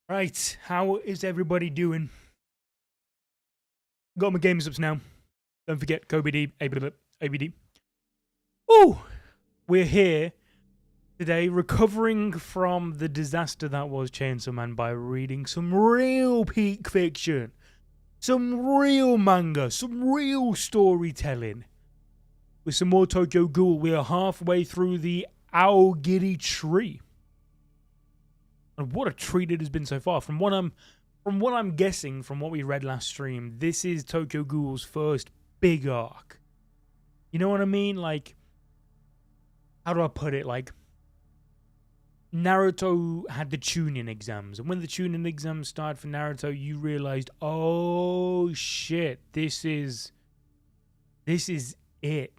Right, how is everybody doing? Got my games ups now. Don't forget KOBD, ABD. Oh, we're here today recovering from the disaster that was Chainsaw Man by reading some real peak fiction, some real manga, some real storytelling. With some more Tokyo Ghoul, we are halfway through the Aogiri tree. And what a treat it has been so far. From what I'm guessing, from what we read last stream, this is Tokyo Ghoul's first big arc. You know what I mean? Like, how do I put it? Like, Naruto had the Chunin exams, and when the Chunin exams started for Naruto, you realized, oh shit, this is it.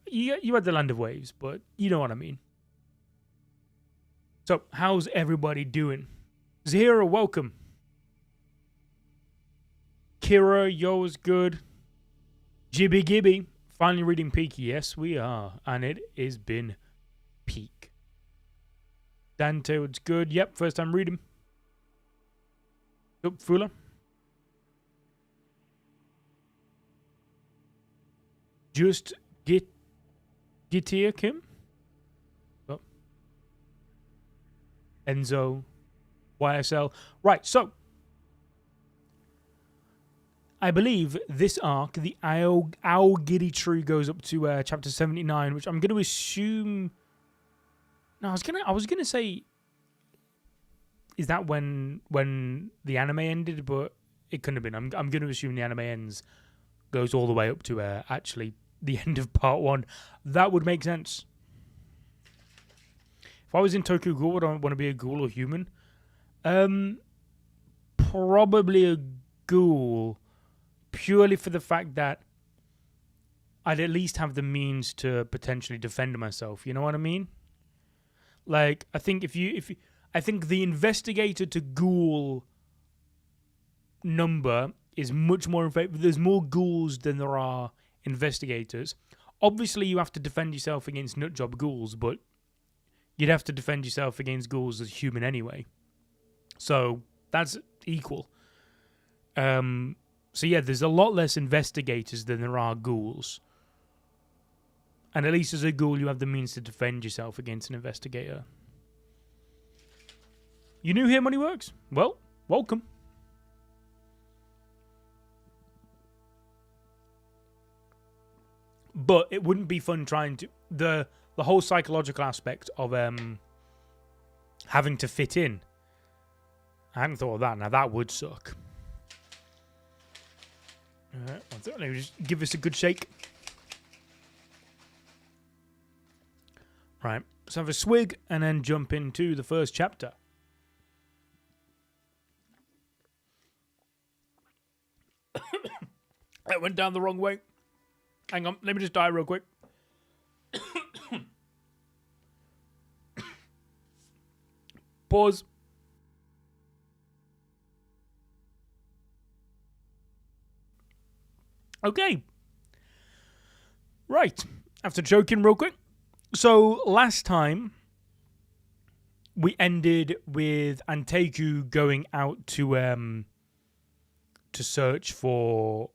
You had the Land of Waves, but you know what I mean. So, how's everybody doing? Zahira, welcome. Kira, yo's good. Jibby Gibby, finally reading Peak. Yes, we are. And it has been peak. Dante, it's good. Yep, first time reading. Up, Fuller. Just get here, Kim. Oh. Enzo. YSL. Right, so I believe this arc, the Aogiri tree, goes up to chapter 79, which I'm going to assume. No, I was gonna say, is that when the anime ended? But it couldn't have been. I'm going to assume the anime goes all the way up to actually the end of part 1. That would make sense. If I was in Tokyo Ghoul, would I want to be a ghoul or human? Probably a ghoul. Purely for the fact that I'd at least have the means to potentially defend myself. You know what I mean? Like, I think I think the investigator to ghoul number is much more in favor. There's more ghouls than there are investigators. Obviously, you have to defend yourself against nutjob ghouls, but you'd have to defend yourself against ghouls as human anyway. So that's equal. So yeah, there's a lot less investigators than there are ghouls. And at least as a ghoul, you have the means to defend yourself against an investigator. You new here, Money Works? Well, welcome. But it wouldn't be fun trying to... The whole psychological aspect of having to fit in. I hadn't thought of that. Now, that would suck. Let me just give this a good shake. Right, let's have a swig and then jump into the first chapter. That went down the wrong way. Hang on, let me just die real quick. Pause. Okay. Right, after joking real quick. So last time we ended with Anteiku going out to search for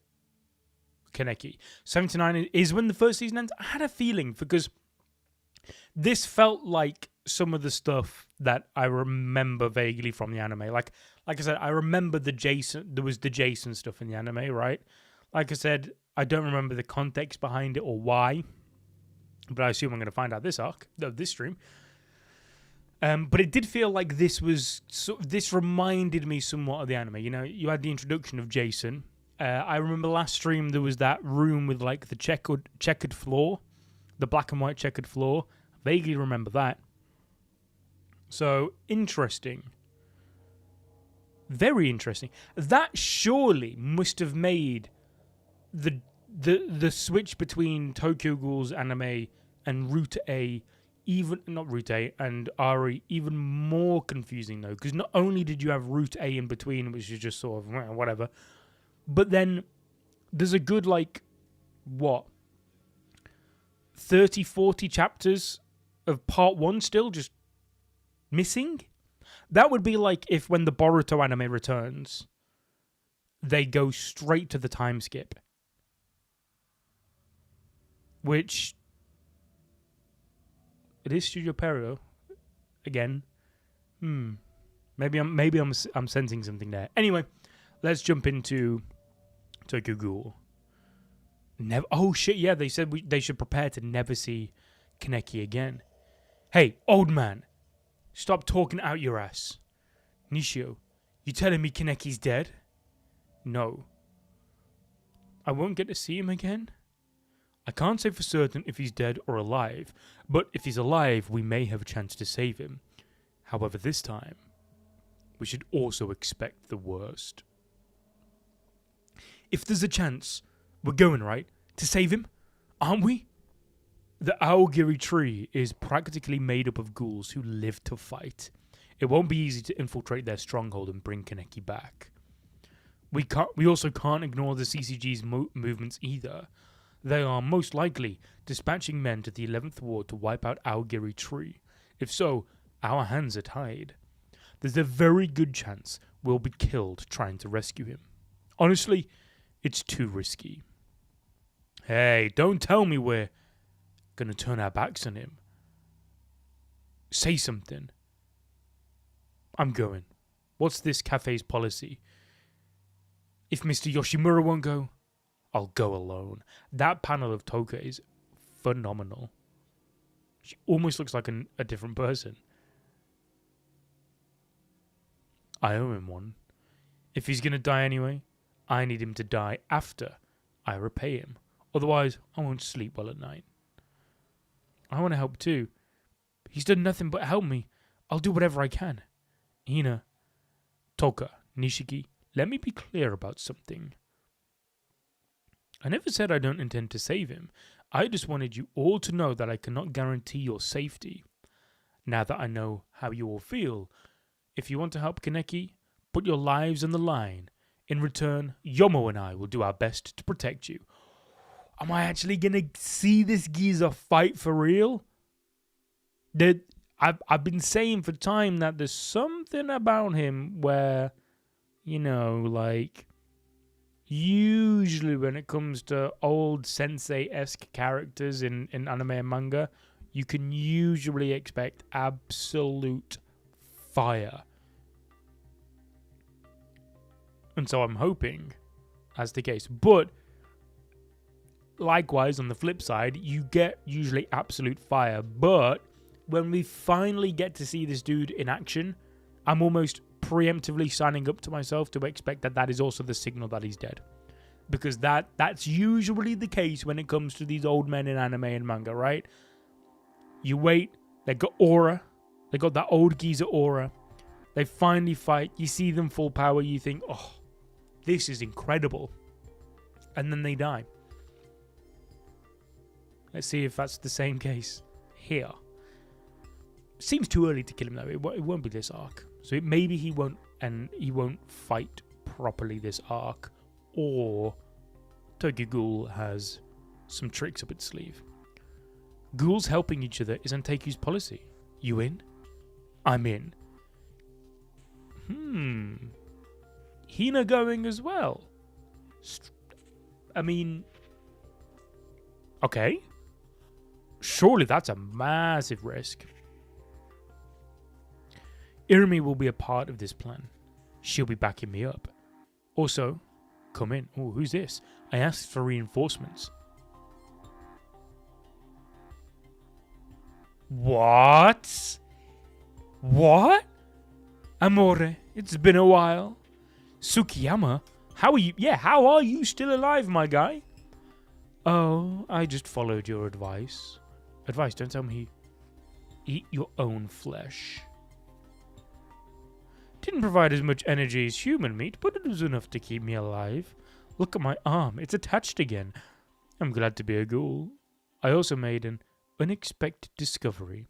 Kaneki. 79 is when the first season ends. I had a feeling because this felt like some of the stuff that I remember vaguely from the anime. Like I said, I remember there was the Jason stuff in the anime, right? Like I said, I don't remember the context behind it or why. But I assume I'm going to find out this stream. But it did feel like this reminded me somewhat of the anime. You know, you had the introduction of Jason. I remember last stream there was that room with like the checkered floor, the black and white checkered floor. I vaguely remember that. So interesting, very interesting. That surely must have made the switch between Tokyo Ghoul's anime and Route A, and RE, even more confusing though, because not only did you have Route A in between, which is just sort of whatever, but then there's a good 30, 40 chapters of part 1 still just missing. That would be like if when the Boruto anime returns, they go straight to the time skip. Which, it is Studio Perio again. Maybe I'm sensing something there. Anyway, let's jump into Tokyo Ghoul. Never. Oh shit! Yeah, they said they should prepare to never see Kaneki again. Hey, old man, stop talking out your ass. Nishio, you telling me Kaneki's dead? No. I won't get to see him again? I can't say for certain if he's dead or alive, but if he's alive, we may have a chance to save him. However, this time, we should also expect the worst. If there's a chance, we're going, right? To save him? Aren't we? The Aogiri tree is practically made up of ghouls who live to fight. It won't be easy to infiltrate their stronghold and bring Kaneki back. We also can't ignore the CCG's movements either. They are most likely dispatching men to the 11th Ward to wipe out Aogiri tree. If so, our hands are tied. There's a very good chance we'll be killed trying to rescue him. Honestly, it's too risky. Hey, don't tell me we're gonna turn our backs on him. Say something. I'm going. What's this cafe's policy? If Mr. Yoshimura won't go, I'll go alone. That panel of Toka is phenomenal. She almost looks like a different person. I owe him one. If he's gonna die anyway, I need him to die after I repay him. Otherwise, I won't sleep well at night. I want to help too. He's done nothing but help me. I'll do whatever I can. Hina, Toka, Nishiki, let me be clear about something. I never said I don't intend to save him. I just wanted you all to know that I cannot guarantee your safety. Now that I know how you all feel, if you want to help Kaneki, put your lives on the line. In return, Yomo and I will do our best to protect you. Am I actually going to see this geezer fight for real? I've been saying for time that there's something about him where, you know, like, usually when it comes to old sensei-esque characters in anime and manga, you can usually expect absolute fire. And so I'm hoping that's the case. But likewise, on the flip side, you get usually absolute fire. But when we finally get to see this dude in action, I'm almost preemptively signing up to myself to expect that is also the signal that he's dead. Because that's usually the case when it comes to these old men in anime and manga, right? You wait, they got aura. They got that old geezer aura. They finally fight. You see them full power. You think, oh, this is incredible. And then they die. Let's see if that's the same case here. Seems too early to kill him though. It won't be this arc. So maybe he won't fight properly this arc. Or Tokyo Ghoul has some tricks up its sleeve. Ghouls helping each other is Anteiku's policy. You in? I'm in. Hina going as well. I mean, okay. Surely that's a massive risk. Irumi will be a part of this plan. She'll be backing me up. Also, come in. Oh, who's this? I asked for reinforcements. What? What? Amore, it's been a while. Tsukiyama, how are you? Yeah, how are you still alive, my guy? Oh, I just followed your advice. Advice, don't tell me. Eat your own flesh. Didn't provide as much energy as human meat, but it was enough to keep me alive. Look at my arm, it's attached again. I'm glad to be a ghoul. I also made an unexpected discovery.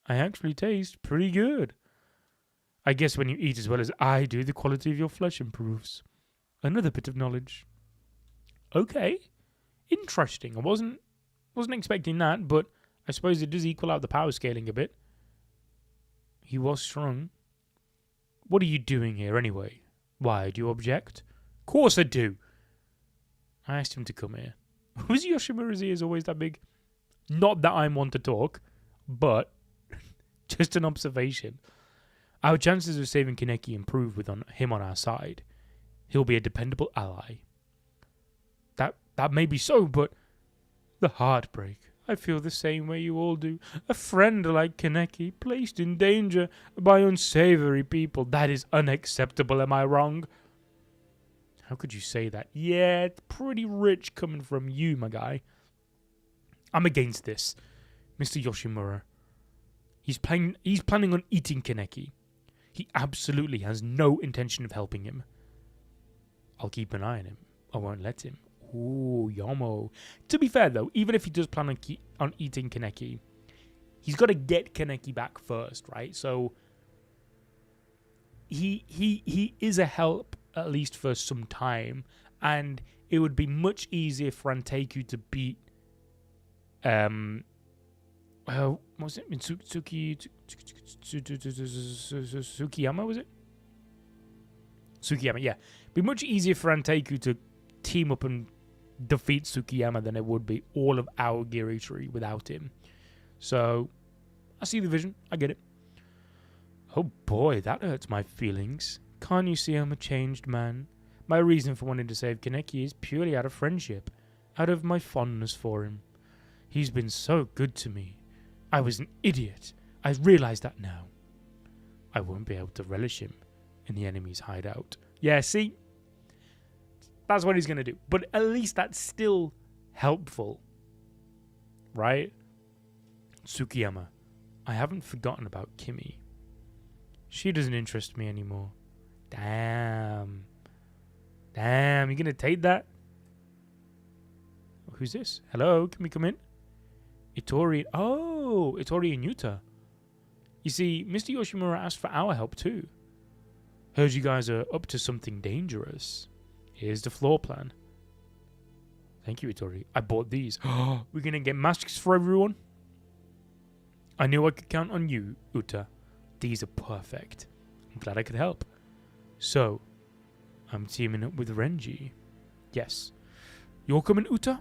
I actually taste pretty good. I guess when you eat as well as I do, the quality of your flesh improves. Another bit of knowledge. Okay. Interesting. I wasn't expecting that, but I suppose it does equal out the power scaling a bit. He was strong. What are you doing here anyway? Why, do you object? Of course I do. I asked him to come here. Was Yoshimura's ears always that big? Not that I'm one to talk, but just an observation. Our chances of saving Kaneki improve with him on our side. He'll be a dependable ally. That may be so, but the heartbreak. I feel the same way you all do. A friend like Kaneki placed in danger by unsavory people. That is unacceptable, am I wrong? How could you say that? Yeah, it's pretty rich coming from you, my guy. I'm against this. Mr. Yoshimura. He's planning on eating Kaneki. He absolutely has no intention of helping him. I'll keep an eye on him. I won't let him. Ooh, Yomo. To be fair, though, even if he does plan on eating Kaneki, he's got to get Kaneki back first, right? So he is a help, at least for some time, and it would be much easier for Anteiku to beat what was it? Tsukiyama, was it? Tsukiyama, yeah. It'd be much easier for Anteiku to team up and defeat Tsukiyama than it would be all of our Giritri without him. So, I see the vision. I get it. Oh boy, that hurts my feelings. Can't you see I'm a changed man? My reason for wanting to save Kaneki is purely out of friendship, out of my fondness for him. He's been so good to me. I was an idiot. I realize that now. I won't be able to relish him in the enemy's hideout. Yeah, see? That's what he's going to do. But at least that's still helpful. Right? Tsukiyama. I haven't forgotten about Kimi. She doesn't interest me anymore. Damn. Damn, you going to take that? Who's this? Hello, can we come in? Itori. Oh, Itori and Yuta. You see, Mr. Yoshimura asked for our help too. Heard you guys are up to something dangerous. Here's the floor plan. Thank you, Itori. I bought these. We're going to get masks for everyone? I knew I could count on you, Uta. These are perfect. I'm glad I could help. So, I'm teaming up with Renji. Yes. You're coming, Uta?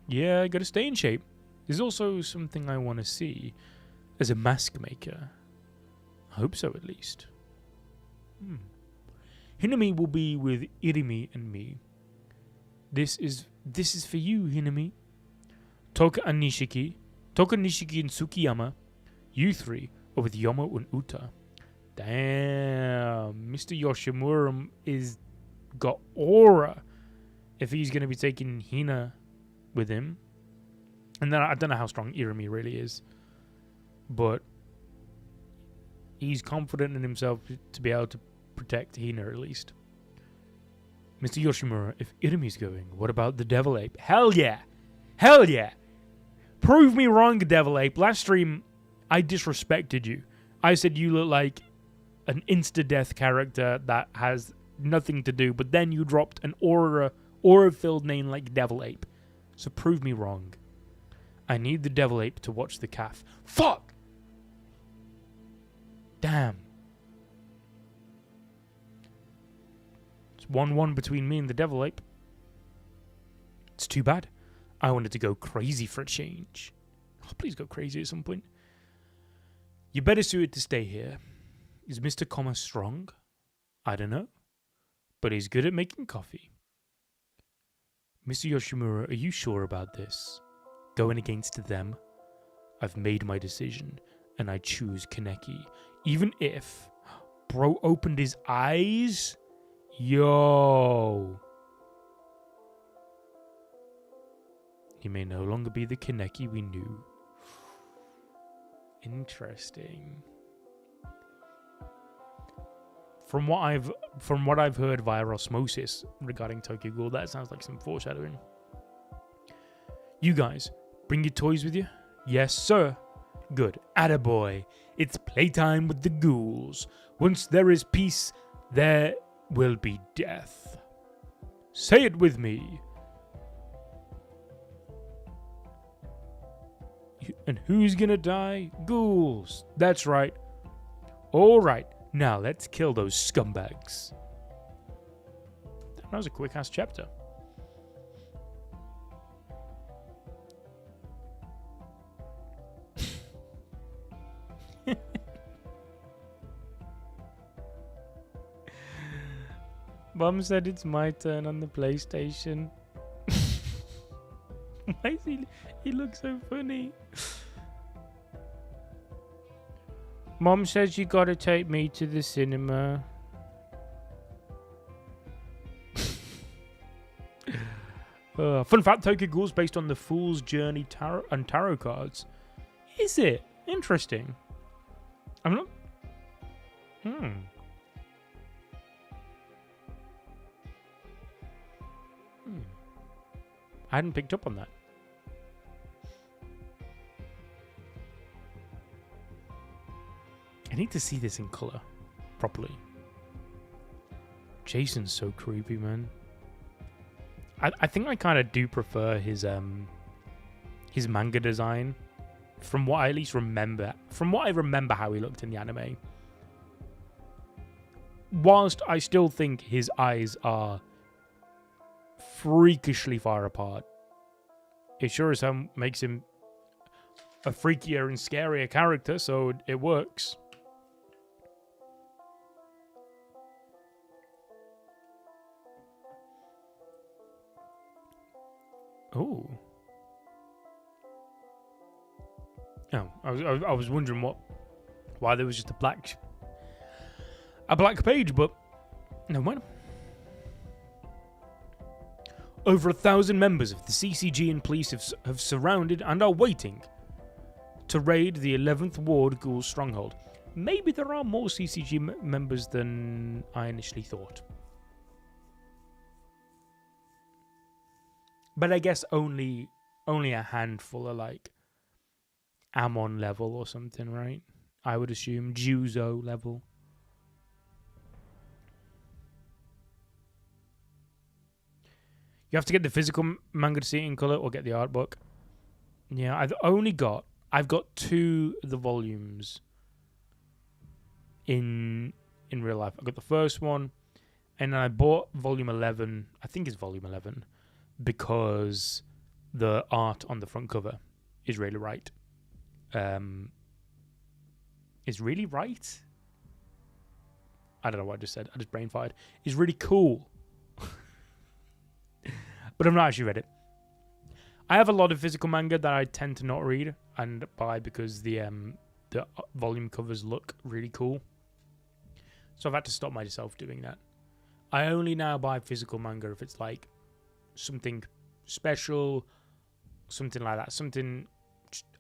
Yeah, I gotta stay in shape. There's also something I want to see as a mask maker. I hope so, at least. Hinami will be with Irimi and me. This is for you, Hinami. Toka, Nishiki and Tsukiyama. You three are with Yomo and Uta. Damn, Mr. Yoshimura is got aura if he's going to be taking Hina with him. And then I don't know how strong Irimi really is, but he's confident in himself to be able to protect Hina at least. Mr. Yoshimura, if Irimi's going, what about the Devil Ape? Hell yeah! Hell yeah! Prove me wrong, Devil Ape. Last stream, I disrespected you. I said you look like an insta-death character that has nothing to do, but then you dropped an aura-filled name like Devil Ape. So prove me wrong. I need the Devil Ape to watch the calf. Fuck! Damn. It's 1-1 between me and the Devil Ape. It's too bad. I wanted to go crazy for a change. Oh, please go crazy at some point. You're better suited to stay here. Is Mr. Koma strong? I don't know. But he's good at making coffee. Mr. Yoshimura, are you sure about this? Going against them? I've made my decision, and I choose Kaneki. Even if bro opened his eyes? Yo. He may no longer be the Kaneki we knew. Interesting. From what I've heard via osmosis regarding Tokyo Ghoul, that sounds like some foreshadowing. You guys, bring your toys with you? Yes, sir. Good. Attaboy. It's playtime with the ghouls. Once there is peace, there will be death. Say it with me. And who's gonna die? Ghouls. That's right. All right. Now let's kill those scumbags. That was a quick-ass chapter. Mom said it's my turn on the PlayStation. Why is he looks so funny. Mom says you gotta take me to the cinema. Fun fact, Tokyo Ghoul is based on the Fool's Journey tarot cards. Is it? Interesting. I'm not... I hadn't picked up on that. I need to see this in colour properly. Jason's so creepy, man. I think I kind of do prefer his manga design from what I at least remember. From what I remember how he looked in the anime. Whilst I still think his eyes are freakishly far apart, it sure as hell makes him a freakier and scarier character, so it works. Oh. Oh, I was wondering why there was just a black page, but no mind. Over 1,000 members of the CCG and police have surrounded and are waiting to raid the 11th Ward Ghouls stronghold. Maybe there are more CCG members than I initially thought. But I guess only a handful are like Amon level or something, right? I would assume Juzo level. You have to get the physical manga to see it in color or get the art book. Yeah, I've got 2 of the volumes in real life. I got the first one, and then I bought volume 11. I think it's volume 11 because the art on the front cover is really right. Is really right? I don't know what I just said. I just brain fired. Is really cool. But I've not actually read it. I have a lot of physical manga that I tend to not read and buy because the volume covers look really cool. So I've had to stop myself doing that. I only now buy physical manga if it's like something special, something like that. Something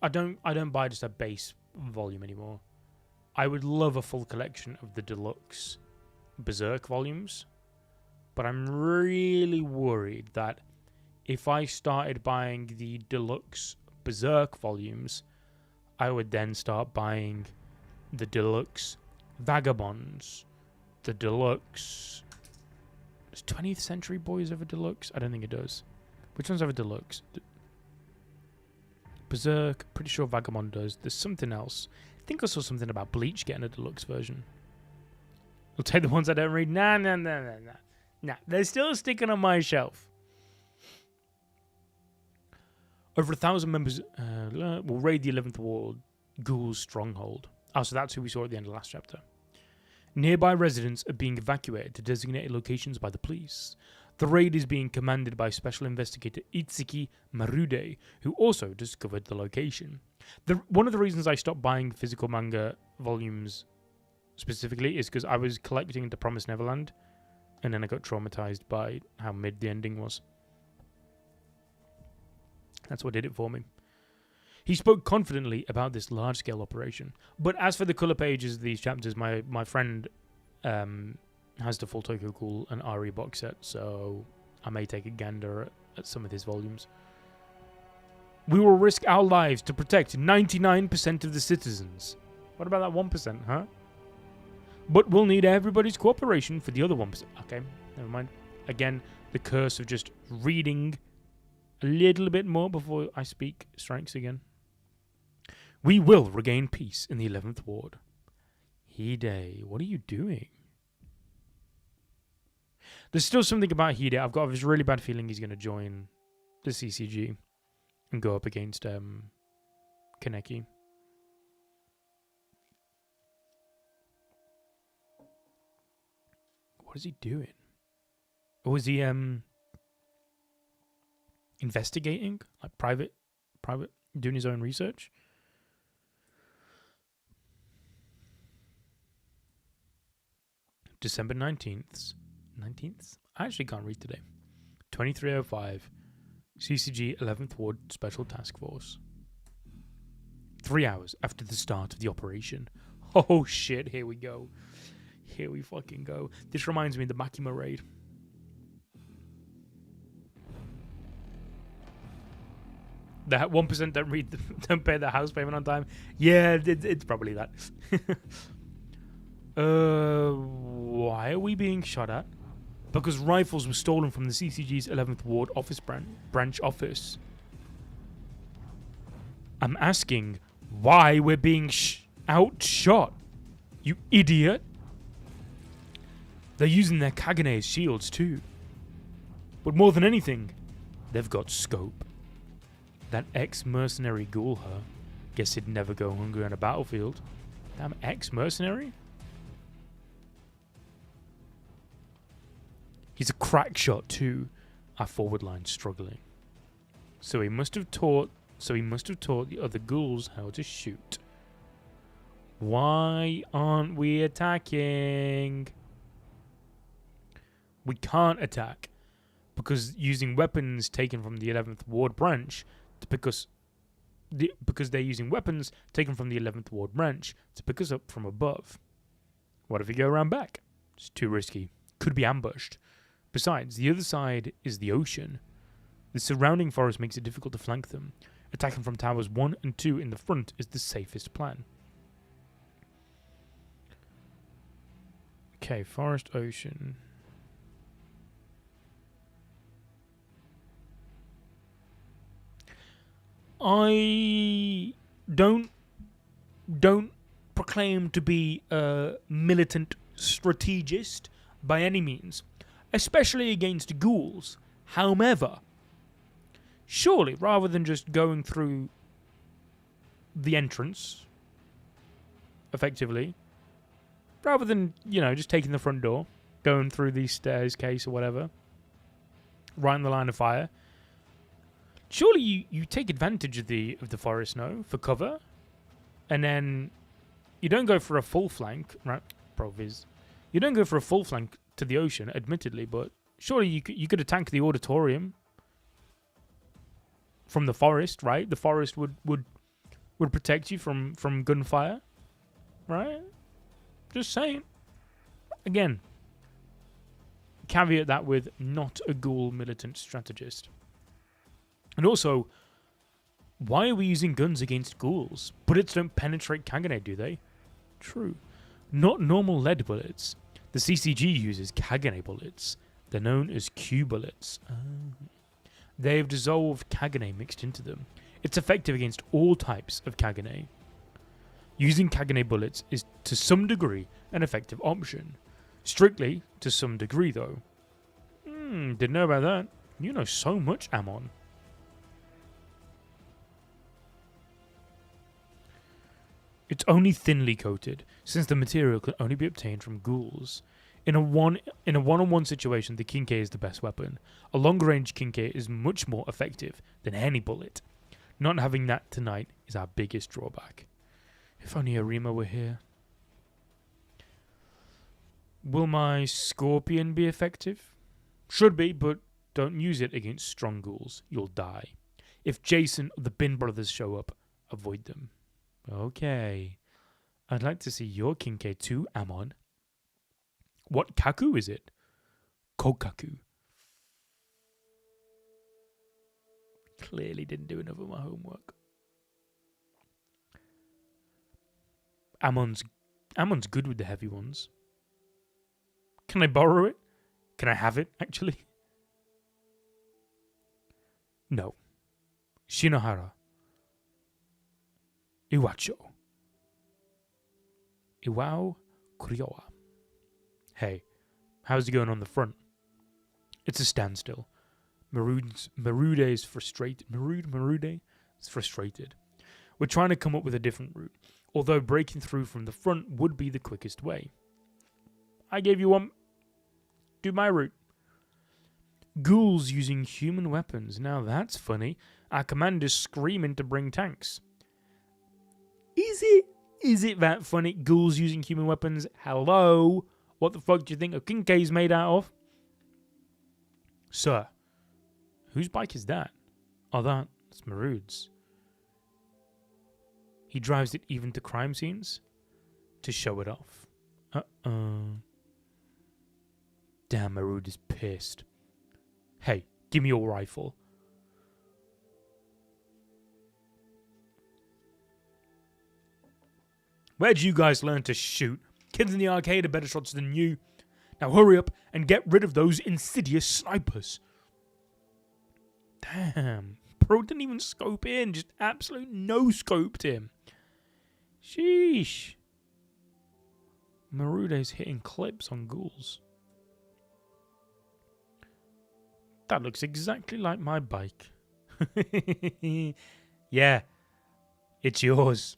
I don't buy just a base volume anymore. I would love a full collection of the deluxe Berserk volumes. But I'm really worried that if I started buying the deluxe Berserk volumes, I would then start buying the deluxe Vagabonds, the deluxe... Does 20th Century Boys have a deluxe? I don't think it does. Which ones have a deluxe? Berserk, pretty sure Vagabond does. There's something else. I think I saw something about Bleach getting a deluxe version. I'll take the ones I don't read. Nah. Nah, they're still sticking on my shelf. Over 1,000 members will raid the 11th Ward Ghouls stronghold. Oh, so that's who we saw at the end of the last chapter. Nearby residents are being evacuated to designated locations by the police. The raid is being commanded by Special Investigator Itsuki Marude, who also discovered the location. One of the reasons I stopped buying physical manga volumes specifically is because I was collecting The Promised Neverland, and then I got traumatized by how mid the ending was. That's what did it for me. He spoke confidently about this large-scale operation. But as for the colour pages of these chapters, my friend has the full Tokyo Ghoul and Ari box set, so I may take a gander at some of his volumes. We will risk our lives to protect 99% of the citizens. What about that 1%, huh? But we'll need everybody's cooperation for the other 1%. Okay, never mind. Again, the curse of just reading a little bit more before I speak strikes again. We will regain peace in the 11th Ward. Hide, what are you doing? There's still something about Hide. I've got this really bad feeling he's going to join the CCG and go up against Kaneki. What is he doing? Or is he investigating? Like private doing his own research? December 19th. 19th? I actually can't read today. 2305. CCG 11th Ward Special Task Force. 3 hours after the start of the operation. Oh shit, here we go. Here we fucking go. This reminds me of the Makima raid. That 1% don't pay their house payment on time. Yeah, it's probably that. Why are we being shot at? Because rifles were stolen from the CCG's 11th Ward office branch office. I'm asking why we're being outshot. You idiot. They're using their Kagane as shields too. But more than anything, they've got scope. That ex-mercenary ghoul, huh? Guess he'd never go hungry on a battlefield. Damn ex-mercenary? He's a crack shot too. Our forward line's struggling. So he must have taught the other ghouls how to shoot. Why aren't we attacking? We can't attack because using weapons taken from the 11th Ward branch because they're using weapons taken from the 11th Ward branch to pick us up from above. What if we go around back? It's too risky. Could be ambushed. Besides, the other side is the ocean. The surrounding forest makes it difficult to flank them. Attacking from towers 1 and 2 in the front is the safest plan. Okay, forest, ocean. I don't proclaim to be a militant strategist by any means, especially against ghouls. However, surely rather than just going through the entrance effectively, rather than, just taking the front door, going through these stairs case or whatever, right in the line of fire, surely you take advantage of the forest, no, for cover, and then you don't go for a full flank, right? Proviz. You don't go for a full flank to the ocean, admittedly, but surely you could attack the auditorium from the forest, right? The forest would protect you from gunfire, right? Just saying. Again, caveat that with not a ghoul militant strategist. And also, why are we using guns against ghouls? Bullets don't penetrate Kagane, do they? True. Not normal lead bullets. The CCG uses Kagane bullets. They're known as Q bullets. They have dissolved Kagane mixed into them. It's effective against all types of Kagane. Using Kagane bullets is to some degree an effective option. Strictly to some degree though. Didn't know about that. You know so much, Amon. It's only thinly coated, since the material can only be obtained from ghouls. In a one-on-one situation, the Kinke is the best weapon. A long-range Kinke is much more effective than any bullet. Not having that tonight is our biggest drawback. If only Arima were here. Will my Scorpion be effective? Should be, but don't use it against strong ghouls. You'll die. If Jason or the Bin brothers show up, avoid them. Okay. I'd like to see your Kinke too, Amon. What Kaku is it? Kokaku. Clearly didn't do enough of my homework. Amon's good with the heavy ones. Can I borrow it? Can I have it, actually? No. Shinohara. Iwacho. Iwao Kuriowa. Hey, how's it going on the front? It's a standstill. Marude is frustrated. Marude is frustrated. We're trying to come up with a different route, although breaking through from the front would be the quickest way. I gave you one. Do my route. Ghouls using human weapons. Now that's funny. Our commander's screaming to bring tanks. Is it that funny? Ghouls using human weapons? Hello? What the fuck do you think a Kinkei's made out of? Sir, whose bike is that? Oh, that's Marude's. He drives it even to crime scenes to show it off. Uh-oh. Damn, Marude is pissed. Hey, give me your rifle. Where'd you guys learn to shoot? Kids in the arcade are better shots than you. Now hurry up and get rid of those insidious snipers. Damn. Bro didn't even scope in. Just absolute no-scoped him. Sheesh. Marude's hitting clips on ghouls. That looks exactly like my bike. Yeah. It's yours.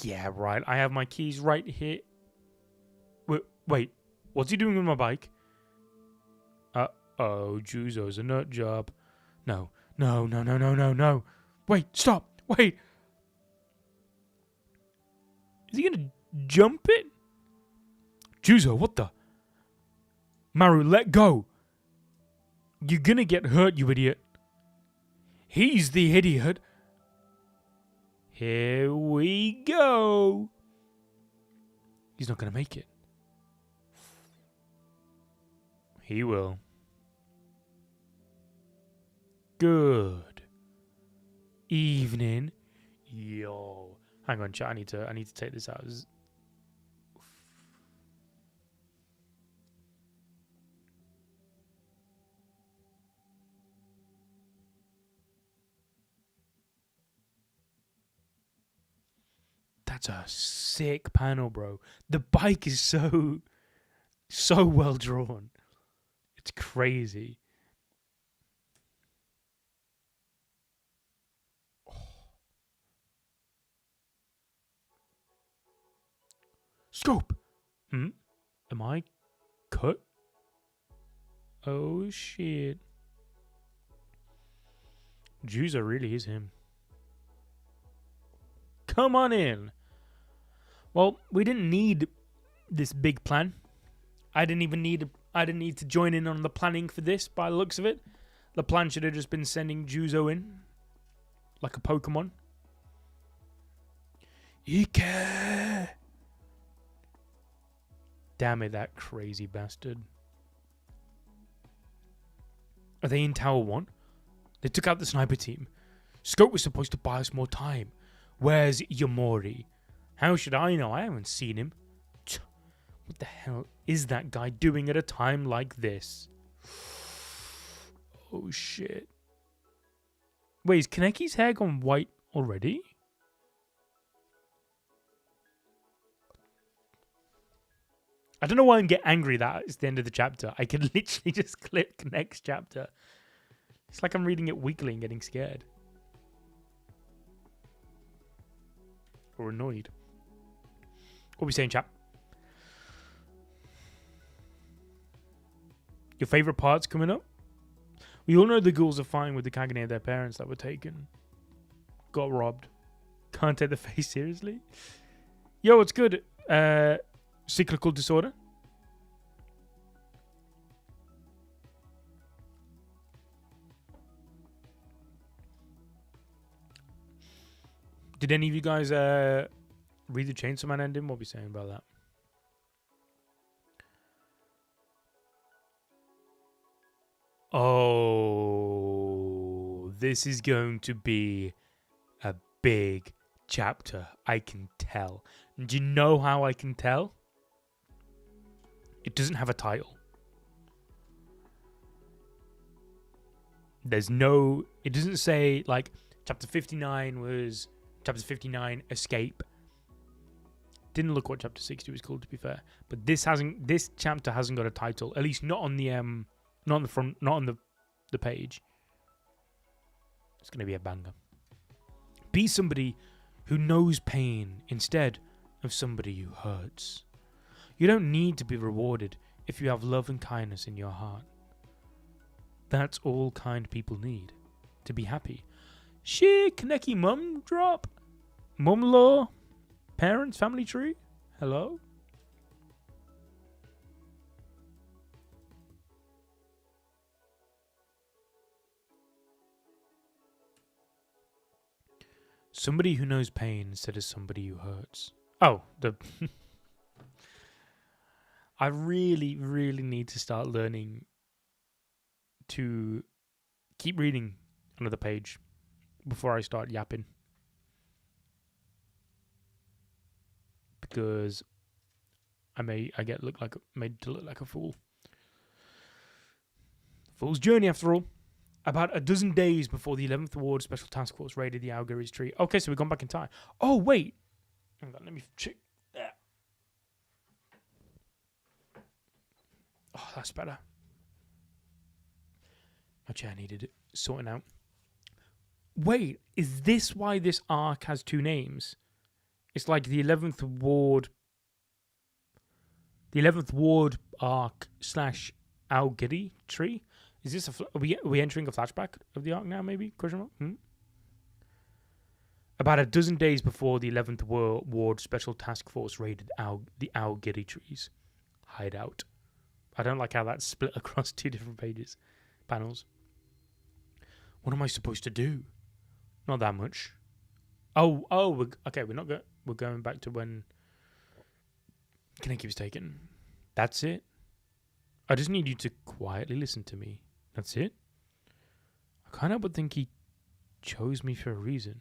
Yeah, right. I have my keys right here. Wait. What's he doing with my bike? Uh-oh. Juzo's a nut job. No. Wait, stop. Wait. Is he gonna jump it? Juzo, what the? Maru, let go. You're gonna get hurt, you idiot. He's the idiot. Here we go. He's not gonna make it. He will. Good evening. Yo. Hang on, chat. I need to take this out. That's a sick panel, bro. The bike is so well drawn. It's crazy. Scope! Am I cut? Oh shit. Juzo really is him. Come on in. Well, we didn't need this big plan. I didn't need to join in on the planning for this by the looks of it. The plan should have just been sending Juzo in. Like a Pokemon. Ike! Damn it, that crazy bastard. Are they in Tower 1? They took out the sniper team. Scope was supposed to buy us more time. Where's Yamori? How should I know? I haven't seen him. What the hell is that guy doing at a time like this? Oh shit. Wait, is Kaneki's hair gone white already? I don't know why I'm getting angry that it's the end of the chapter. I can literally just click next chapter. It's like I'm reading it weekly and getting scared. Or annoyed. What are we saying, chap? Your favourite parts coming up? We all know the ghouls are fine with the Kagane of their parents that were taken. Got robbed. Can't take the face seriously. Yo, what's good? Cyclical disorder? Did any of you guys read the Chainsaw Man ending? What are we saying about that? Oh, this is going to be a big chapter. I can tell. And do you know how I can tell? It doesn't have a title. There's no... It doesn't say, like, Chapter 59 was... Chapter 59, Escape. Didn't look what chapter 60 was called, to be fair. But this chapter hasn't got a title. At least not on the not on the front, not on the page. It's gonna be a banger. Be somebody who knows pain instead of somebody who hurts. You don't need to be rewarded if you have love and kindness in your heart. That's all kind people need to be happy. Shit, Kaneki mum drop. Mum law. Parents, family tree. Hello? Somebody who knows pain instead of somebody who hurts. Oh, I really, really need to start learning to keep reading another page before I start yapping. Because I get made to look like a fool. Fool's journey, after all. About a dozen days before the 11th Ward Special Task Force raided the Algary's tree. Okay, so we've gone back in time. Oh, wait. Hang on, let me check. Oh, that's better. My chair needed it sorting out. Wait, is this why this arc has two names? It's like the 11th Ward... The 11th Ward arc / Algary tree? Is this are we entering a flashback of the arc now, maybe? Question mark? About a dozen days before the 11th Ward Special Task Force raided the Algary trees hideout. I don't like how that's split across two different panels. What am I supposed to do? Not that much. Oh, okay. We're going back to when Kaneki was taken. That's it. I just need you to quietly listen to me. That's it. I can't help but think he chose me for a reason.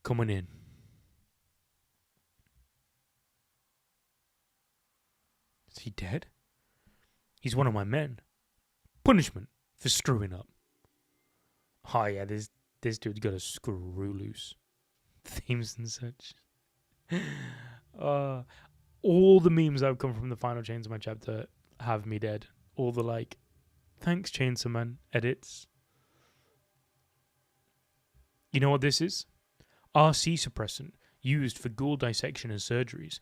Coming in. Is he dead? He's one of my men. Punishment for screwing up. Oh yeah, this dude's got a screw loose. Themes and such. All the memes that have come from the final Chainsaw Man chapter have me dead. All the thanks Chainsaw Man edits. You know what this is? RC suppressant used for ghoul dissection and surgeries,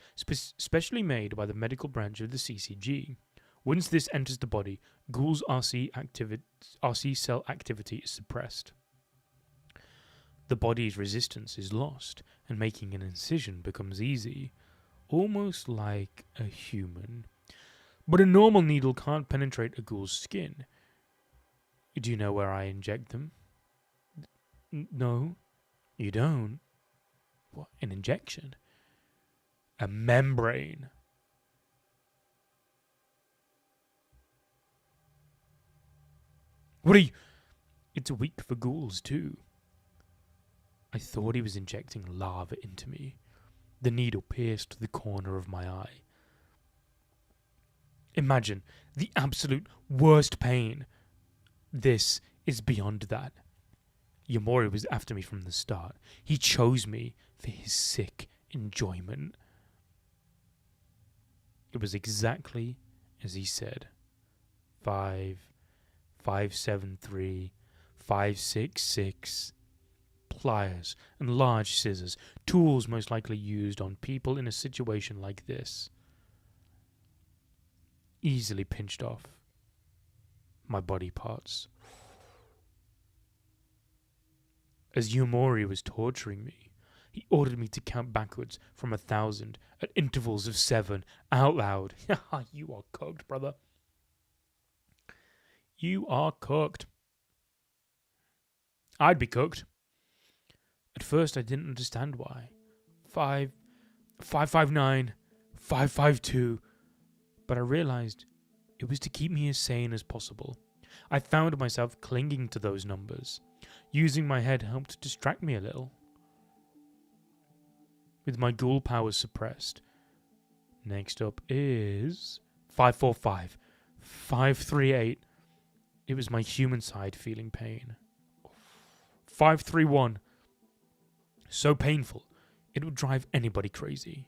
specially made by the medical branch of the CCG. Once this enters the body, ghouls' RC cell activity is suppressed. The body's resistance is lost, and making an incision becomes easy, almost like a human. But a normal needle can't penetrate a ghoul's skin. Do you know where I inject them? No, you don't. What? An injection? A membrane. What are you? It's weak for ghouls too. I thought he was injecting lava into me. The needle pierced the corner of my eye. Imagine the absolute worst pain. This is beyond that. Yamori was after me from the start. He chose me for his sick enjoyment. It was exactly as he said. 573 566 pliers and large scissors, tools most likely used on people in a situation like this. Easily pinched off my body parts. As Yumori was torturing me, he ordered me to count backwards from 1,000 at intervals of 7 out loud. You are cooked, brother. You are cooked. I'd be cooked. At first, I didn't understand why. 559, 552. But I realized it was to keep me as sane as possible. I found myself clinging to those numbers. Using my head helped distract me a little. With my ghoul powers suppressed. Next up is 545, 538. It was my human side feeling pain. 531. So painful, it would drive anybody crazy.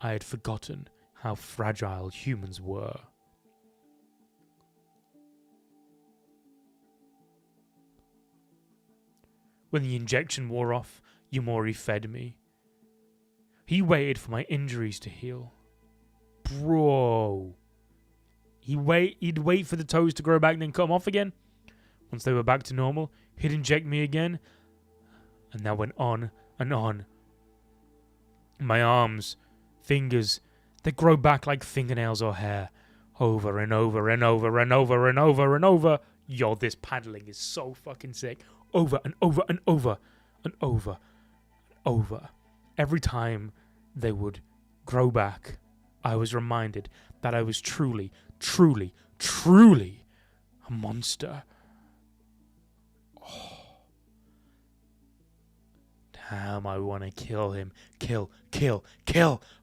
I had forgotten how fragile humans were. When the injection wore off, Yumori fed me. He waited for my injuries to heal. Bro. He'd wait for the toes to grow back and then cut them off again. Once they were back to normal, he'd inject me again. And that went on and on. My arms, fingers, they grow back like fingernails or hair. Over and over and over and over and over and over. Yo, this paddling is so fucking sick. Over and over and over and over and over. Every time they would grow back, I was reminded that I was truly, truly, truly a monster. Oh. Damn, I want to kill him. Kill.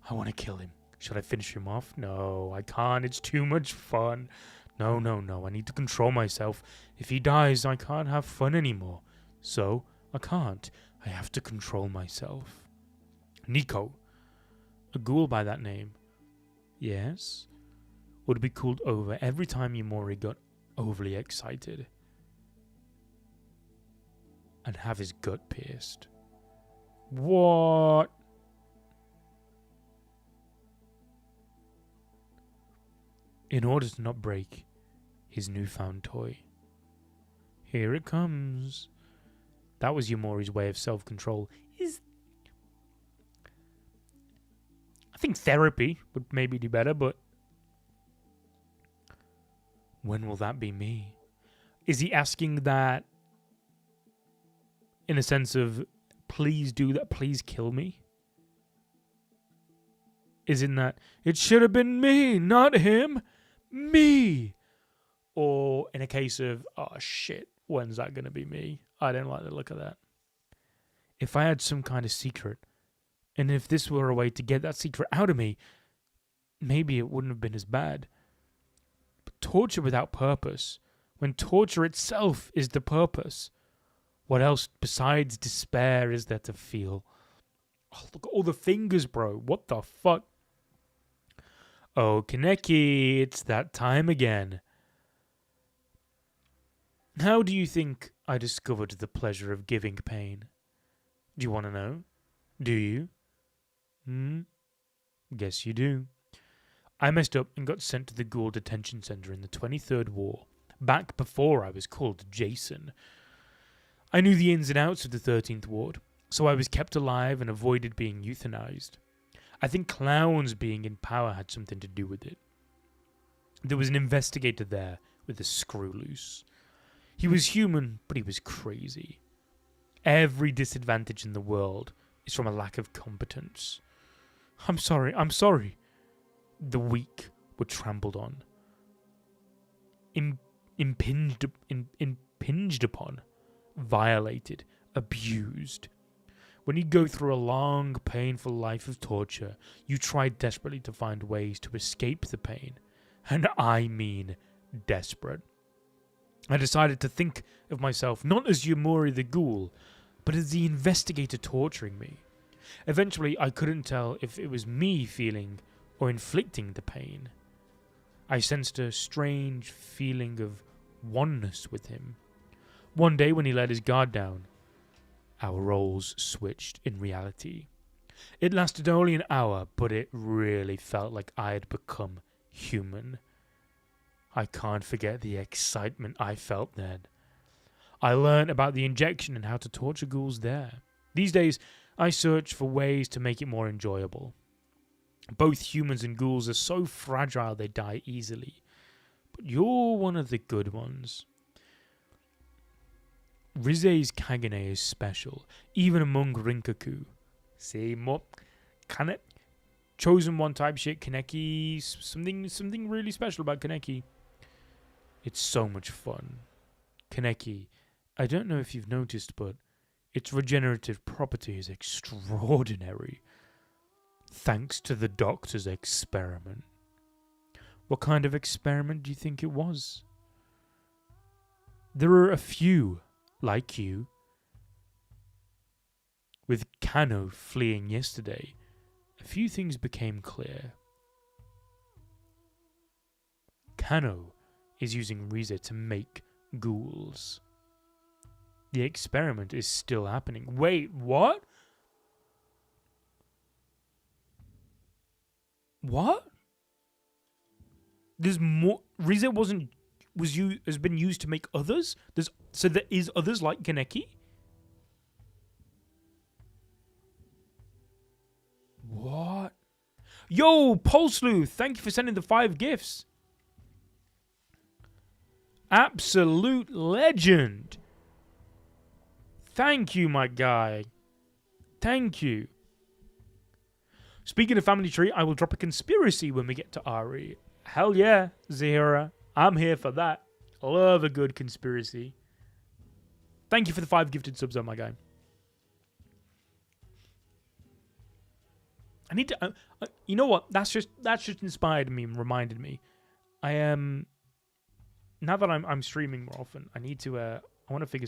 I want to kill him. Should I finish him off? No, I can't. It's too much fun. No. I need to control myself. If he dies, I can't have fun anymore. So, I can't. I have to control myself. Nico. A ghoul by that name. Yes? Would be called over every time Yumori got overly excited. And have his gut pierced. What? In order to not break his newfound toy. Here it comes. That was Yumori's way of self-control. I think therapy would maybe do better, but when will that be me? Is he asking that in a sense of, please do that, please kill me? Isn't that, it should have been me, not him, me? Or in a case of, oh shit, when's that going to be me? I don't like the look of that. If I had some kind of secret, and if this were a way to get that secret out of me, maybe it wouldn't have been as bad. But torture without purpose, when torture itself is the purpose, what else besides despair is there to feel? Oh, look at all the fingers, bro. What the fuck? Oh, Kaneki, it's that time again. How do you think I discovered the pleasure of giving pain? Do you want to know? Do you? Guess you do. I messed up and got sent to the Ghoul detention center in the 23rd War, back before I was called Jason. I knew the ins and outs of the 13th Ward, so I was kept alive and avoided being euthanized. I think Clowns being in power had something to do with it. There was an investigator there with a screw loose. He was human, but he was crazy. Every disadvantage in the world is from a lack of competence. I'm sorry. The weak were trampled on. Impinged upon. Violated. Abused. When you go through a long, painful life of torture, you try desperately to find ways to escape the pain. And I mean desperate. I decided to think of myself not as Yumori the Ghoul, but as the investigator torturing me. Eventually, I couldn't tell if it was me feeling or inflicting the pain. I sensed a strange feeling of oneness with him. One day when he let his guard down, our roles switched in reality. It lasted only an hour, but it really felt like I had become human. I can't forget the excitement I felt then. I learned about the injection and how to torture ghouls there. These days, I search for ways to make it more enjoyable. Both humans and ghouls are so fragile they die easily. But you're one of the good ones. Rize's Kagane is special, even among Rinkaku. See, more chosen one type shit, Kaneki, something really special about Kaneki. It's so much fun. Kaneki, I don't know if you've noticed, but its regenerative property is extraordinary. Thanks to the doctor's experiment. What kind of experiment do you think it was? There are a few like you. With Kano fleeing yesterday, A few things became clear. Kano is using Rize to make ghouls. The experiment is still happening. Wait, what? What? There's more. Rize has been used to make others. So there is others like Kaneki. What? Yo, Pulsleuth, thank you for sending the 5 gifts. Absolute legend. Thank you, my guy. Thank you. Speaking of family tree, I will drop a conspiracy when we get to Ari. Hell yeah, Zahira. I'm here for that. Love a good conspiracy. Thank you for the 5 gifted subs on my guy. I need to. You know what? That's just inspired me and reminded me. I am. Now that I'm streaming more often, I need to. I want to figure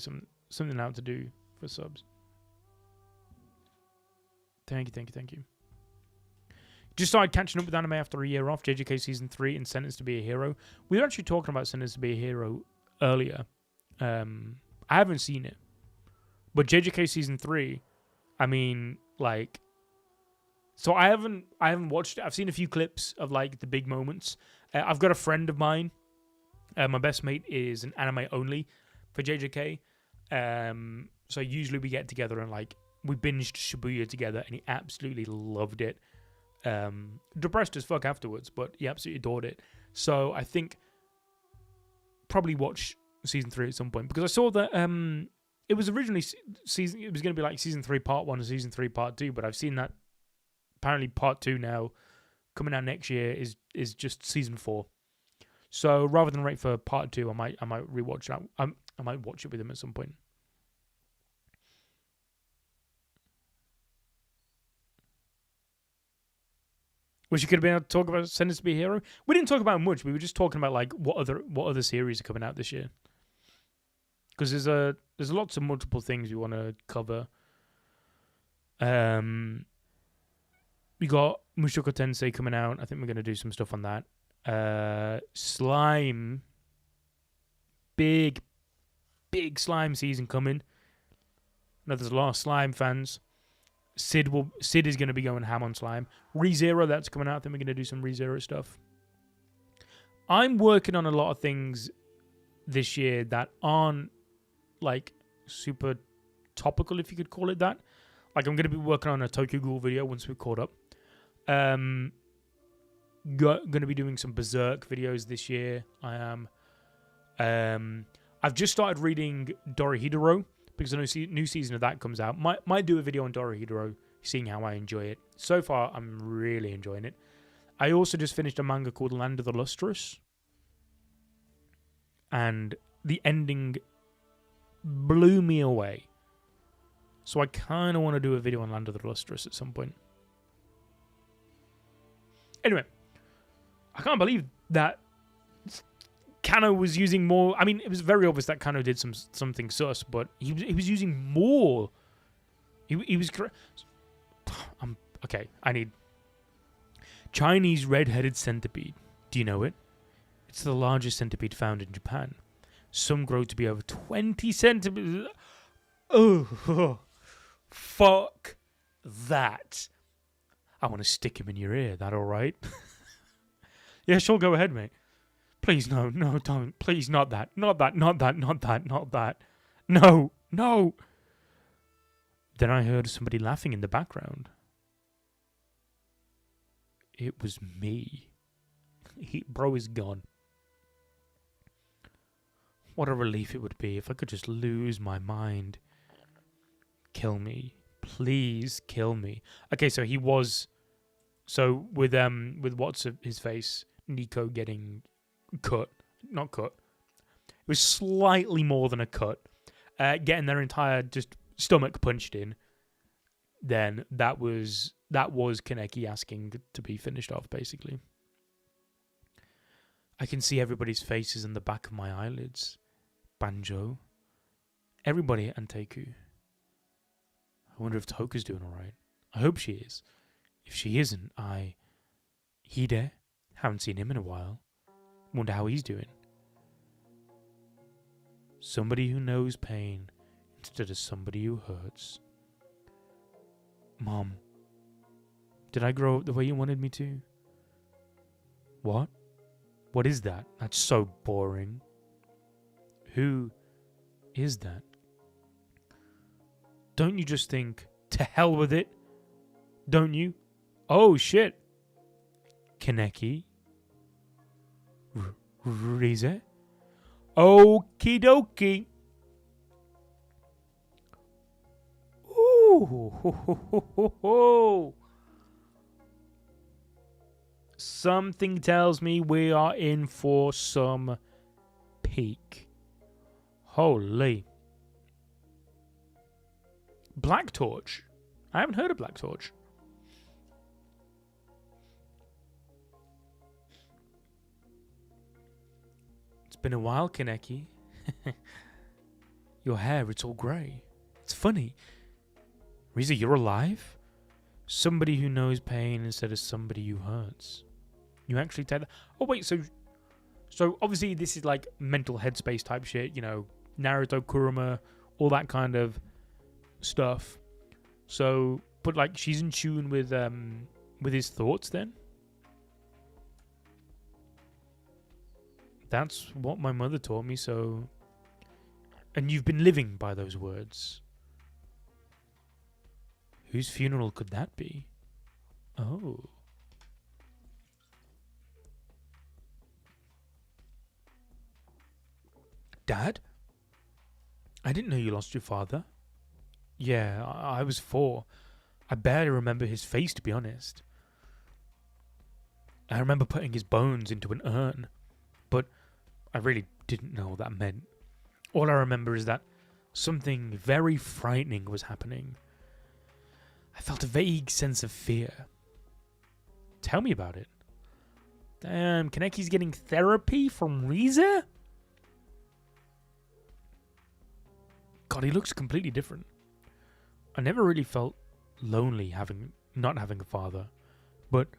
something out to do for subs. Thank you. Just started catching up with anime after a year off. JJK season 3 and Sentenced to be a Hero. We were actually talking about Sentenced to be a Hero earlier. I haven't seen it, but JJK season 3. I mean, like. So I haven't watched it. I've seen a few clips of like the big moments. I've got a friend of mine. My best mate is an anime only for JJK. So usually we get together and like we binged Shibuya together, and he absolutely loved it. Depressed as fuck afterwards, but he absolutely adored it. So I think probably watch season 3 at some point, because I saw that it was originally it was going to be like season 3 part 1 and season 3 part 2, but I've seen that apparently part 2 now coming out next year is just season 4. So rather than wait for part 2, I might rewatch that. I might watch it with him at some point. Wish you could have been able to talk about Sentenced to be a Hero. We didn't talk about much. We were just talking about like what other series are coming out this year. Because there's lots of multiple things we want to cover. We got Mushoku Tensei coming out. I think we're going to do some stuff on that. Slime. Big Slime season coming. I know there's a lot of Slime fans. Sid is going to be going ham on Slime. ReZero, that's coming out. I think we're going to do some ReZero stuff. I'm working on a lot of things this year that aren't like super topical, if you could call it that. Like I'm going to be working on a Tokyo Ghoul video once we've caught up. Going to be doing some Berserk videos this year. I am. I've just started reading Dorohedoro because a new season of that comes out. Might do a video on Dorohedoro, seeing how I enjoy it. So far, I'm really enjoying it. I also just finished a manga called Land of the Lustrous, and the ending blew me away. So I kind of want to do a video on Land of the Lustrous at some point. Anyway, I can't believe that Kano was using more. I mean, it was very obvious that Kano did something sus, but he was using more. He was correct. Okay, I need Chinese red-headed centipede. Do you know it? It's the largest centipede found in Japan. Some grow to be over 20 centimeters. Oh, fuck that. I want to stick him in your ear. That all right? Yeah, sure, go ahead, mate. Please, no, don't. Please, not that. Not that. No. Then I heard somebody laughing in the background. It was me. Bro is gone. What a relief it would be if I could just lose my mind. Kill me. Please kill me. Okay, so he was... So with what's his face, Nico getting cut. Not cut. It was slightly more than a cut. Getting their entire just stomach punched in. Then that was Kaneki asking to be finished off, basically. I can see everybody's faces in the back of my eyelids. Banjo. Everybody at Anteiku. I wonder if Toka's doing alright. I hope she is. If she isn't, Hide, haven't seen him in a while. Wonder how he's doing. Somebody who knows pain instead of somebody who hurts. Mom, did I grow up the way you wanted me to? What? What is that? That's so boring. Who is that? Don't you just think, to hell with it? Don't you? Oh shit. Kaneki? Rize? Okie dokie. Ooh. Ho, ho, ho, ho, ho. Something tells me we are in for some peak. Holy. Black Torch? I haven't heard of Black Torch. It's been a while, Kaneki. Your hair, it's all grey. It's funny. Riza, you're alive? Somebody who knows pain instead of somebody who hurts. You actually take that? Oh, wait, so obviously this is like mental headspace type shit, you know, Naruto, Kurama, all that kind of stuff. So, but like she's in tune with his thoughts then? That's what my mother taught me, so... And you've been living by those words. Whose funeral could that be? Oh. Dad? I didn't know you lost your father. Yeah, I was 4. I barely remember his face, to be honest. I remember putting his bones into an urn, but I really didn't know what that meant. All I remember is that something very frightening was happening. I felt a vague sense of fear. Tell me about it. Damn, Kaneki's getting therapy from Riza? God, he looks completely different. I never really felt lonely not having a father, but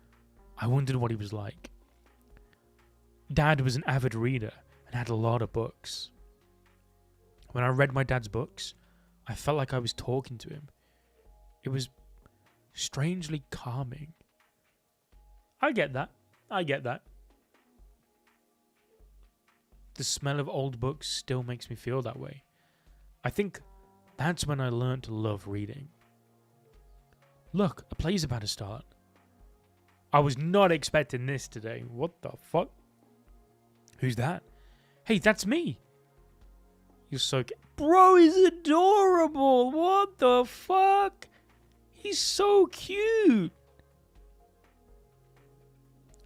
I wondered what he was like. Dad was an avid reader and had a lot of books. When I read my dad's books, I felt like I was talking to him. It was strangely calming. I get that. The smell of old books still makes me feel that way. I think that's when I learned to love reading. Look, a play's about to start. I was not expecting this today. What the fuck? Who's that? Hey, that's me. You're so... Bro, he's adorable. What the fuck? He's so cute.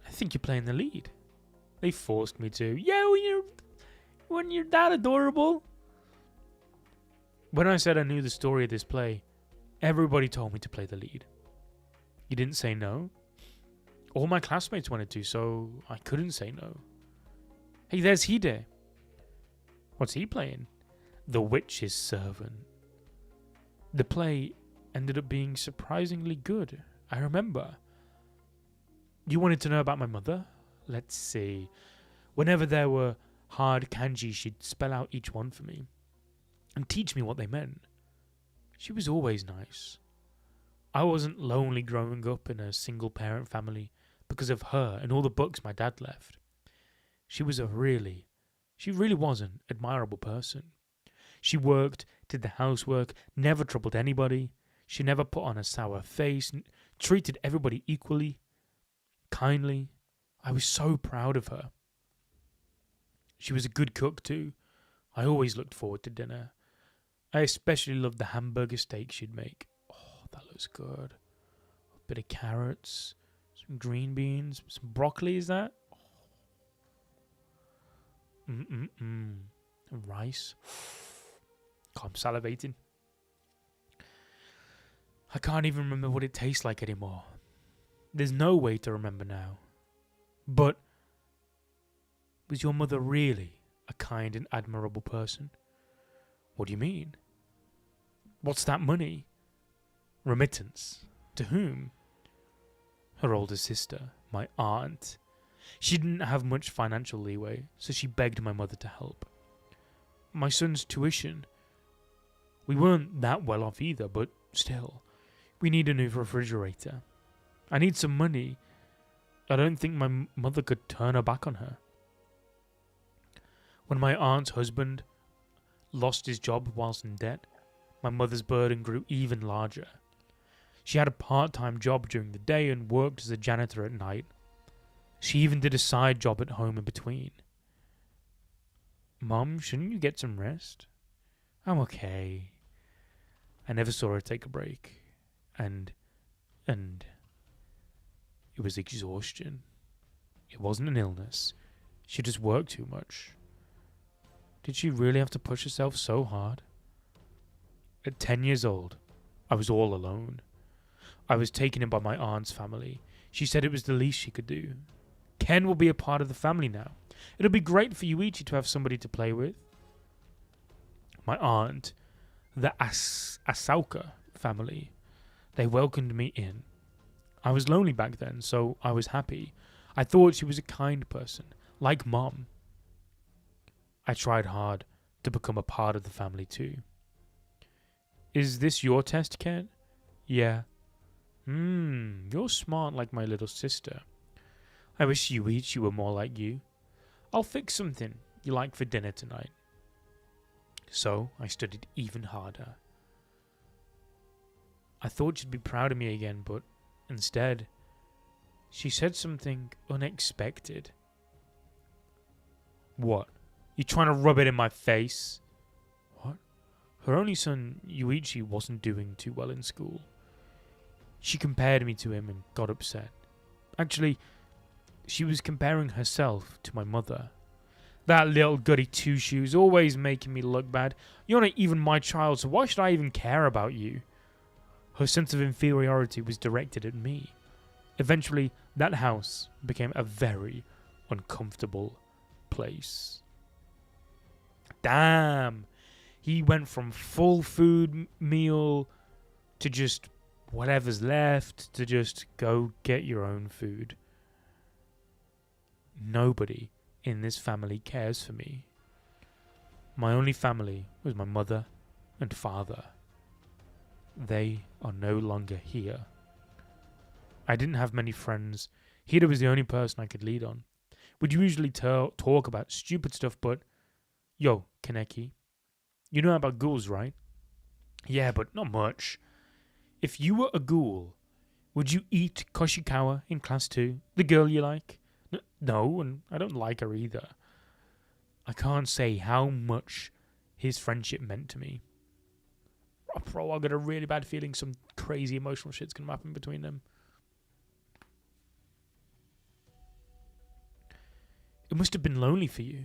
I think you're playing the lead. They forced me to. Yeah, when you're that adorable. When I said I knew the story of this play, everybody told me to play the lead. You didn't say no. All my classmates wanted to, so I couldn't say no. Hey, there's Hide. What's he playing? The Witch's Servant. The play ended up being surprisingly good. I remember. You wanted to know about my mother? Let's see. Whenever there were hard kanji, she'd spell out each one for me and teach me what they meant. She was always nice. I wasn't lonely growing up in a single-parent family because of her and all the books my dad left. She really was an admirable person. She worked, did the housework, never troubled anybody. She never put on a sour face, treated everybody equally, kindly. I was so proud of her. She was a good cook too. I always looked forward to dinner. I especially loved the hamburger steak she'd make. Oh, that looks good. A bit of carrots, some green beans, some broccoli, is that? And rice. God, I'm salivating. I can't even remember what it tastes like anymore. There's no way to remember now. But was your mother really a kind and admirable person? What do you mean? What's that money? Remittance. To whom? Her older sister, my aunt. She didn't have much financial leeway, so she begged my mother to help. My son's tuition. We weren't that well off either, but still, we need a new refrigerator. I need some money. I don't think my mother could turn her back on her. When my aunt's husband lost his job whilst in debt, my mother's burden grew even larger. She had a part-time job during the day and worked as a janitor at night. She even did a side job at home in between. Mom, shouldn't you get some rest? I'm okay. I never saw her take a break. And it was exhaustion. It wasn't an illness. She just worked too much. Did she really have to push herself so hard? At 10 years old, I was all alone. I was taken in by my aunt's family. She said it was the least she could do. Ken will be a part of the family now. It'll be great for Yuichi to have somebody to play with. My aunt, the Asauka family, they welcomed me in. I was lonely back then, so I was happy. I thought she was a kind person, like Mom. I tried hard to become a part of the family too. Is this your test, Ken? Yeah. You're smart like my little sister. I wish Yuichi were more like you. I'll fix something you like for dinner tonight. So I studied even harder. I thought she'd be proud of me again, but instead, she said something unexpected. What? You trying to rub it in my face? What? Her only son, Yuichi, wasn't doing too well in school. She compared me to him and got upset. Actually, she was comparing herself to my mother. That little goody two-shoes, always making me look bad. You're not even my child, so why should I even care about you? Her sense of inferiority was directed at me. Eventually, that house became a very uncomfortable place. Damn! He went from full food meal to just whatever's left to just go get your own food. Nobody in this family cares for me. My only family was my mother and father. They are no longer here. I didn't have many friends. Hida was the only person I could lead on. We'd usually talk about stupid stuff, but... Yo, Kaneki, you know about ghouls, right? Yeah, but not much. If you were a ghoul, would you eat Koshikawa in class 2? The girl you like? No, and I don't like her either. I can't say how much his friendship meant to me. Oh, bro, I got a really bad feeling some crazy emotional shit's gonna happen between them. It must have been lonely for you.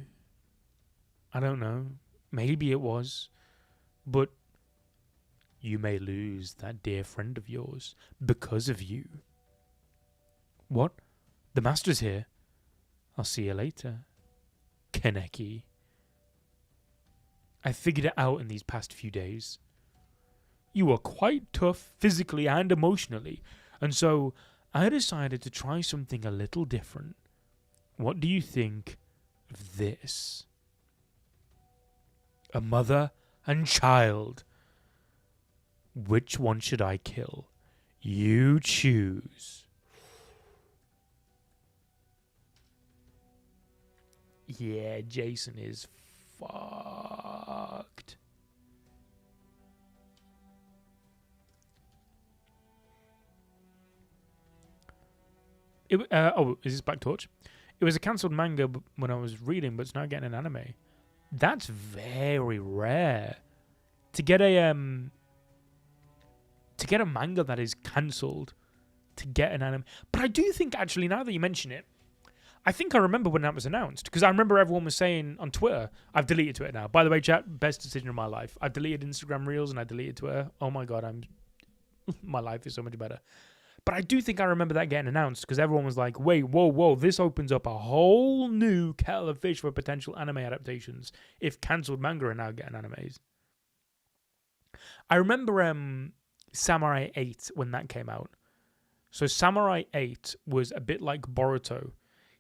I don't know. Maybe it was. But you may lose that dear friend of yours because of you. What? The master's here. I'll see you later. Kaneki. I figured it out in these past few days. You are quite tough physically and emotionally, and so I decided to try something a little different. What do you think of this? A mother and child. Which one should I kill? You choose. Yeah, Jason is fucked. Is this Black Torch? It was a cancelled manga when I was reading, but it's now getting an anime. That's very rare. To get a manga that is cancelled, to get an anime. But I do think, actually, now that you mention it, I think I remember when that was announced, because I remember everyone was saying on Twitter, I've deleted Twitter now. By the way, chat, best decision of my life. I've deleted Instagram Reels and I deleted Twitter. Oh my god, my life is so much better. But I do think I remember that getting announced, because everyone was like, wait, whoa, this opens up a whole new kettle of fish for potential anime adaptations if cancelled manga are now getting animes. I remember Samurai 8 when that came out. So Samurai 8 was a bit like Boruto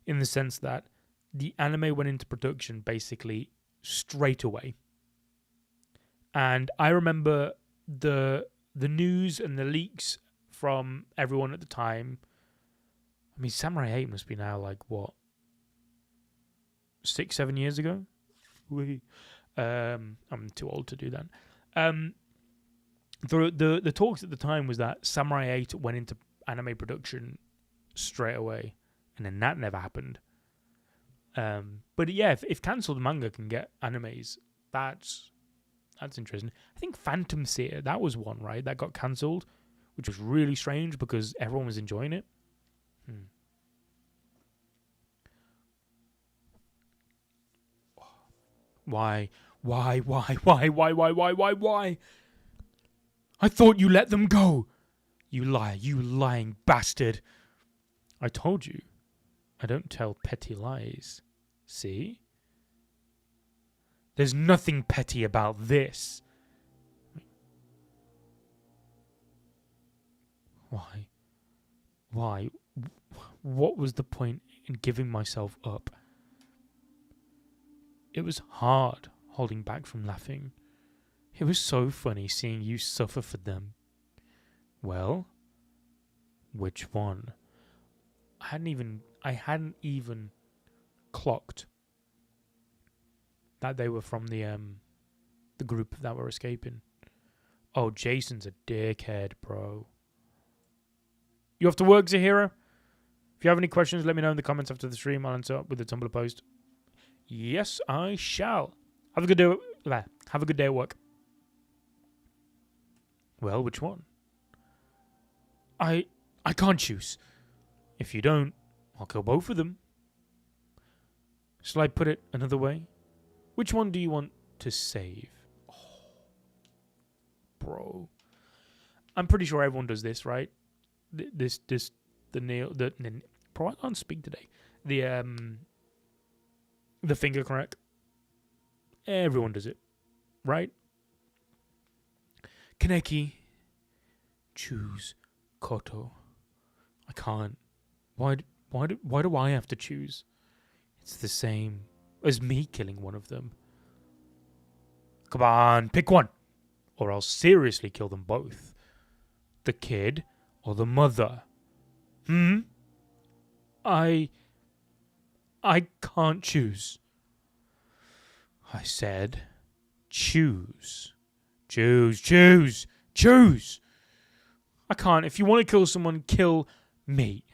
in the sense that the anime went into production basically straight away. And I remember the news and the leaks from everyone at the time. I mean, Samurai 8 must be now like, what, 6-7 years ago? I'm too old to do that. The talks at the time was that Samurai 8 went into anime production straight away, and then that never happened. But yeah, if cancelled manga can get animes, that's interesting. I think Phantom Seer, that was one, right? That got cancelled, which was really strange because everyone was enjoying it. Why? I thought you let them go. You lying bastard. I told you. I don't tell petty lies. See? There's nothing petty about this. Why? What was the point in giving myself up? It was hard holding back from laughing. It was so funny seeing you suffer for them. Well, which one? I hadn't even clocked that they were from the group that were escaping. Oh, Jason's a dickhead, bro. You have to work, Zahira? If you have any questions, let me know in the comments after the stream. I'll answer up with the Tumblr post. Yes, I shall. Have a good day. Have a good day at work. Well, which one? I can't choose. If you don't, I'll kill both of them. Shall I put it another way? Which one do you want to save? Oh, bro. I'm pretty sure everyone does this, right? Bro, I can't speak today. The finger crack. Everyone does it, right? Kaneki, choose Koto. I can't. Why do I have to choose? It's the same as me killing one of them. Come on, pick one, or I'll seriously kill them both. The kid or the mother? I can't choose. I said, choose. Choose. I can't. If you want to kill someone, kill me.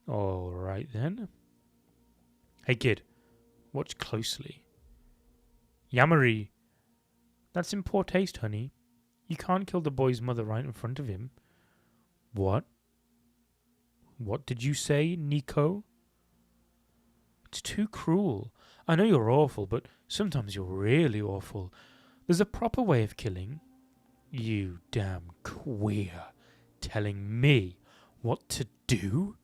All right, then. Hey, kid. Watch closely. Yamari. That's in poor taste, honey. You can't kill the boy's mother right in front of him. What? What did you say, Nico? It's too cruel. I know you're awful, but sometimes you're really awful. There's a proper way of killing. You damn queer. Telling me what to do?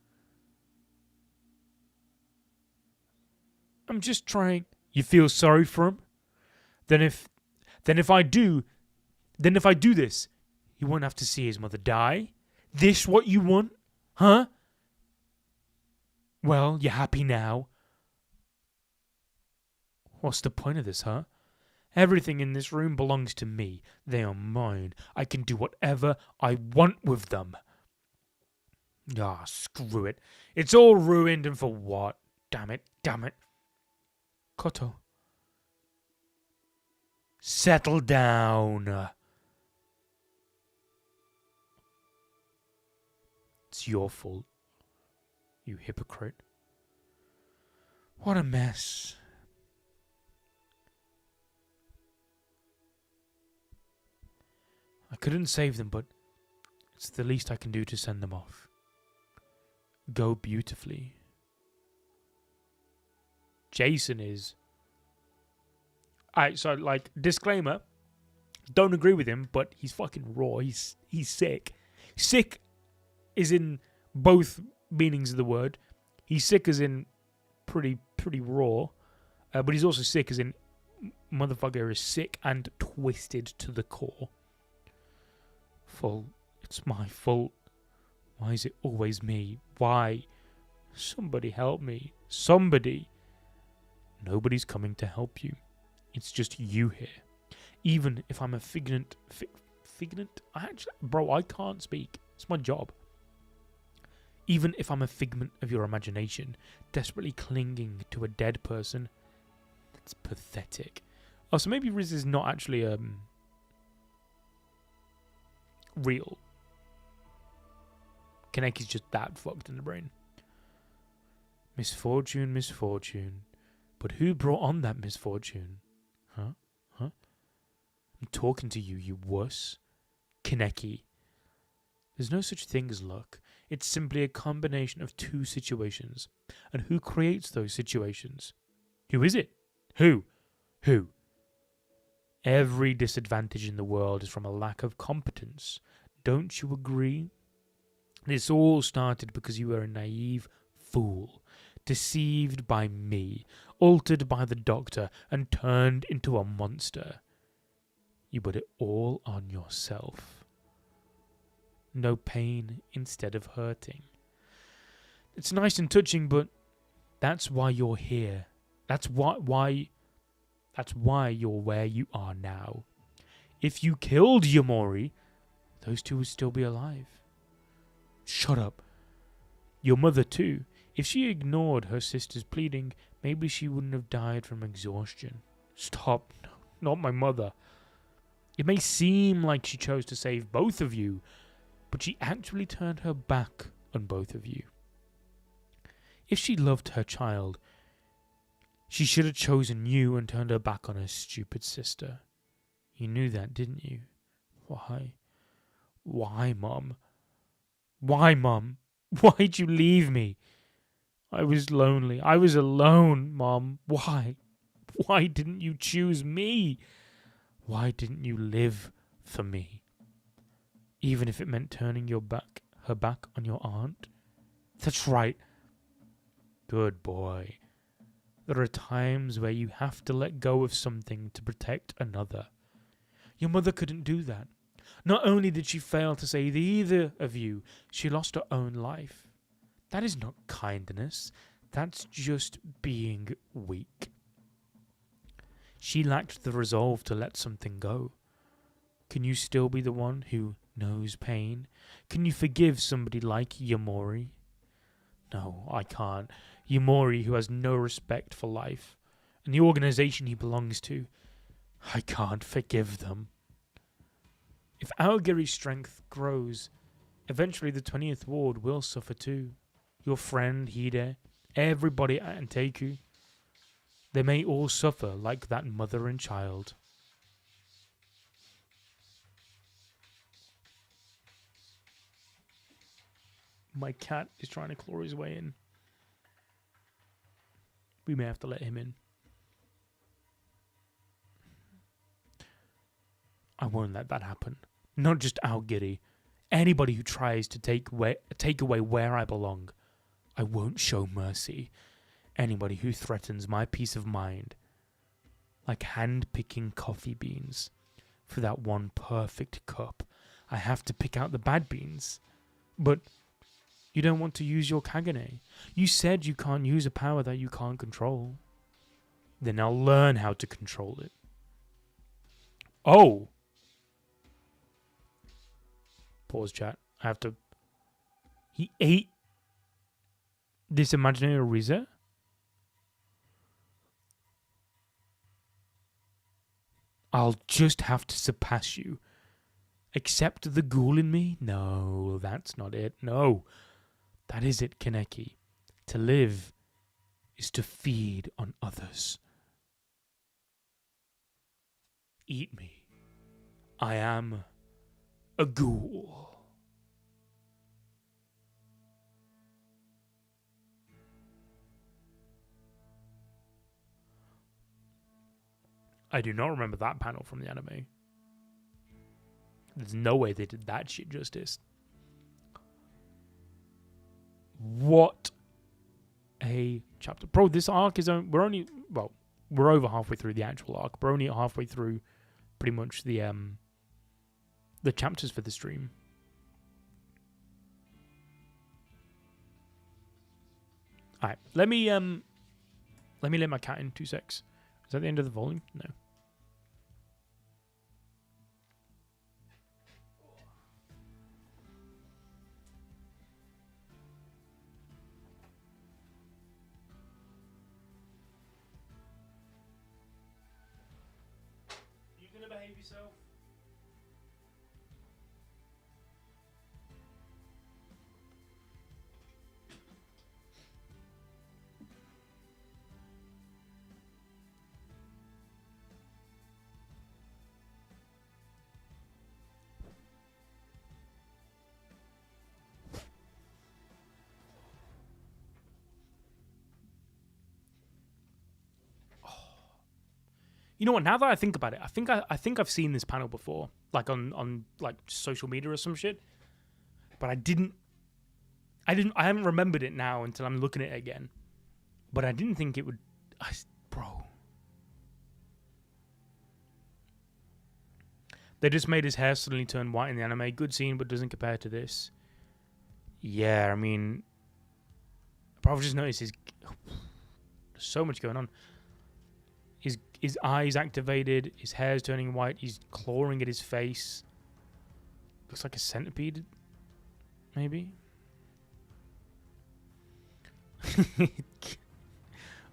I'm just trying. You feel sorry for him? Then if I do this, he won't have to see his mother die? This what you want? Huh? Well, you're happy now. What's the point of this, huh? Everything in this room belongs to me. They are mine. I can do whatever I want with them. Ah, screw it. It's all ruined, and for what? Damn it. Koto. Settle down. It's your fault, you hypocrite. What a mess. I couldn't save them, but it's the least I can do to send them off. Go beautifully. Jason is... Alright, so, like, disclaimer. Don't agree with him, but he's fucking raw. He's sick. Sick is in both meanings of the word. He's sick as in pretty raw. But he's also sick as in motherfucker is sick and twisted to the core. It's my fault. Why is it always me? Why? Somebody help me. Somebody. Nobody's coming to help you. It's just you here. Even if I'm a figment... Figment? Bro, I can't speak. It's my job. Even if I'm a figment of your imagination, desperately clinging to a dead person, that's pathetic. Oh, so maybe Riz is not actually real. Kaneki's just that fucked in the brain. Misfortune, misfortune. But who brought on that misfortune? Huh? I'm talking to you, you wuss. Kaneki. There's no such thing as luck. It's simply a combination of two situations. And who creates those situations? Who is it? Who? Every disadvantage in the world is from a lack of competence. Don't you agree? This all started because you were a naive fool, deceived by me, altered by the doctor, and turned into a monster. You put it all on yourself. No pain instead of hurting. It's nice and touching, but that's why you're here. That's why you're where you are now. If you killed Yamori, those two would still be alive. Shut up. Your mother too. If she ignored her sister's pleading, maybe she wouldn't have died from exhaustion. Stop. No, not my mother. It may seem like she chose to save both of you, but she actually turned her back on both of you. If she loved her child, she should have chosen you and turned her back on her stupid sister. You knew that, didn't you? Why? Why, Mom? Why, Mom? Why'd you leave me? I was lonely. I was alone, Mom. Why? Why didn't you choose me? Why didn't you live for me? Even if it meant turning her back on your aunt? That's right. Good boy. There are times where you have to let go of something to protect another. Your mother couldn't do that. Not only did she fail to save either of you, she lost her own life. That is not kindness. That's just being weak. She lacked the resolve to let something go. Can you still be the one who knows pain? Can you forgive somebody like Yamori? No, I can't. Yamori, who has no respect for life, and the organization he belongs to, I can't forgive them. If Aogiri's strength grows, eventually the 20th Ward will suffer too. Your friend, Hide, everybody at Anteiku, they may all suffer like that mother and child. My cat is trying to claw his way in. We may have to let him in. I won't let that happen. Not just Aogiri. Anybody who tries to take away where I belong, I won't show mercy. Anybody who threatens my peace of mind, like hand-picking coffee beans. For that one perfect cup, I have to pick out the bad beans. But you don't want to use your Kagane. You said you can't use a power that you can't control. Then I'll learn how to control it. Oh! Pause chat. I have to... He ate this imaginary Riza? I'll just have to surpass you. Accept the ghoul in me? No, that's not it. No. That is it, Kaneki. To live is to feed on others. Eat me. I am a ghoul. I do not remember that panel from the anime. There's no way they did that shit justice. What a chapter. Bro, this arc is we're over halfway through the actual arc. We're only halfway through pretty much the chapters for the stream. All right, let me let my cat in 2 secs. Is that the end of the volume? No. You gonna behave yourself? You know what? Now that I think about it, I think I've seen this panel before, like on like social media or some shit. But I haven't remembered it now until I'm looking at it again. But I didn't think it would, bro. They just made his hair suddenly turn white in the anime. Good scene, but doesn't compare to this. Yeah, I mean, bro, I've just noticed there's so much going on. His eyes activated, his hair's turning white, he's clawing at his face. Looks like a centipede, maybe?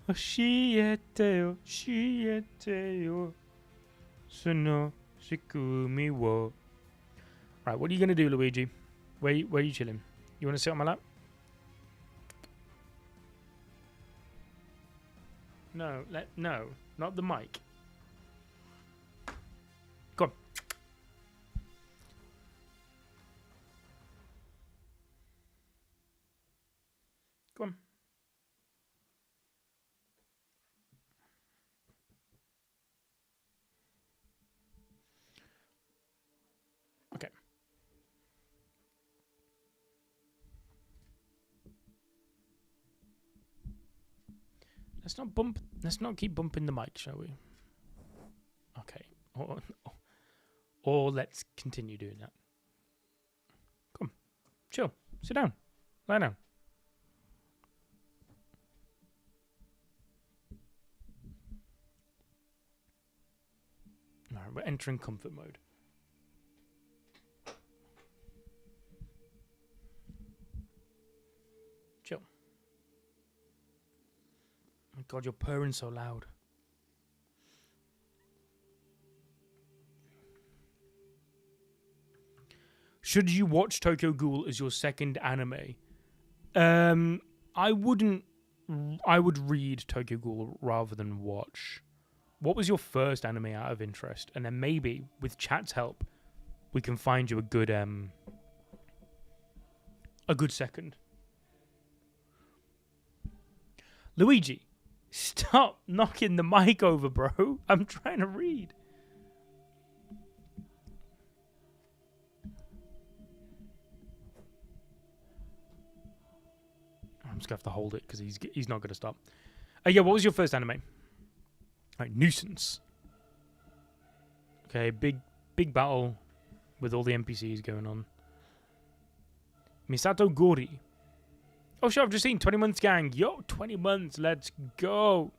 Oshiete, oshiete, sono shikumi wo. Right, what are you going to do, Luigi? Where are you chilling? You want to sit on my lap? No, no. Not the mic. Go on. Go on. Okay. Let's not keep bumping the mic, shall we? Okay. Or let's continue doing that. Come. Chill. Sit down. Lie down. Alright, we're entering comfort mode. Chill. Oh my god, you're purring so loud. Should you watch Tokyo Ghoul as your second anime? I wouldn't. I would read Tokyo Ghoul rather than watch. What was your first anime out of interest? And then maybe, with chat's help, we can find you a good second. Luigi, stop knocking the mic over, bro. I'm trying to read. I'm just going to have to hold it because he's not going to stop. Yeah, what was your first anime? Right, Nuisance. Okay, big battle with all the NPCs going on. Misato Gori. Oh, sure, I've just seen 20 Months Gang. Yo, 20 months, let's go.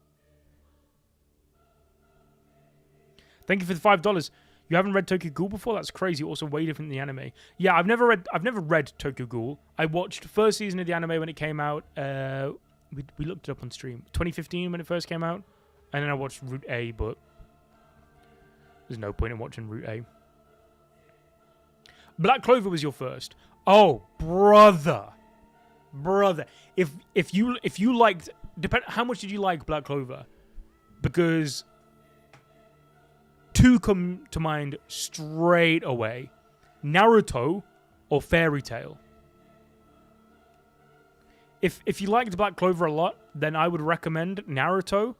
Thank you for the $5. You haven't read Tokyo Ghoul before? That's crazy. Also way different than the anime. Yeah, I've never read Tokyo Ghoul. I watched first season of the anime when it came out. We looked it up on stream. 2015 when it first came out. And then I watched Route A, but there's no point in watching Route A. Black Clover was your first. Oh, brother. If you liked, how much did you like Black Clover? Because two come to mind straight away: Naruto or Fairy Tail. If you liked Black Clover a lot, then I would recommend Naruto.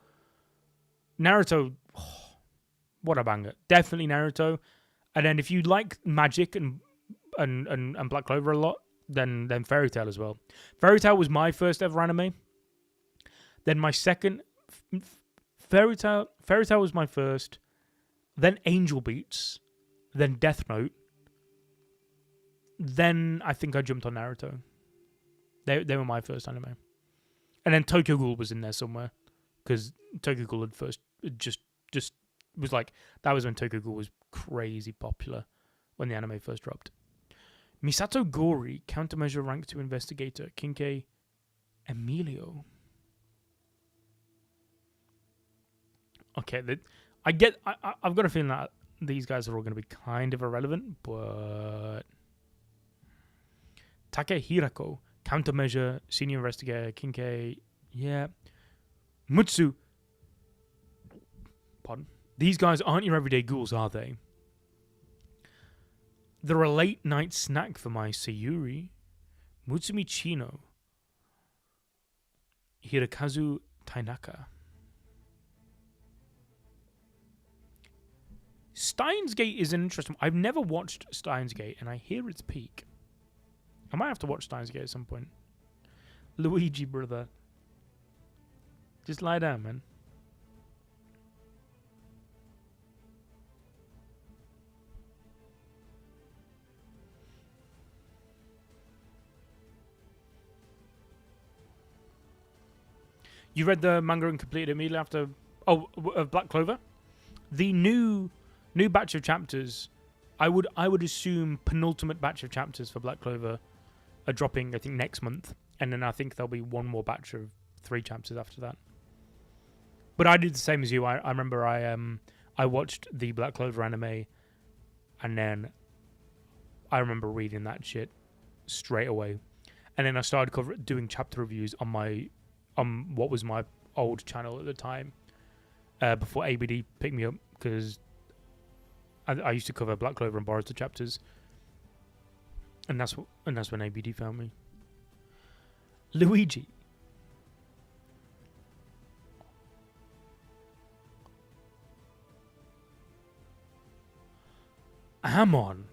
Naruto, oh, what a banger! Definitely Naruto. And then if you like magic and Black Clover a lot, then Fairy Tail as well. Fairy Tail was my first ever anime. Then my second, Fairy Tail was my first. Then Angel Beats, then Death Note. Then I think I jumped on Naruto. They were my first anime. And then Tokyo Ghoul was in there somewhere because Tokyo Ghoul had first just was like, that was when Tokyo Ghoul was crazy popular when the anime first dropped. Misato Gori, countermeasure rank 2 investigator, Kinke Emilio. Okay, I've got a feeling that these guys are all going to be kind of irrelevant, but Take Hirako, countermeasure, senior investigator, Kinke, yeah. Mutsu. Pardon. These guys aren't your everyday ghouls, are they? They're a late night snack for my Sayuri. Mutsumi Chino. Hirokazu Tainaka. Steins Gate is an interesting... I've never watched Steins Gate, and I hear it's peak. I might have to watch Steins Gate at some point. Luigi, brother. Just lie down, man. You read the manga and completed immediately after... Oh, Black Clover? The new batch of chapters, I would assume penultimate batch of chapters for Black Clover are dropping, I think, next month. And then I think there'll be one more batch of 3 chapters after that. But I did the same as you. I remember I watched the Black Clover anime, and then I remember reading that shit straight away. And then I started doing chapter reviews on what was my old channel at the time, before ABD picked me up, because I used to cover Black Clover and Boruto chapters, and that's when ABD found me. Luigi. Amon.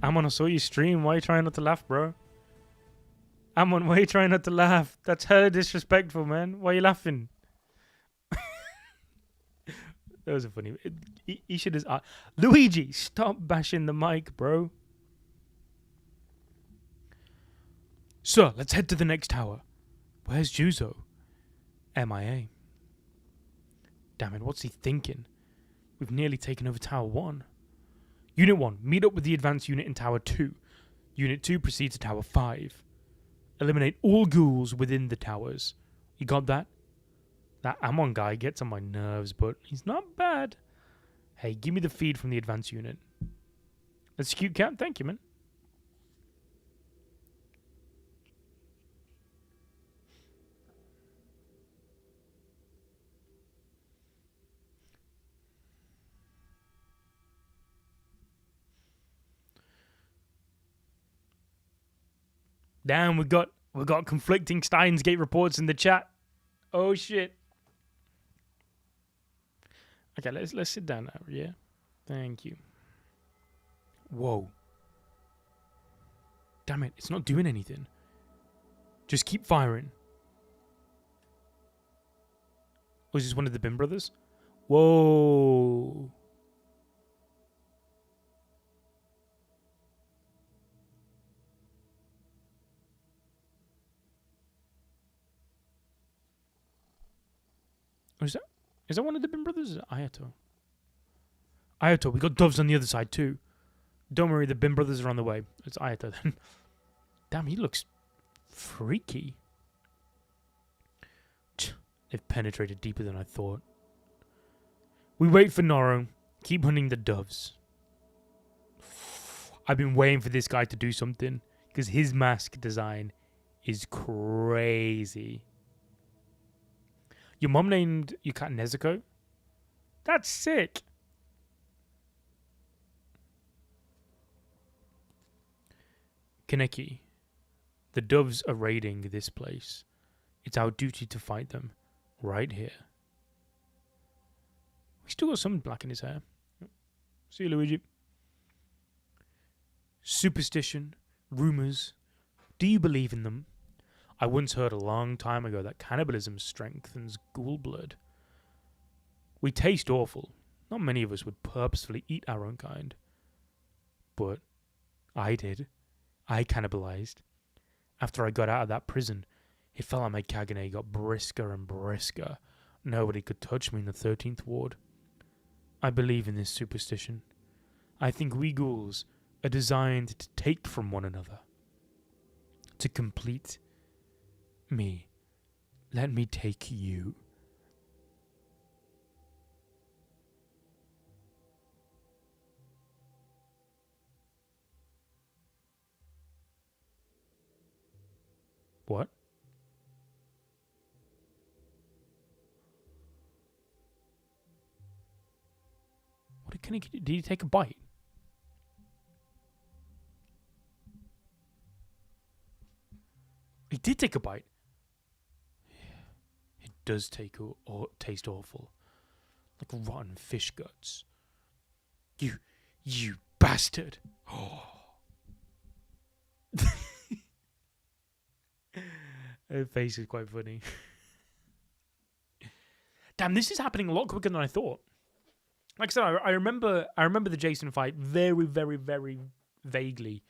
Amon, I saw you stream. Why are you trying not to laugh, bro? Amon, why are you trying not to laugh? That's hella disrespectful, man. Why are you laughing? That was a funny... He should have... Luigi, stop bashing the mic, bro. Sir, let's head to the next tower. Where's Juzo? MIA. Damn it, what's he thinking? We've nearly taken over Tower 1. Unit 1, meet up with the advanced unit in Tower 2. Unit 2, proceed to Tower 5. Eliminate all ghouls within the towers. You got that? That Amon guy gets on my nerves, but he's not bad. Hey, give me the feed from the advanced unit. That's a cute cat. Thank you, man. Damn, we got conflicting Steins Gate reports in the chat. Oh shit. Okay, let's sit down now, yeah? Thank you. Whoa. Damn it, it's not doing anything. Just keep firing. Was this one of the Bim brothers? Whoa. Is that one of the Bim brothers? Or is it Ayato? Ayato, we got doves on the other side too. Don't worry, the Bim brothers are on the way. It's Ayato then. Damn, he looks freaky. They've penetrated deeper than I thought. We wait for Noro. Keep hunting the doves. I've been waiting for this guy to do something, because his mask design is crazy. Your mom named your cat Nezuko? That's sick. Kaneki. The doves are raiding this place. It's our duty to fight them. Right here. We still got some black in his hair. See you, Luigi. Superstition. Rumors. Do you believe in them? I once heard a long time ago that cannibalism strengthens ghoul blood. We taste awful. Not many of us would purposefully eat our own kind. But I did. I cannibalized. After I got out of that prison, it felt like my Kagane got brisker and brisker. Nobody could touch me in the 13th ward. I believe in this superstition. I think we ghouls are designed to take from one another. To complete me. Let me take you. What? What did Kaneki do? Did he take a bite? He did take a bite. It does taste awful. Like rotten fish guts. You bastard. Oh. Her face is quite funny. Damn, this is happening a lot quicker than I thought. Like I said, I remember the Jason fight very, very, very vaguely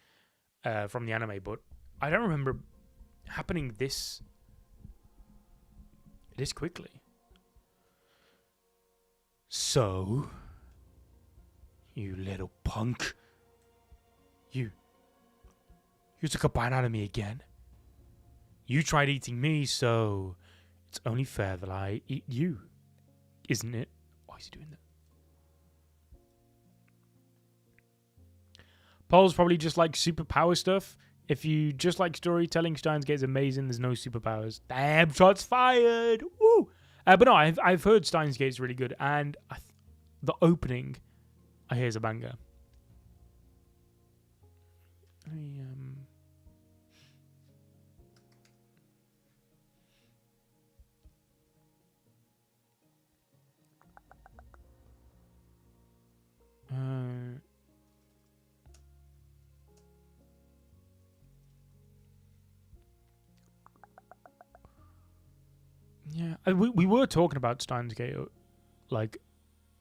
from the anime, but I don't remember happening this quickly. So, you little punk, you took a bite out of me again. You tried eating me, so it's only fair that I eat you, isn't it? Why is he doing that? Paul's probably just like superpower stuff. If you just like storytelling, Steins Gate's amazing. There's no superpowers. Damn, shots fired! Woo! But no, I've heard Steins Gate's really good, and the opening, I hear is a banger. Yeah, we were talking about Steins Gate, like,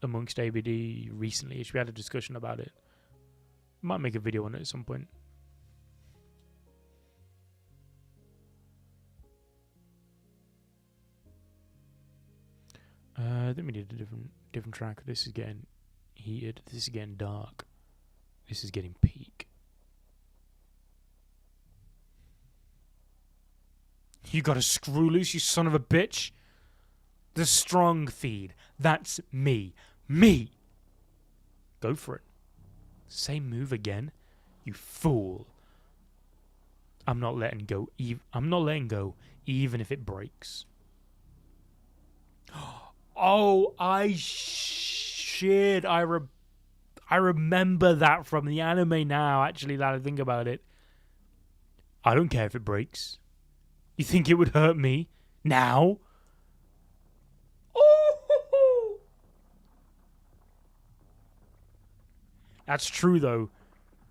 amongst ABD recently. We had a discussion about it. Might make a video on it at some point. I think we need a different track. This is getting heated. This is getting dark. This is getting peak. You got a screw loose, you son of a bitch. The strong feed. That's me. Me. Go for it. Same move again. You fool. I'm not letting go. I'm not letting go, even if it breaks. Oh, shit. I remember that from the anime now, actually, that I think about it. I don't care if it breaks. You think it would hurt me? Now? Oh! That's true, though.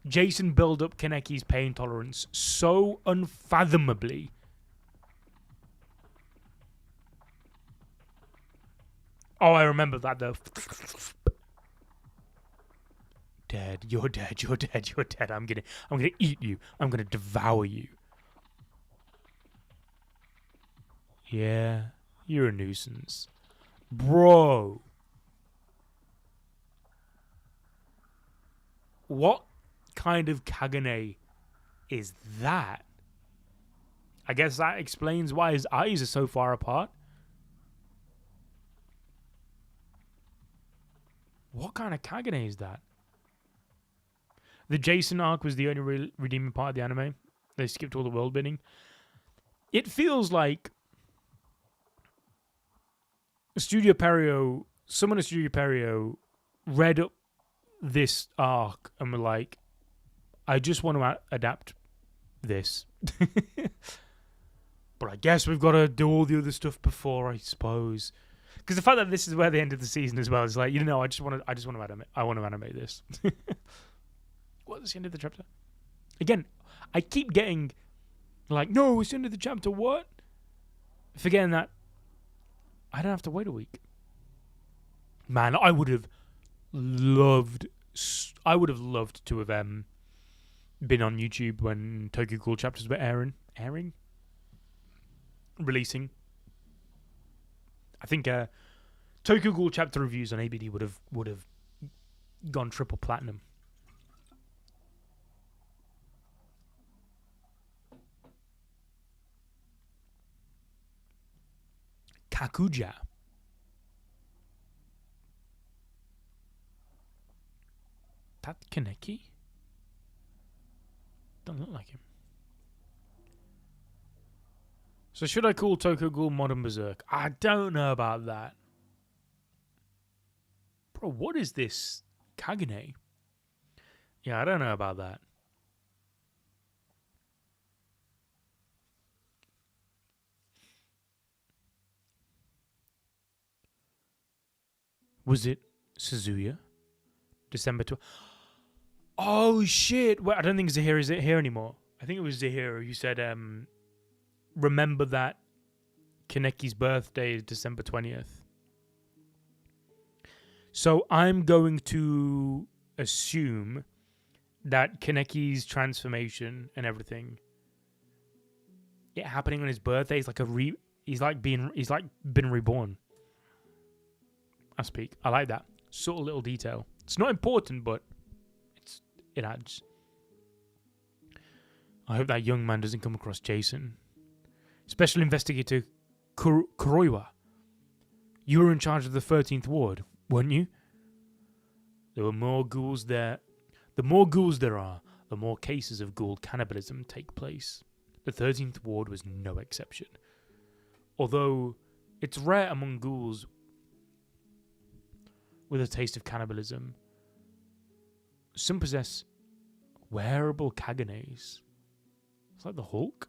Jason built up Kaneki's pain tolerance so unfathomably. Oh, I remember that, though. Dead. You're dead. You're dead. You're dead. I'm gonna eat you. I'm gonna devour you. Yeah, you're a nuisance. Bro. What kind of Kagane is that? I guess that explains why his eyes are so far apart. What kind of Kagane is that? The Jason arc was the only redeeming part of the anime. They skipped all the world building. It feels like someone at Studio Perio read up this arc and were like, I just want to adapt this. But I guess we've got to do all the other stuff before, I suppose. Because the fact that this is where they ended the season as well is like, I just want to animate this. What's the end of the chapter? Again, I keep getting like, no, it's the end of the chapter. What? Forgetting that I don't have to wait a week. Man, I would have I would have loved to have been on YouTube when Tokyo Ghoul chapters were releasing. I think Tokyo Ghoul chapter reviews on ABD would have gone triple platinum. Kakuja. That Kaneki? Don't look like him. So should I call Tokyo Ghoul Modern Berserk? I don't know about that. Bro, what is this Kagune? Yeah, I don't know about that. Was it Suzuya? December 12th. Oh, shit. Well, I don't think Zahira is here anymore. I think it was Zahira who said, remember that Kaneki's birthday is December 20th. So I'm going to assume that Kaneki's transformation and everything, it happening on his birthday is like he's like been reborn. I speak. I like that. Subtle little detail. It's not important, but it adds. I hope that young man doesn't come across Jason. Special Investigator Kuroiwa. You were in charge of the 13th Ward, weren't you? There were more ghouls there. The more ghouls there are, the more cases of ghoul cannibalism take place. The 13th Ward was no exception. Although it's rare among ghouls with a taste of cannibalism, some possess wearable kagunes. It's like the Hulk.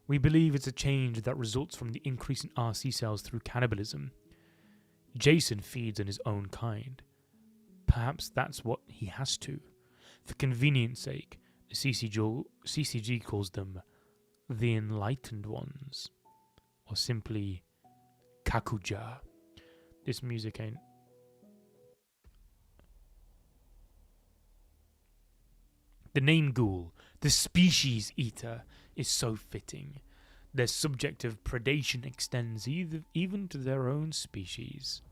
We believe it's a change that results from the increase in RC cells through cannibalism. Jason feeds on his own kind. Perhaps that's what he has to. For convenience sake, the CCG calls them the Enlightened Ones, or simply Kakuja. This music ain't... The name Ghoul, the species eater, is so fitting. Their subjective predation extends even to their own species.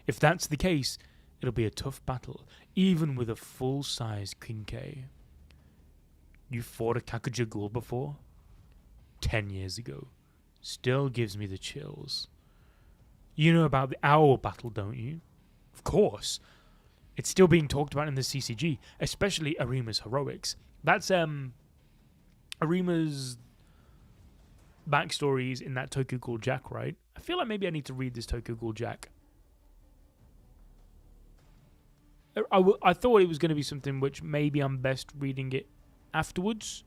If that's the case, it'll be a tough battle, even with a full-size Kinkei. You fought a Kakuja Ghoul before? 10 years ago. Still gives me the chills. You know about the owl battle, don't you? Of course. It's still being talked about in the CCG, especially Arima's heroics. That's Arima's backstories in that Tokyo Ghoul Jack, right? I feel like maybe I need to read this Tokyo Ghoul Jack. I thought it was going to be something which maybe I'm best reading it afterwards.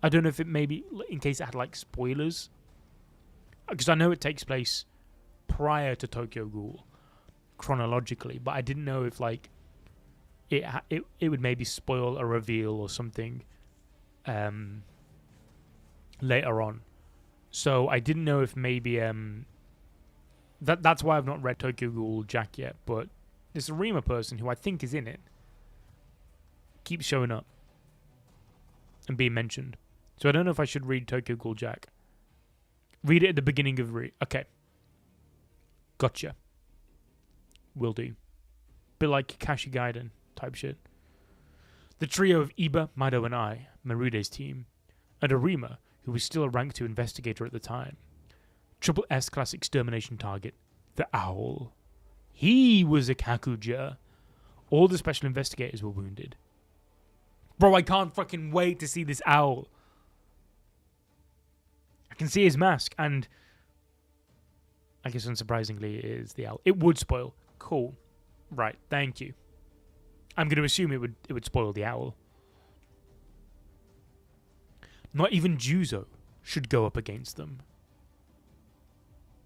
I don't know if it maybe, in case it had like spoilers. Because I know it takes place prior to Tokyo Ghoul, chronologically, but I didn't know if like it would maybe spoil a reveal or something later on. So I didn't know if maybe that's why I've not read Tokyo Ghoul Jack yet, but this Arima person who I think is in it keeps showing up and being mentioned. So I don't know if I should read Tokyo Ghoul Jack. Read it at the beginning of okay. Gotcha. Will do. Bit like Kakashi Gaiden type shit. The trio of Iba, Mado, and I, Marude's team, and Arima, who was still a rank 2 investigator at the time. Triple S class extermination target, the Owl. He was a Kakuja. All the special investigators were wounded. Bro, I can't fucking wait to see this Owl. I can see his mask, and I guess unsurprisingly it is the Owl. It would spoil. Cool. Right, thank you. I'm going to assume it would spoil the Owl. Not even Juzo should go up against them.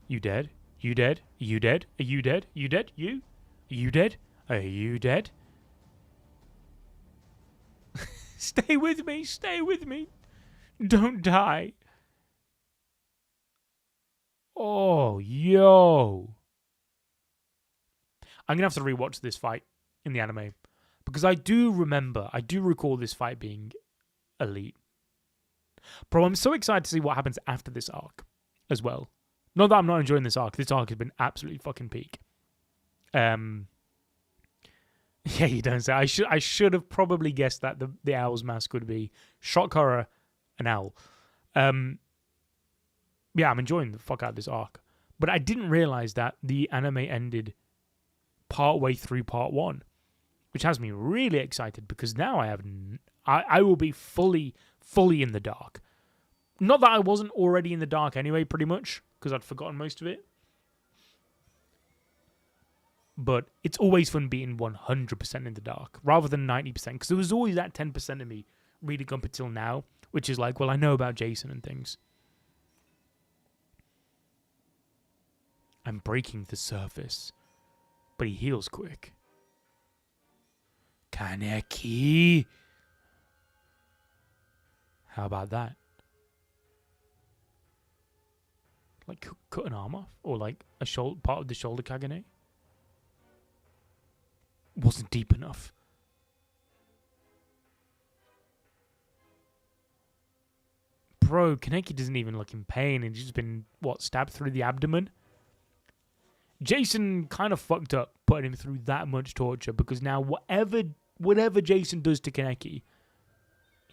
You dead? You dead? Are you dead? Are you dead? You dead? You? Are you dead? Are you dead? Stay with me. Stay with me. Don't die. Oh, yo. I'm going to have to rewatch this fight in the anime. Because I do recall this fight being elite. Bro, I'm so excited to see what happens after this arc as well. Not that I'm not enjoying this arc. This arc has been absolutely fucking peak. Yeah, you don't say. I should have probably guessed that the owl's mask would be shock horror, an owl. Yeah, I'm enjoying the fuck out of this arc. But I didn't realize that the anime ended partway through part 1, which has me really excited because now I will be fully in the dark. Not that I wasn't already in the dark anyway, pretty much, because I'd forgotten most of it. But it's always fun being 100% in the dark rather than 90%, because there was always that 10% of me reading up until now, which is like, well, I know about Jason and things. I'm breaking the surface, but he heals quick. Kaneki. How about that? Like cut an arm off, or like a part of the shoulder Kagane. Wasn't deep enough. Bro, Kaneki doesn't even look in pain, and he's just been stabbed through the abdomen. Jason kind of fucked up putting him through that much torture, because now whatever Jason does to Kaneki,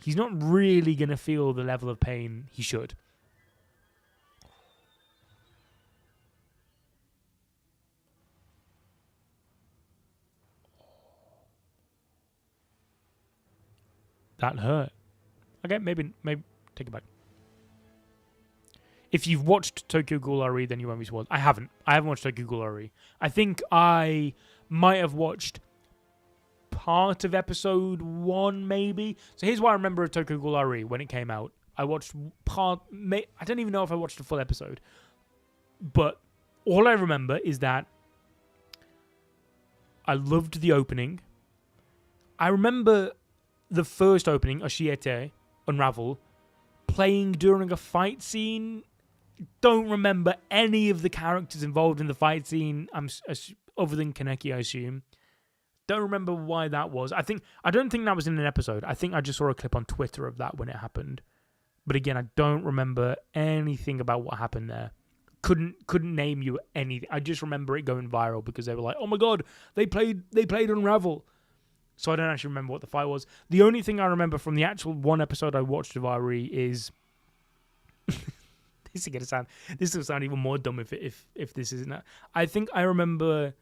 he's not really going to feel the level of pain he should. That hurt. Okay, maybe take it back. If you've watched Tokyo Ghoul RE, then you won't be spoiled. I haven't watched Tokyo Ghoul RE. I think I might have watched part of episode 1, maybe. So here's what I remember of Tokyo Ghoul RE when it came out. I watched part... I don't even know if I watched the full episode. But all I remember is that I loved the opening. I remember the first opening, Oshiete, Unravel, playing during a fight scene. Don't remember any of the characters involved in the fight scene, other than Kaneki, I assume. Don't remember why that was. I don't think that was in an episode. I think I just saw a clip on Twitter of that when it happened. But again, I don't remember anything about what happened there. Couldn't name you anything. I just remember it going viral because they were like, "Oh my god, they played Unravel." So I don't actually remember what the fight was. The only thing I remember from the actual one episode I watched of RE is this will sound even more dumb if this isn't. I think I remember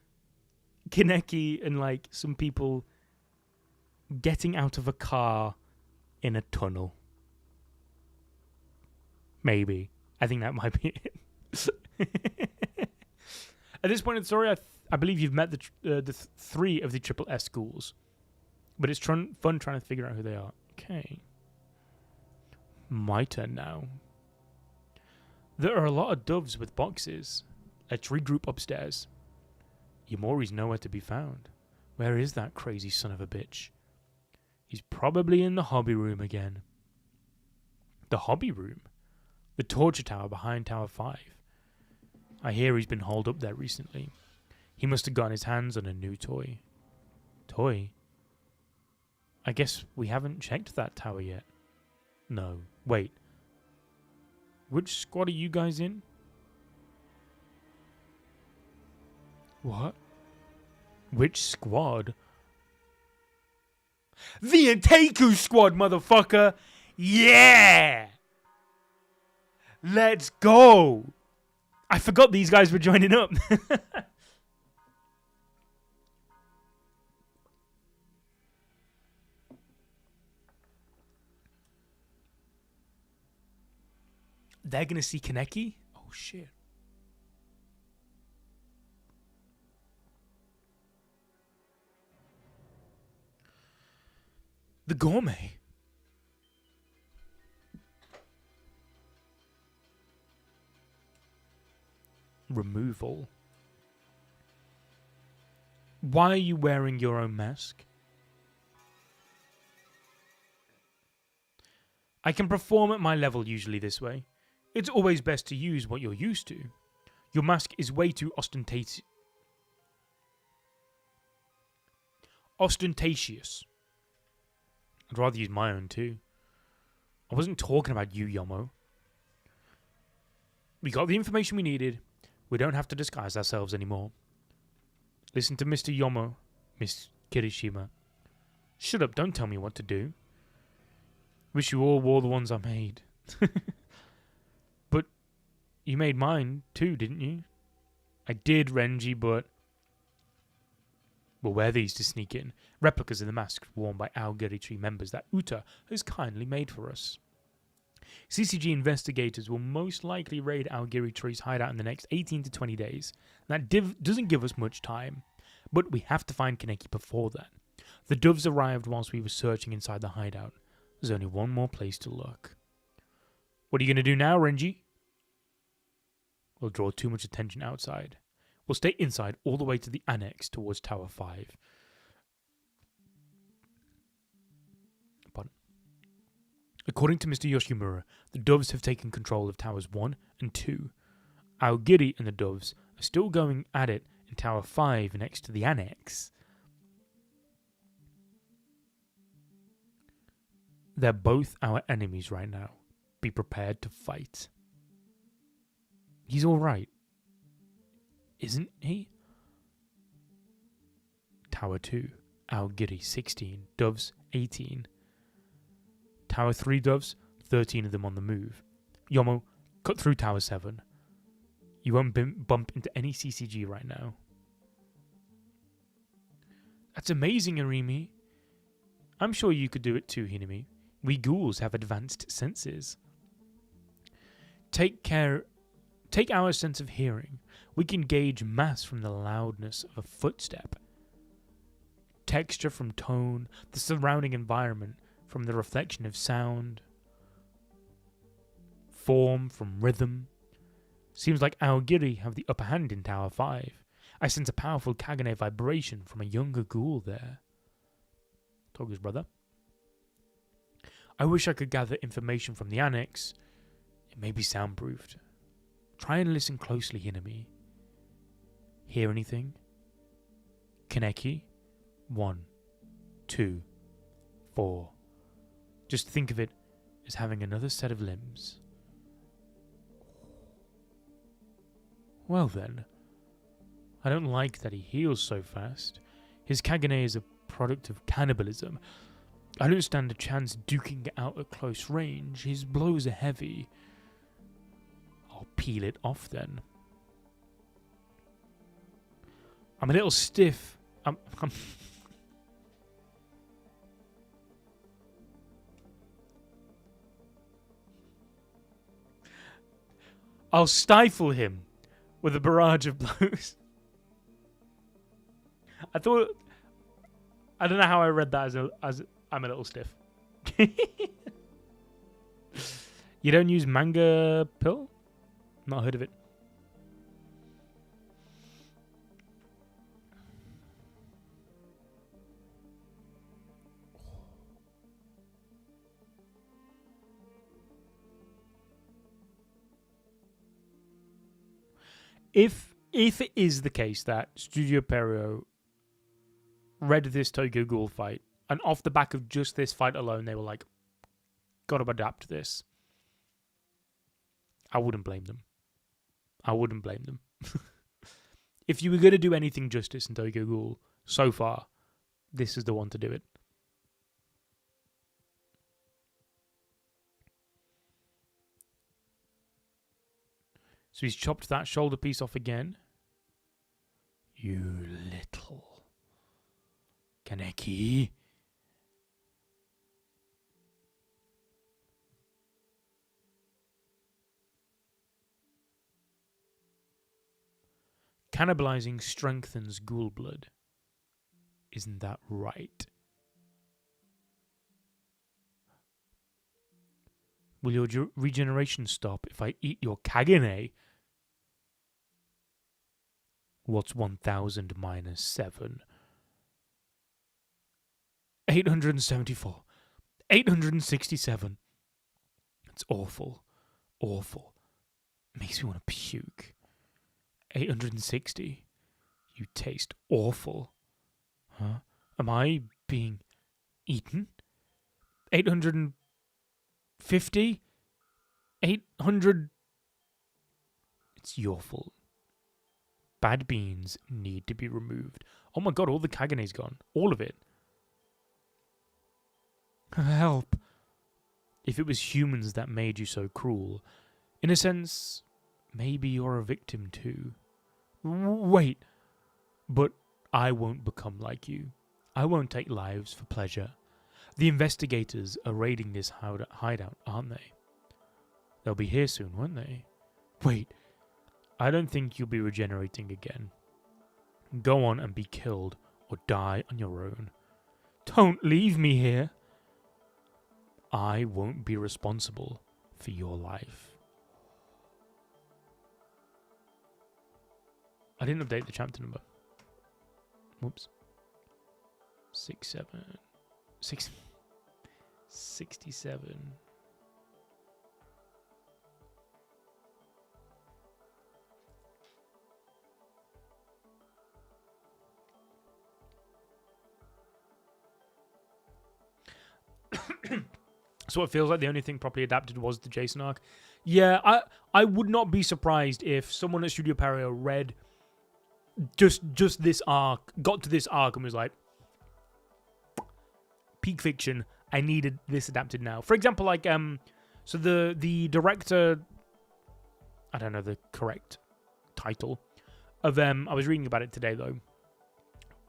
Kaneki and like some people getting out of a car in a tunnel. Maybe. I think that might be it. At this point in the story, I believe you've met the 3 of the Triple S schools. But it's fun trying to figure out who they are. Okay. My turn now. There are a lot of doves with boxes. Let's regroup upstairs. Yamori's nowhere to be found. Where is that crazy son of a bitch? He's probably in the hobby room again. The hobby room? The torture tower behind Tower 5. I hear he's been holed up there recently. He must have gotten his hands on a new toy. Toy? I guess we haven't checked that tower yet. No. Wait. Which squad are you guys in? What? Which squad? The Anteiku squad, motherfucker! Yeah! Let's go! I forgot these guys were joining up. They're going to see Kaneki? Oh, shit. The gourmet. Removal. Why are you wearing your own mask? I can perform at my level usually this way. It's always best to use what you're used to. Your mask is way too ostentatious. ostentatious. I'd rather use my own too. I wasn't talking about you, Yomo. We got the information we needed. We don't have to disguise ourselves anymore. Listen to Mr. Yomo, Miss Kirishima. Shut up, don't tell me what to do. Wish you all wore the ones I made. But you made mine too, didn't you? I did, Renji, but we'll wear these to sneak in. Replicas of the masks worn by Aogiri Tree members that Uta has kindly made for us. CCG investigators will most likely raid Aogiri Tree's hideout in the next 18 to 20 days. That doesn't give us much time, but we have to find Kaneki before then. The doves arrived whilst we were searching inside the hideout. There's only one more place to look. What are you going to do now, Renji? We'll draw too much attention outside. We'll stay inside all the way to the annex towards Tower 5. Pardon. According to Mr. Yoshimura, the doves have taken control of Towers 1 and 2. Aogiri and the doves are still going at it in Tower 5 next to the annex. They're both our enemies right now. Be prepared to fight. He's alright. Isn't he? Tower 2, Aogiri 16, doves 18. Tower 3 doves, 13 of them on the move. Yomo, cut through Tower 7. You won't bump into any CCG right now. That's amazing, Arimi. I'm sure you could do it too, Hinami. We ghouls have advanced senses. Take our sense of hearing. We can gauge mass from the loudness of a footstep, texture from tone, the surrounding environment from the reflection of sound, form from rhythm. Seems like Aogiri have the upper hand in Tower 5. I sense a powerful Kagane vibration from a younger ghoul there. Toga's brother. I wish I could gather information from the annex. It may be soundproofed. Try and listen closely, Hinami. Hear anything? Kaneki? 1, 2, 4. Just think of it as having another set of limbs. Well then, I don't like that he heals so fast. His Kagane is a product of cannibalism. I don't stand a chance duking it out at close range. His blows are heavy. I'll peel it off then. I'm a little stiff. I'll stifle him with a barrage of blows. I don't know how I read that as I'm a little stiff. You don't use Manga pill? Not heard of it. If it is the case that Studio Perio read this Tokyo Ghoul fight, and off the back of just this fight alone, they were like, gotta adapt this, I wouldn't blame them. If you were going to do anything justice in Tokyo Ghoul, so far, this is the one to do it. So he's chopped that shoulder piece off again. You little Kaneki. Cannibalizing strengthens ghoul blood. Isn't that right? Will your regeneration stop if I eat your Kagane? What's 1000 minus 7? 874. 867. It's awful. Awful. Makes me want to puke. 860. You taste awful. Huh? Am I being eaten? 850? 800? It's your fault. Bad beans need to be removed. Oh my god, all the Kagene's gone. All of it. Help. If it was humans that made you so cruel, in a sense, maybe you're a victim too. Wait, but I won't become like you. I won't take lives for pleasure. The investigators are raiding this hideout, aren't they? They'll be here soon, won't they? Wait, I don't think you'll be regenerating again. Go on and be killed, or die on your own. Don't leave me here. I won't be responsible for your life. I didn't update the chapter number. Whoops. 67. So it feels like the only thing properly adapted was the Jason arc. Yeah, I would not be surprised if someone at Studio Parallel read just this arc, got to this arc and was like, peak fiction, I needed this adapted now. For example, like so the director, I don't know the correct title of I was reading about it today though.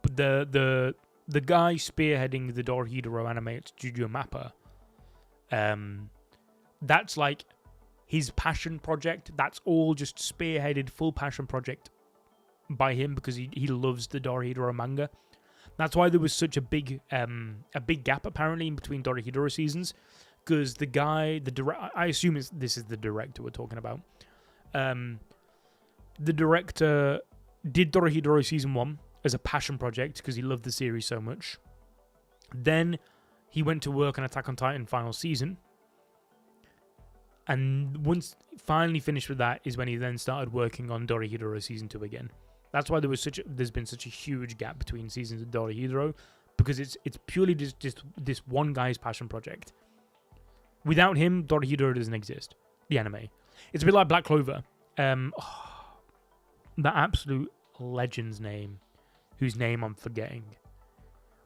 But the guy spearheading the Dorohedoro anime at Studio Mappa, that's like his passion project. That's all just spearheaded, full passion project by him because he loves the Dorohedoro manga. That's why there was such a big gap apparently in between Dorohedoro seasons, because the guy, I assume this is the director we're talking about. The director did Dorohedoro season 1 as a passion project because he loved the series so much. Then he went to work on Attack on Titan final season. And once finally finished with that is when he then started working on Dorohedoro season 2 again. That's why there's been such a huge gap between seasons of Dorohedoro, because it's purely just this one guy's passion project. Without him, Dorohedoro doesn't exist. The anime. It's a bit like Black Clover. That absolute legend's name, whose name I'm forgetting.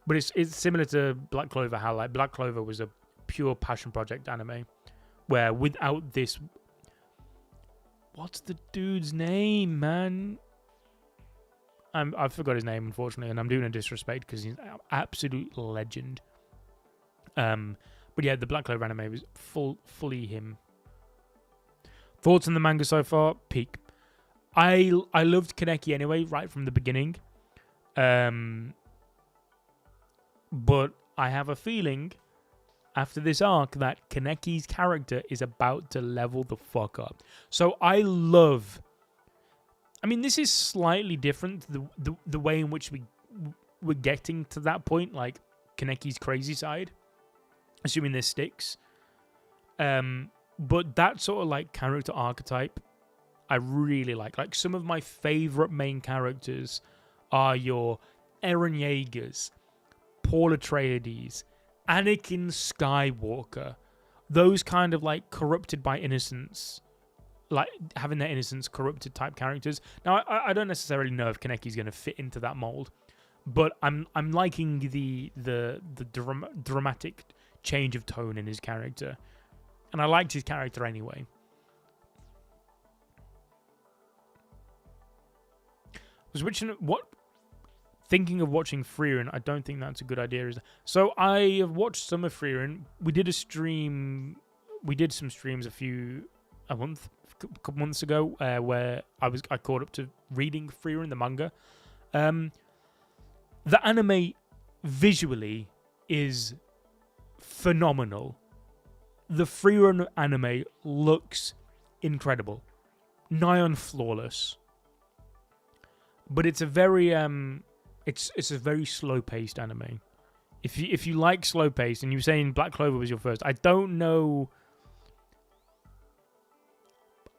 But it's similar to Black Clover, how like Black Clover was a pure passion project anime, where without this, what's the dude's name, man? I forgot his name, unfortunately, and I'm doing a disrespect because he's an absolute legend. But yeah, the Black Clover anime was fully him. Thoughts on the manga so far? Peak. I loved Kaneki anyway, right from the beginning. But I have a feeling after this arc that Kaneki's character is about to level the fuck up. So I love... I mean, this is slightly different, the way in which we're getting to that point, like Kaneki's crazy side, assuming this sticks. But that sort of like character archetype, I really like. Like some of my favorite main characters are your Eren Yeagers, Paul Atreides, Anakin Skywalker, those kind of like corrupted by innocence, like having their innocence corrupted type characters. Now, I don't necessarily know if Kaneki's going to fit into that mold, but I'm liking the dramatic change of tone in his character, and I liked his character anyway. Thinking of watching Frieren, I don't think that's a good idea. So I have watched some of Frieren. We did some streams a couple months ago, where I caught up to reading Frieren, the manga. The anime visually is phenomenal. The Frieren anime looks incredible, nigh on flawless. But it's a very it's a very slow paced anime. If you like slow paced, and you were saying Black Clover was your first, I don't know.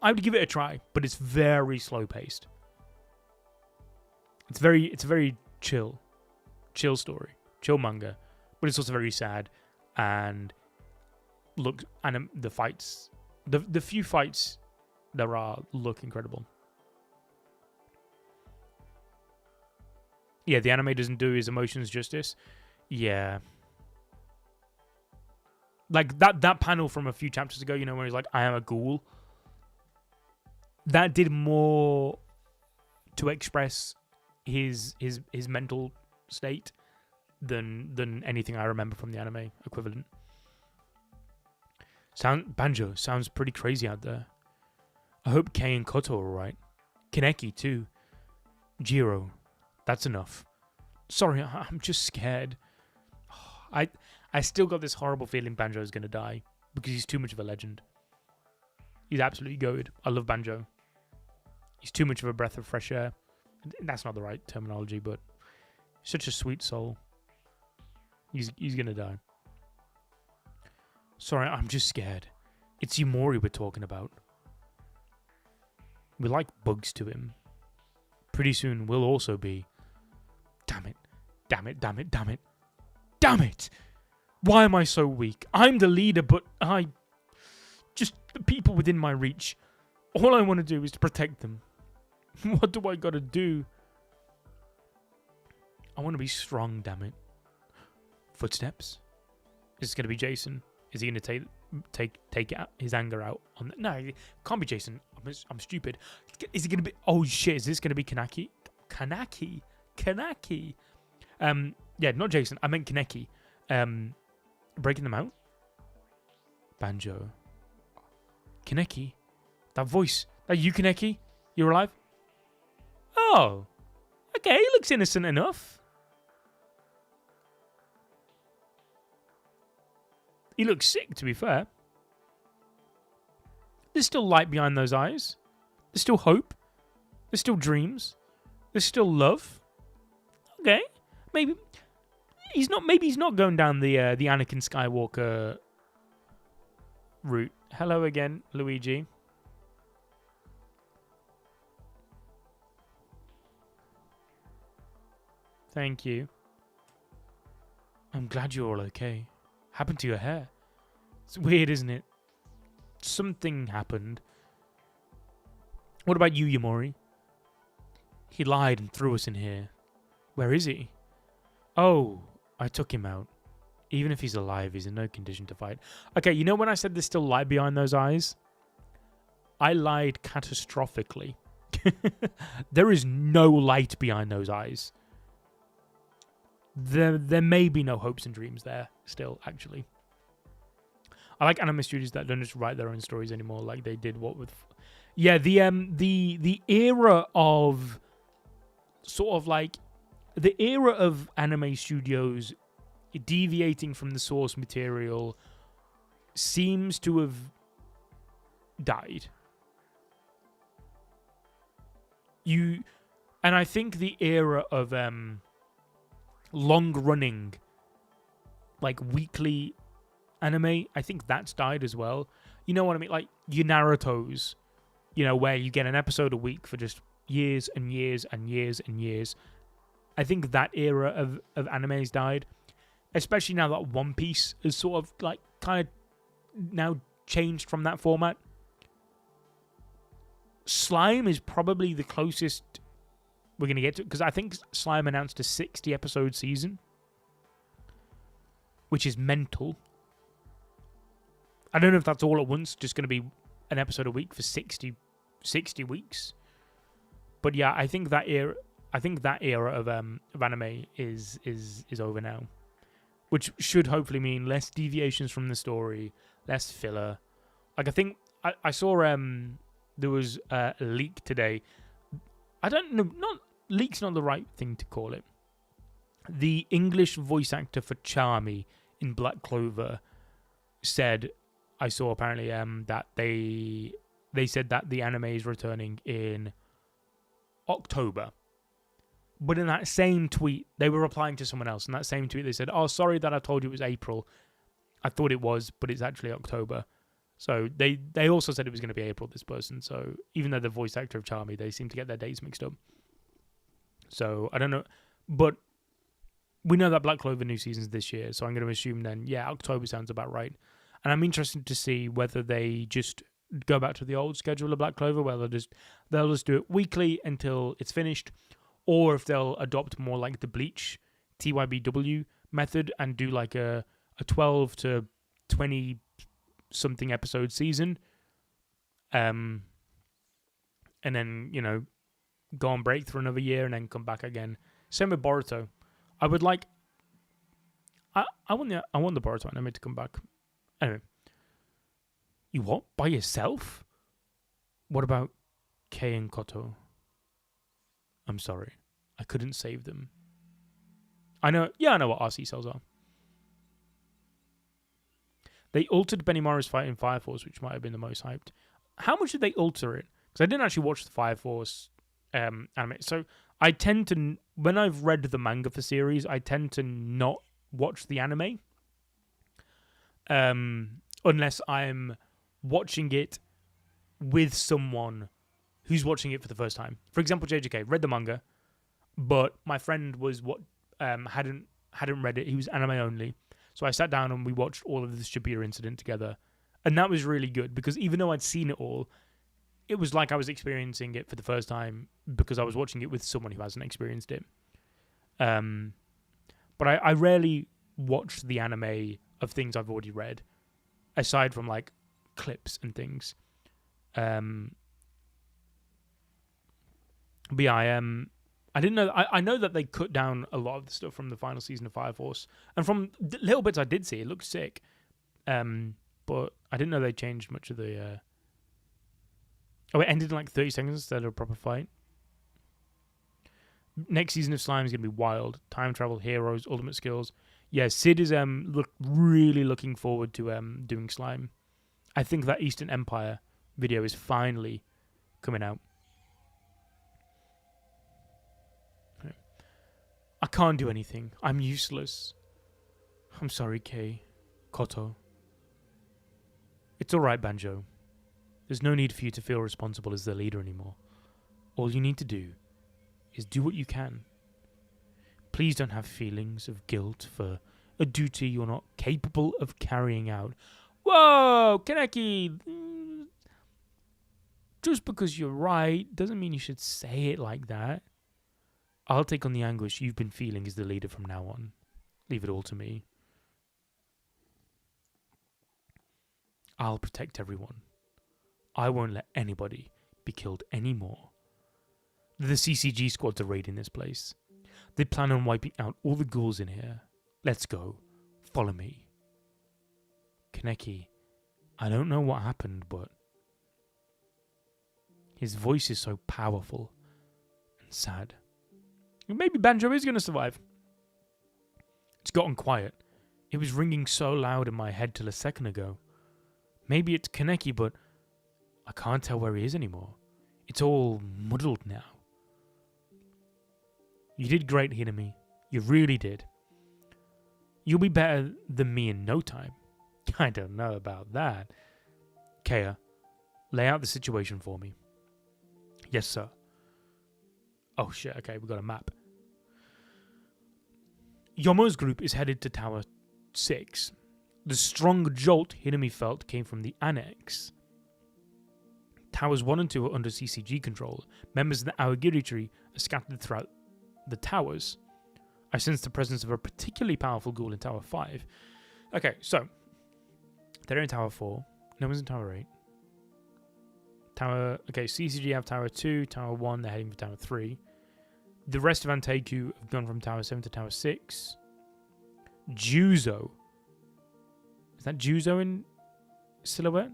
I would give it a try, but it's very slow paced. It's a very chill story, chill manga, but it's also very sad. And look, the fights, the few fights there are look incredible. Yeah, the anime doesn't do his emotions justice. Yeah. Like that panel from a few chapters ago, you know, where he's like, I am a ghoul. That did more to express his mental state than anything I remember from the anime equivalent. Banjo sounds pretty crazy out there. I hope Kei and Koto are alright. Kaneki too. Jiro. That's enough. Sorry, I'm just scared. I still got this horrible feeling Banjo is going to die because he's too much of a legend. He's absolutely goated. I love Banjo. He's too much of a breath of fresh air. That's not the right terminology, but such a sweet soul. He's going to die. Sorry, I'm just scared. It's Yumori we're talking about. We like bugs to him. Pretty soon we'll also be. Damn it. Damn it, damn it, damn it. Damn it! Why am I so weak? I'm the leader, but just the people within my reach. All I want to do is to protect them. What do I gotta do? I want to be strong, damn it. Footsteps? Is it gonna be Jason? Is he gonna take his anger out on no, it can't be Jason. I'm stupid. Is it gonna be oh shit, is this gonna be Kaneki? Kaneki. Yeah, not Jason. I meant Kaneki. Breaking them out. Banjo. Kaneki. That voice. That you, Kaneki? You're alive? Oh. Okay, he looks innocent enough. He looks sick, to be fair. There's still light behind those eyes. There's still hope. There's still dreams. There's still love. Okay. Maybe he's not going down the Anakin Skywalker route. Hello again, Luigi. Thank you. I'm glad you're all okay. Happened to your hair? It's weird, isn't it? Something happened. What about you, Yumori? He lied and threw us in here. Where is he? Oh, I took him out. Even if he's alive, he's in no condition to fight. Okay, you know when I said there's still light behind those eyes? I lied catastrophically. There is no light behind those eyes. There may be no hopes and dreams there still, actually. I like anime studios that don't just write their own stories anymore like they did what with... Yeah, the era of sort of like... The era of anime studios deviating from the source material seems to have died. And I think the era of long-running, like weekly anime, I think that's died as well. You know what I mean? Like your Naruto's, you know, where you get an episode a week for just years and years and years and years. I think that era of animes died, especially now that One Piece is sort of like kind of now changed from that format. Slime is probably the closest we're going to get to, because I think Slime announced a 60-episode season, which is mental. I don't know if that's all at once, just going to be an episode a week for 60 weeks. But yeah, I think that era of anime is over now, which should hopefully mean less deviations from the story, less filler. Like I think I saw there was a leak today. I don't know, leak's not the right thing to call it. The English voice actor for Charmy in Black Clover said, I saw apparently that they said that the anime is returning in October. But in that same tweet, they were replying to someone else. In that same tweet, they said, "Oh, sorry that I told you it was April. I thought it was, but it's actually October." So they also said it was going to be April, this person. So even though the voice actor of Charmy, they seem to get their dates mixed up. So I don't know. But we know that Black Clover new season's this year, so I'm going to assume then, yeah, October sounds about right. And I'm interested to see whether they just go back to the old schedule of Black Clover, where they'll just do it weekly until it's finished, or if they'll adopt more like the Bleach TYBW method and do like a 12 to 20 something episode season, and then, you know, go on break for another year and then come back again. Same with Boruto. I would like. I want the Boruto anime to come back. Anyway, you what, by yourself? What about Kei and Koto? I'm sorry, I couldn't save them. I know what RC cells are. They altered Benimaru's fight in Fire Force, which might have been the most hyped. How much did they alter it? Because I didn't actually watch the Fire Force anime. So I tend to, when I've read the manga for series, I tend to not watch the anime. Unless I'm watching it with someone who's watching it for the first time. For example, JJK read the manga, but my friend was hadn't read it. He was anime only. So I sat down and we watched all of the Shibuya incident together. And that was really good because even though I'd seen it all, it was like I was experiencing it for the first time because I was watching it with someone who hasn't experienced it. But I rarely watch the anime of things I've already read, aside from like clips and things. But yeah, I didn't know. I know that they cut down a lot of the stuff from the final season of Fire Force, and from the little bits I did see, it looked sick. But I didn't know they changed much of the. Oh, it ended in like 30 seconds instead of a proper fight. Next season of Slime is going to be wild. Time travel, heroes, ultimate skills. Yeah, Sid is really looking forward to doing Slime. I think that Eastern Empire video is finally coming out. I can't do anything. I'm useless. I'm sorry, Kei. Koto. It's alright, Banjo. There's no need for you to feel responsible as the leader anymore. All you need to do is do what you can. Please don't have feelings of guilt for a duty you're not capable of carrying out. Whoa, Kaneki! Just because you're right doesn't mean you should say it like that. I'll take on the anguish you've been feeling as the leader from now on. Leave it all to me. I'll protect everyone. I won't let anybody be killed anymore. The CCG squads are raiding this place. They plan on wiping out all the ghouls in here. Let's go. Follow me. Kaneki, I don't know what happened, but his voice is so powerful and sad. Maybe Banjo is going to survive. It's gotten quiet. It was ringing so loud in my head till a second ago. Maybe it's Kaneki, but I can't tell where he is anymore. It's all muddled now. You did great, Hinami. You really did. You'll be better than me in no time. I don't know about that. Kea, lay out the situation for me. Yes, sir. Oh shit, okay, we've got a map. Yomo's group is headed to Tower 6. The strong jolt Hinami felt came from the annex. Towers 1 and 2 are under CCG control. Members of the Aogiri tree are scattered throughout the towers. I sense the presence of a particularly powerful ghoul in Tower 5. Okay, so they're in Tower 4. No one's in Tower 8. CCG have Tower 2, Tower 1, they're heading for Tower 3. The rest of Anteiku have gone from Tower 7 to Tower 6. Juzo. Is that Juzo in silhouette?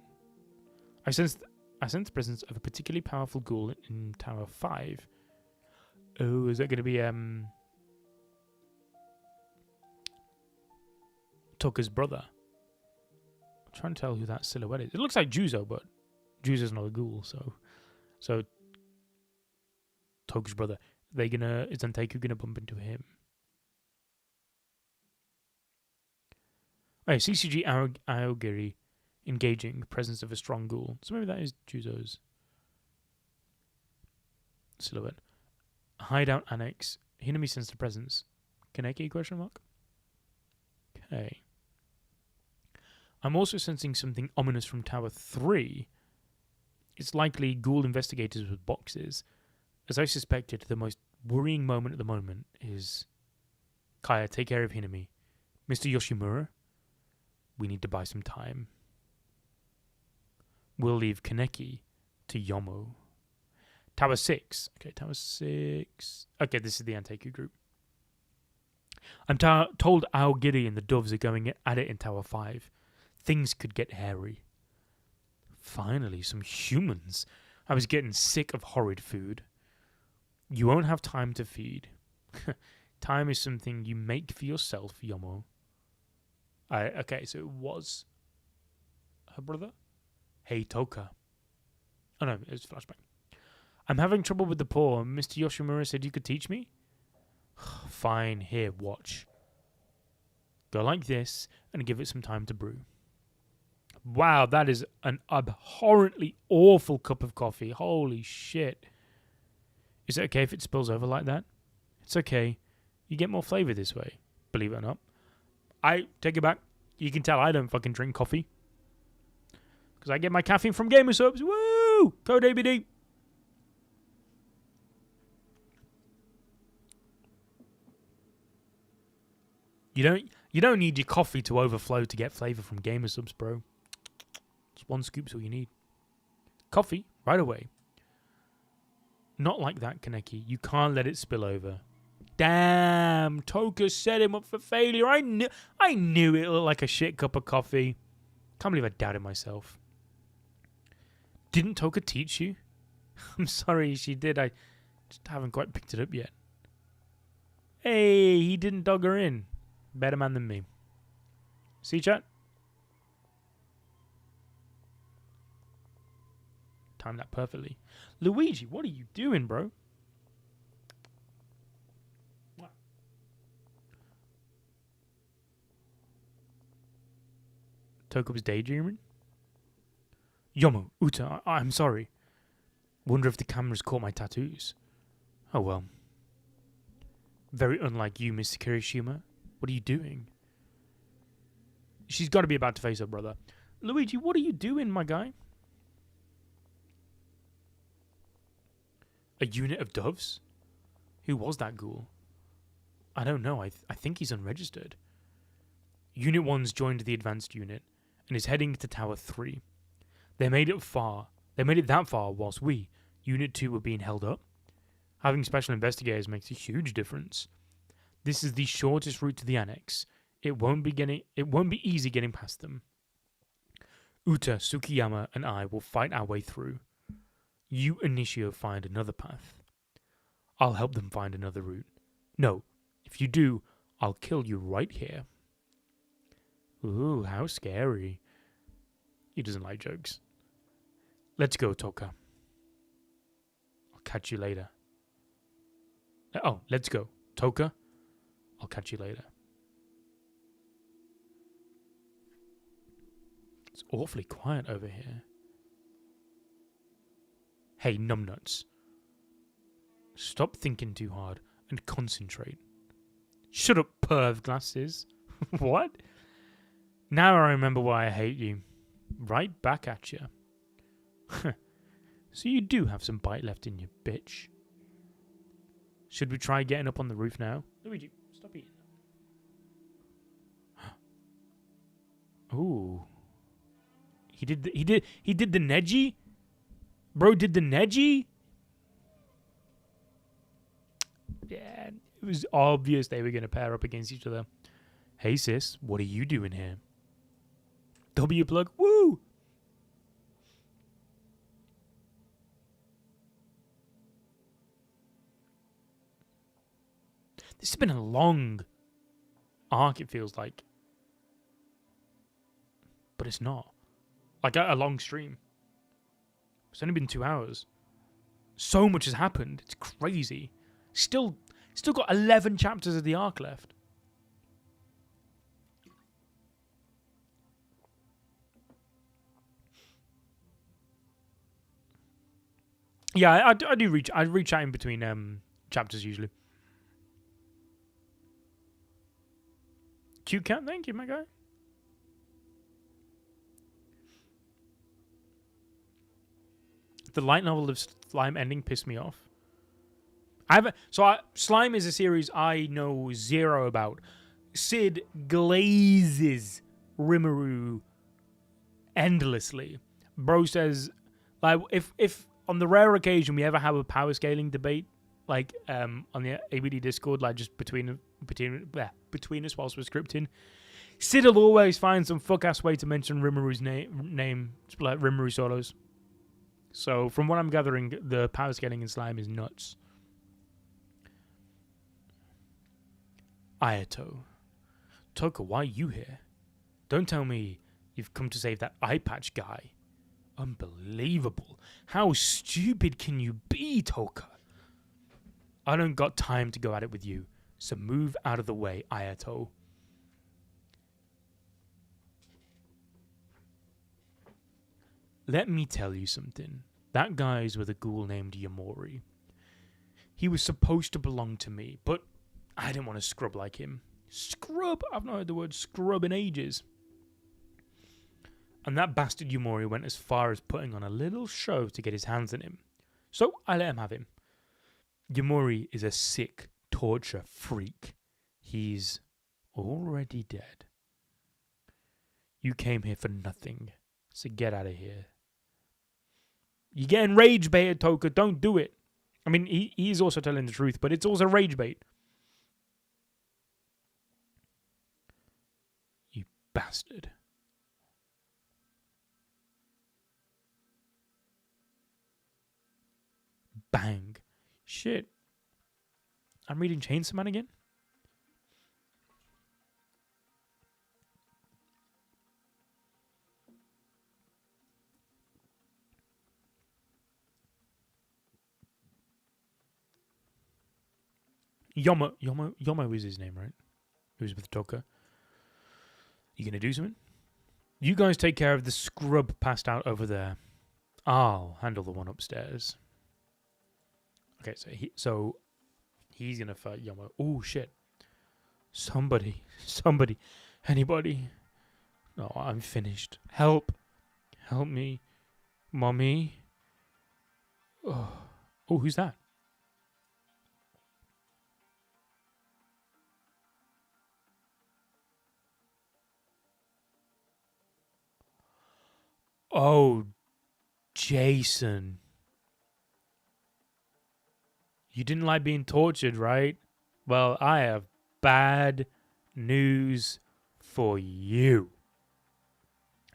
I sense the presence of a particularly powerful ghoul in Tower 5. Oh, is that going to be Toka's brother? I'm trying to tell who that silhouette is. It looks like Juzo, but Juzo's not a ghoul, so Toka's brother. Is Anteiku gonna bump into him? Oh, CCG Aogiri engaging the presence of a strong ghoul. So maybe that is Juzo's silhouette. Hideout annex. Hinami sensed the presence. Kaneki, question mark? Okay. I'm also sensing something ominous from Tower 3. It's likely ghoul investigators with boxes. As I suspected, the most worrying moment at the moment is... Kaya, take care of Hinami. Mr. Yoshimura, we need to buy some time. We'll leave Kaneki to Yomo. Tower 6. Okay, Tower 6. Okay, this is the Anteiku group. I'm told Aogiri and the Doves are going at it in Tower 5. Things could get hairy. Finally, some humans. I was getting sick of horrid food. You won't have time to feed. Time is something you make for yourself, Yomo. Okay, so it was her brother? Hey, Toka. Oh no, it was Flashback. I'm having trouble with the paw. Mr. Yoshimura said you could teach me? Fine, here, watch. Go like this and give it some time to brew. Wow, that is an abhorrently awful cup of coffee. Holy shit. Is it okay if it spills over like that? It's okay. You get more flavor this way, believe it or not. I take it back. You can tell I don't fucking drink coffee. Because I get my caffeine from Gamer Subs. Woo! Code ABD. You don't need your coffee to overflow to get flavor from Gamer Subs, bro. Just one scoop's all you need. Coffee, right away. Not like that, Kaneki. You can't let it spill over. Damn, Toka set him up for failure. I knew it looked like a shit cup of coffee. Can't believe I doubted myself. Didn't Toka teach you? I'm sorry, she did. I just haven't quite picked it up yet. Hey, he didn't dog her in. Better man than me. See, chat? Timed that perfectly. Luigi, what are you doing, bro? What? Toka was daydreaming? Yomo, Uta, I'm sorry. Wonder if the cameras caught my tattoos. Oh well. Very unlike you, Mr. Kirishima. What are you doing? She's got to be about to face her brother. Luigi, what are you doing, my guy? A unit of doves? Who was that ghoul? I don't know. I think he's unregistered. Unit 1's joined the advanced unit and is heading to Tower 3. They made it that far whilst we, Unit 2, were being held up. Having special investigators makes a huge difference. This is the shortest route to the annex. It won't be easy getting past them. Uta, Tsukiyama, and I will fight our way through. You and Nishio find another path. I'll help them find another route. No, if you do, I'll kill you right here. Ooh, how scary. He doesn't like jokes. Let's go, Toka. I'll catch you later. Oh, let's go. Toka, I'll catch you later. It's awfully quiet over here. Hey, numbnuts. Stop thinking too hard and concentrate. Shut up, perv glasses. What? Now I remember why I hate you. Right back at you. So you do have some bite left in you, bitch. Should we try getting up on the roof now? Luigi, stop eating that. Ooh. He did the Neji? Bro did the Neji? Yeah, it was obvious they were going to pair up against each other. Hey sis, what are you doing here? W plug, woo! This has been a long arc, it feels like. But it's not. Like a long stream. It's only been 2 hours. So much has happened. It's crazy. Still got 11 chapters of the arc left. Yeah, I do reach. I reach out in between chapters usually. Cute cat, thank you, my guy. The light novel of Slime ending pissed me off. Slime is a series I know zero about. Sid glazes Rimuru endlessly. Bro says, like, if on the rare occasion we ever have a power scaling debate, like on the ABD Discord, like just between us whilst we're scripting, Sid will always find some fuck ass way to mention Rimuru's name, like Rimuru solos. So from what I'm gathering, the power scaling in Slime is nuts. Ayato. Toka, why are you here? Don't tell me you've come to save that eye patch guy. Unbelievable. How stupid can you be, Toka? I don't got time to go at it with you, so move out of the way, Ayato. Let me tell you something. That guy's with a ghoul named Yamori. He was supposed to belong to me, but I didn't want to scrub like him. Scrub? I've not heard the word scrub in ages. And that bastard Yamori went as far as putting on a little show to get his hands on him. So I let him have him. Yamori is a sick torture freak. He's already dead. You came here for nothing, so get out of here. You're getting rage baited, Toka. Don't do it. I mean, he's also telling the truth, but it's also rage bait. You bastard. Bang. Shit. I'm reading Chainsaw Man again? Yomo was his name, right? He was with Toka. You gonna do something? You guys take care of the scrub passed out over there. I'll handle the one upstairs. Okay, so he's gonna fight Yomo. Oh shit! Somebody, anybody? No, I'm finished. Help me, mommy. Oh, who's that? Oh, Jason. You didn't like being tortured, right? Well, I have bad news for you.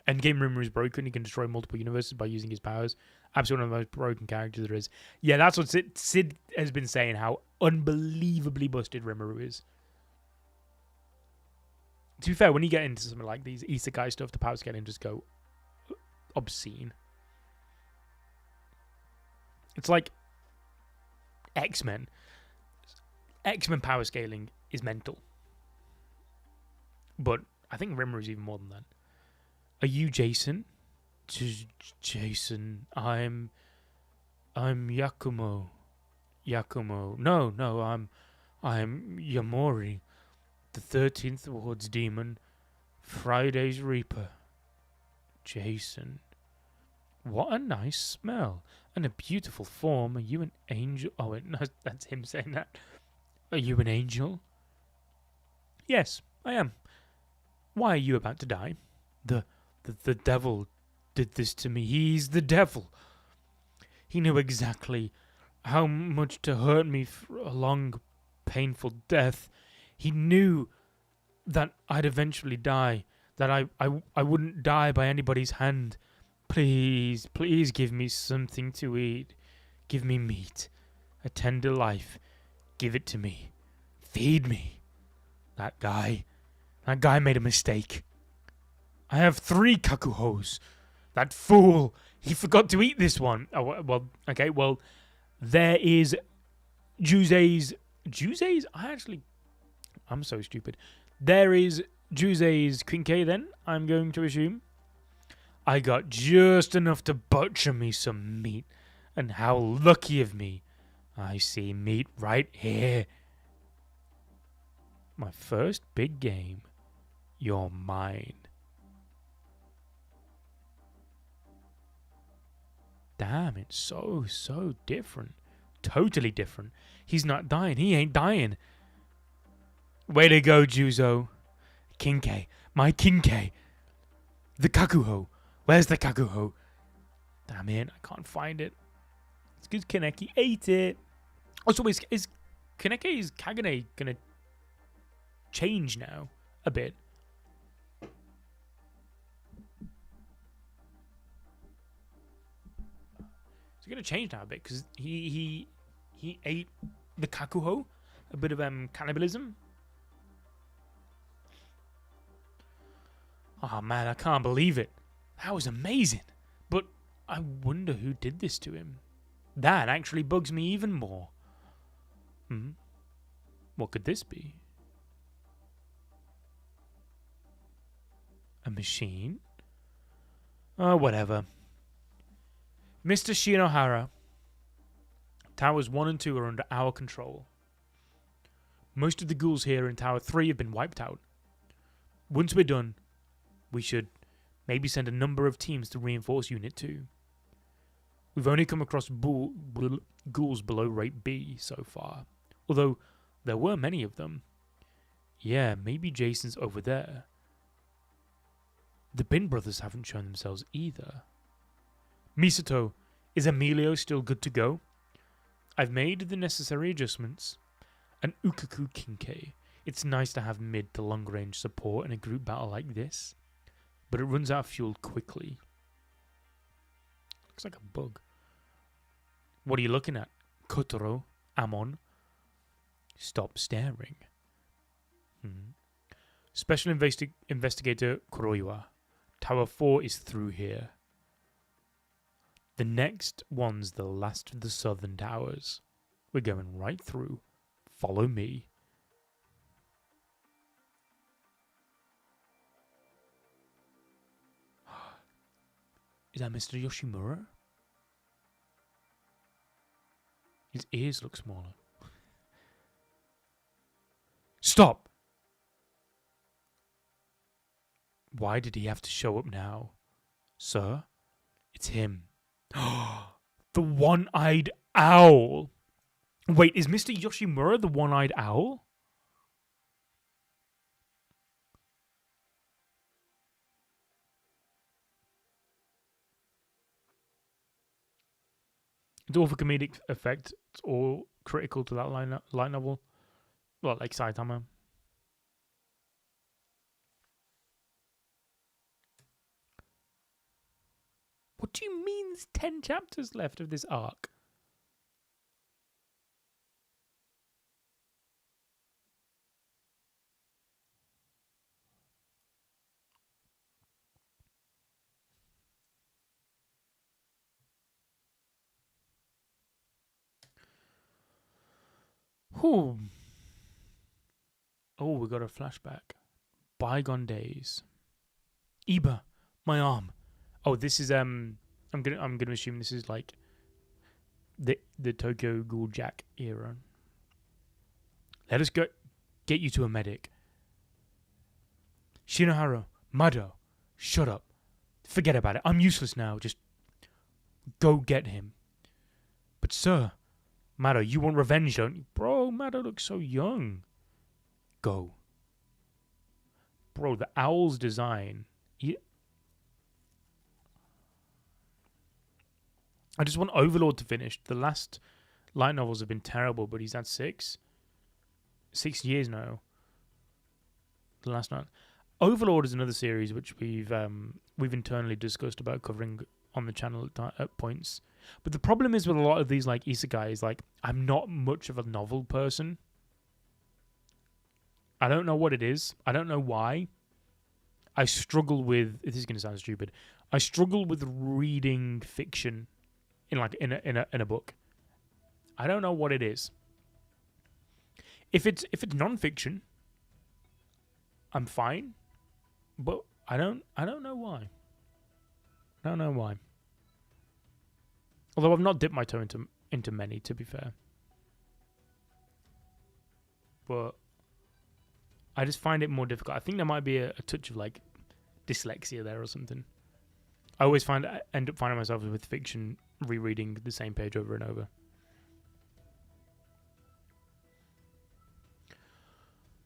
Endgame Rumor is broken. He can destroy multiple universes by using his powers. Absolutely one of the most broken characters there is. Yeah, that's what Sid has been saying, how unbelievably busted Rimuru is. To be fair, when you get into something like these isekai stuff, the power scaling just go obscene. It's like X-Men. X-Men power scaling is mental. But I think Rimuru is even more than that. Are you Jason? Jason, I'm Yakumo. No, I'm Yamori, the 13th Ward's demon, Friday's Reaper. Jason. What a nice smell and a beautiful form. Are you an angel? Oh, wait, no, that's him saying that. Are you an angel? Yes, I am. Why are you about to die? The devil did this to me. He's the devil. He knew exactly how much to hurt me for a long, painful death. He knew that I'd eventually die, that I wouldn't die by anybody's hand. Please give me something to eat. Give me meat, a tender life. Give it to me. Feed me. That guy made a mistake. I have 3 kakuhos. That fool, he forgot to eat this one. Oh, well, okay, well, there is Jusei's... I'm so stupid. There is Jusei's Quinkei then, I'm going to assume. I got just enough to butcher me some meat. And how lucky of me. I see meat right here. My first big game. You're mine. Damn, it's so different. Totally different. He's not dying. He ain't dying. Way to go, Juzo. Kinkei. My Kinkei. The Kakuho. Where's the Kakuho? Damn it, I can't find it. It's because Kaneki ate it. Also, is Kaneki's Kagane gonna change now a bit? It's gonna change now a bit because he ate the Kakuho. A bit of cannibalism. Oh man, I can't believe it. That was amazing. But I wonder who did this to him. That actually bugs me even more. What could this be? A machine? Oh, whatever. Mr. Shinohara. Towers 1 and 2 are under our control. Most of the ghouls here in Tower 3 have been wiped out. Once we're done, we should maybe send a number of teams to reinforce Unit 2. We've only come across ghouls below rate B so far, although there were many of them. Yeah, maybe Jason's over there. The Bin brothers haven't shown themselves either. Misato, is Emilio still good to go? I've made the necessary adjustments. An Ukaku Kinkei. It's nice to have mid to long range support in a group battle like this, but it runs out of fuel quickly. Looks like a bug. What are you looking at? Kotaro, Amon. Stop staring. Special Investigator Kuroiwa. Tower 4 is through here. The next one's the last of the southern towers. We're going right through. Follow me. Is that Mr. Yoshimura? His ears look smaller. Stop! Why did he have to show up now? Sir? It's him. The one-eyed owl! Wait, is Mr. Yoshimura the one-eyed owl? It's all for comedic effect. It's all critical to that light novel. Well, like Saitama. What do you mean there's 10 chapters left of this arc? Whew. Oh, we got a flashback. Bygone days. Iba, my arm. Oh, this is I'm gonna assume this is like the Tokyo Ghoul Jack era. Let us get you to a medic. Shinohara, Mado, shut up. Forget about it. I'm useless now. Just go get him. But sir, Mado, you want revenge, don't you? Bro, Mado looks so young. Go. Bro, the owl's design. I just want Overlord to finish. The last light novels have been terrible, but he's had 6 years now. The last night. Overlord is another series which we've internally discussed about covering on the channel at points. But the problem is with a lot of these like isekais, like I'm not much of a novel person. I don't know what it is. I don't know why. I struggle with. This is going to sound stupid. I struggle with reading fiction in a book. I don't know what it is. If it's non-fiction, I'm fine. But I don't know why. I don't know why. Although I've not dipped my toe into many, to be fair. But I just find it more difficult. I think there might be a touch of like dyslexia there or something. I always end up finding myself with fiction rereading the same page over and over.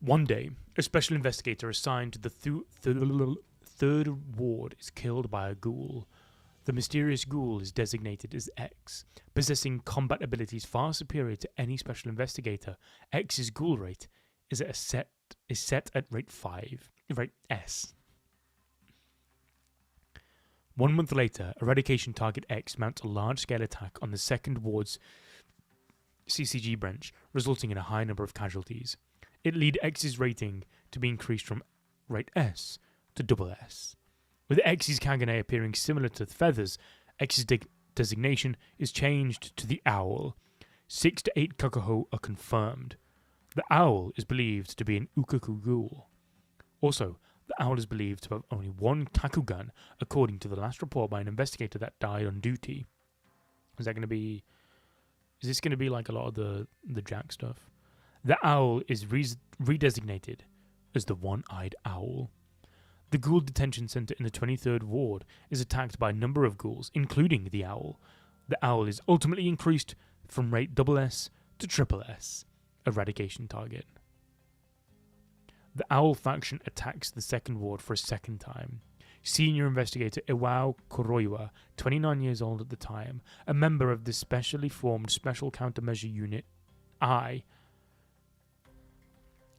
One day, a special investigator assigned to the third ward is killed by a ghoul. The mysterious ghoul is designated as X, possessing combat abilities far superior to any special investigator. X's ghoul rate is set at rate S. 1 month later, Eradication Target X mounts a large-scale attack on the second ward's CCG branch, resulting in a high number of casualties. It leads X's rating to be increased from rate S to double S. With X's Kagane appearing similar to the feathers, X's designation is changed to the Owl. 6 to 8 Kakuho are confirmed. The Owl is believed to be an Ukaku ghoul. Also, the Owl is believed to have only one Takugan, according to the last report by an investigator that died on duty. Is this going to be like a lot of the Jack stuff? The Owl is redesignated as the One-Eyed Owl. The Ghoul Detention Center in the 23rd Ward is attacked by a number of ghouls, including the Owl. The Owl is ultimately increased from rate SS to triple S. Eradication target. The Owl faction attacks the second ward for a second time. Senior investigator Iwao Kuroiwa, 29 years old at the time, a member of the specially formed Special Countermeasure Unit I,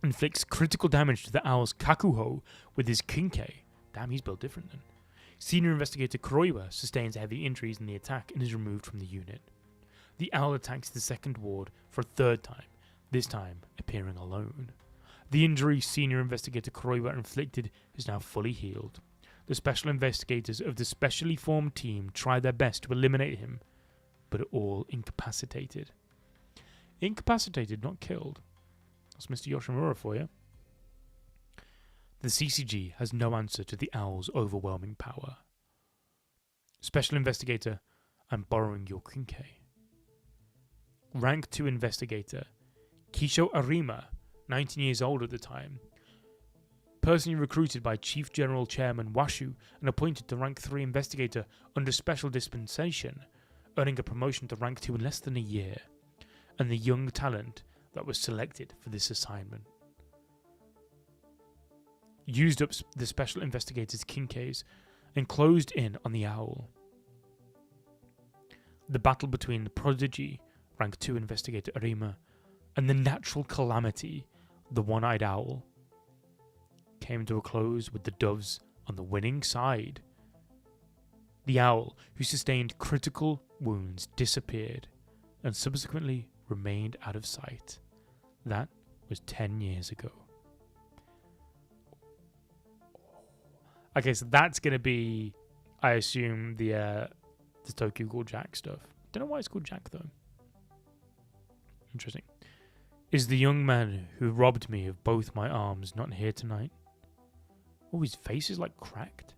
inflicts critical damage to the Owl's Kakuho with his Kinkei. Damn, he's built different then. Senior investigator Kuroiwa sustains heavy injuries in the attack and is removed from the unit. The Owl attacks the second ward for a third time, this time appearing alone. The injury Senior Investigator Kuroiwa inflicted is now fully healed. The special investigators of the specially formed team try their best to eliminate him, but are all incapacitated. Incapacitated, not killed. That's Mr. Yoshimura for you. The CCG has no answer to the Owl's overwhelming power. Special Investigator, I'm borrowing your Kinkei. Rank 2 Investigator, Kisho Arima, 19 years old at the time. Personally recruited by Chief General Chairman Washu and appointed to Rank 3 Investigator under special dispensation, earning a promotion to Rank 2 in less than a year, and the young talent that was selected for this assignment. Used up the Special Investigator's Kinkeis and closed in on the Owl. The battle between the Prodigy, Rank 2 Investigator Arima, and the Natural Calamity, the One-Eyed Owl, came to a close with the Doves on the winning side. The Owl, who sustained critical wounds, disappeared and subsequently remained out of sight. That was 10 years ago. Okay, so that's going to be, I assume, the Tokyo Ghoul Jack stuff. Don't know why it's called Jack, though. Interesting. Is the young man who robbed me of both my arms not here tonight? Oh, his face is like cracked.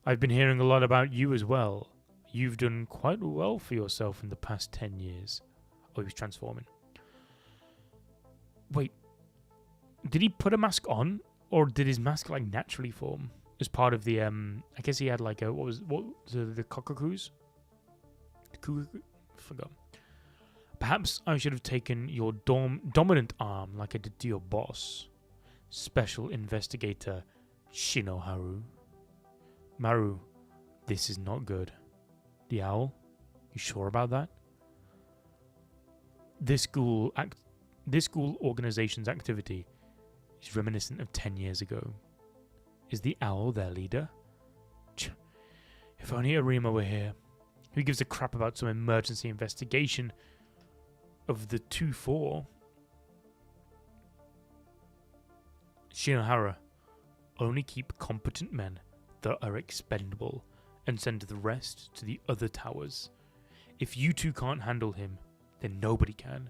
I've been hearing a lot about you as well. You've done quite well for yourself in the past 10 years. Oh, he was transforming. Wait. Did he put a mask on? Or did his mask like naturally form? As part of the, I guess he had like a, what was the Kokokus? I forgot. Perhaps I should have taken your dominant arm like I did to your boss. Special Investigator Shinoharu. Maru, this is not good. The Owl? You sure about that? This ghoul organization's activity is reminiscent of 10 years ago. Is the Owl their leader? If only Arima were here. Who gives a crap about some emergency investigation of the 2-4? Shinohara, only keep competent men that are expendable and send the rest to the other towers. If you two can't handle him, then nobody can.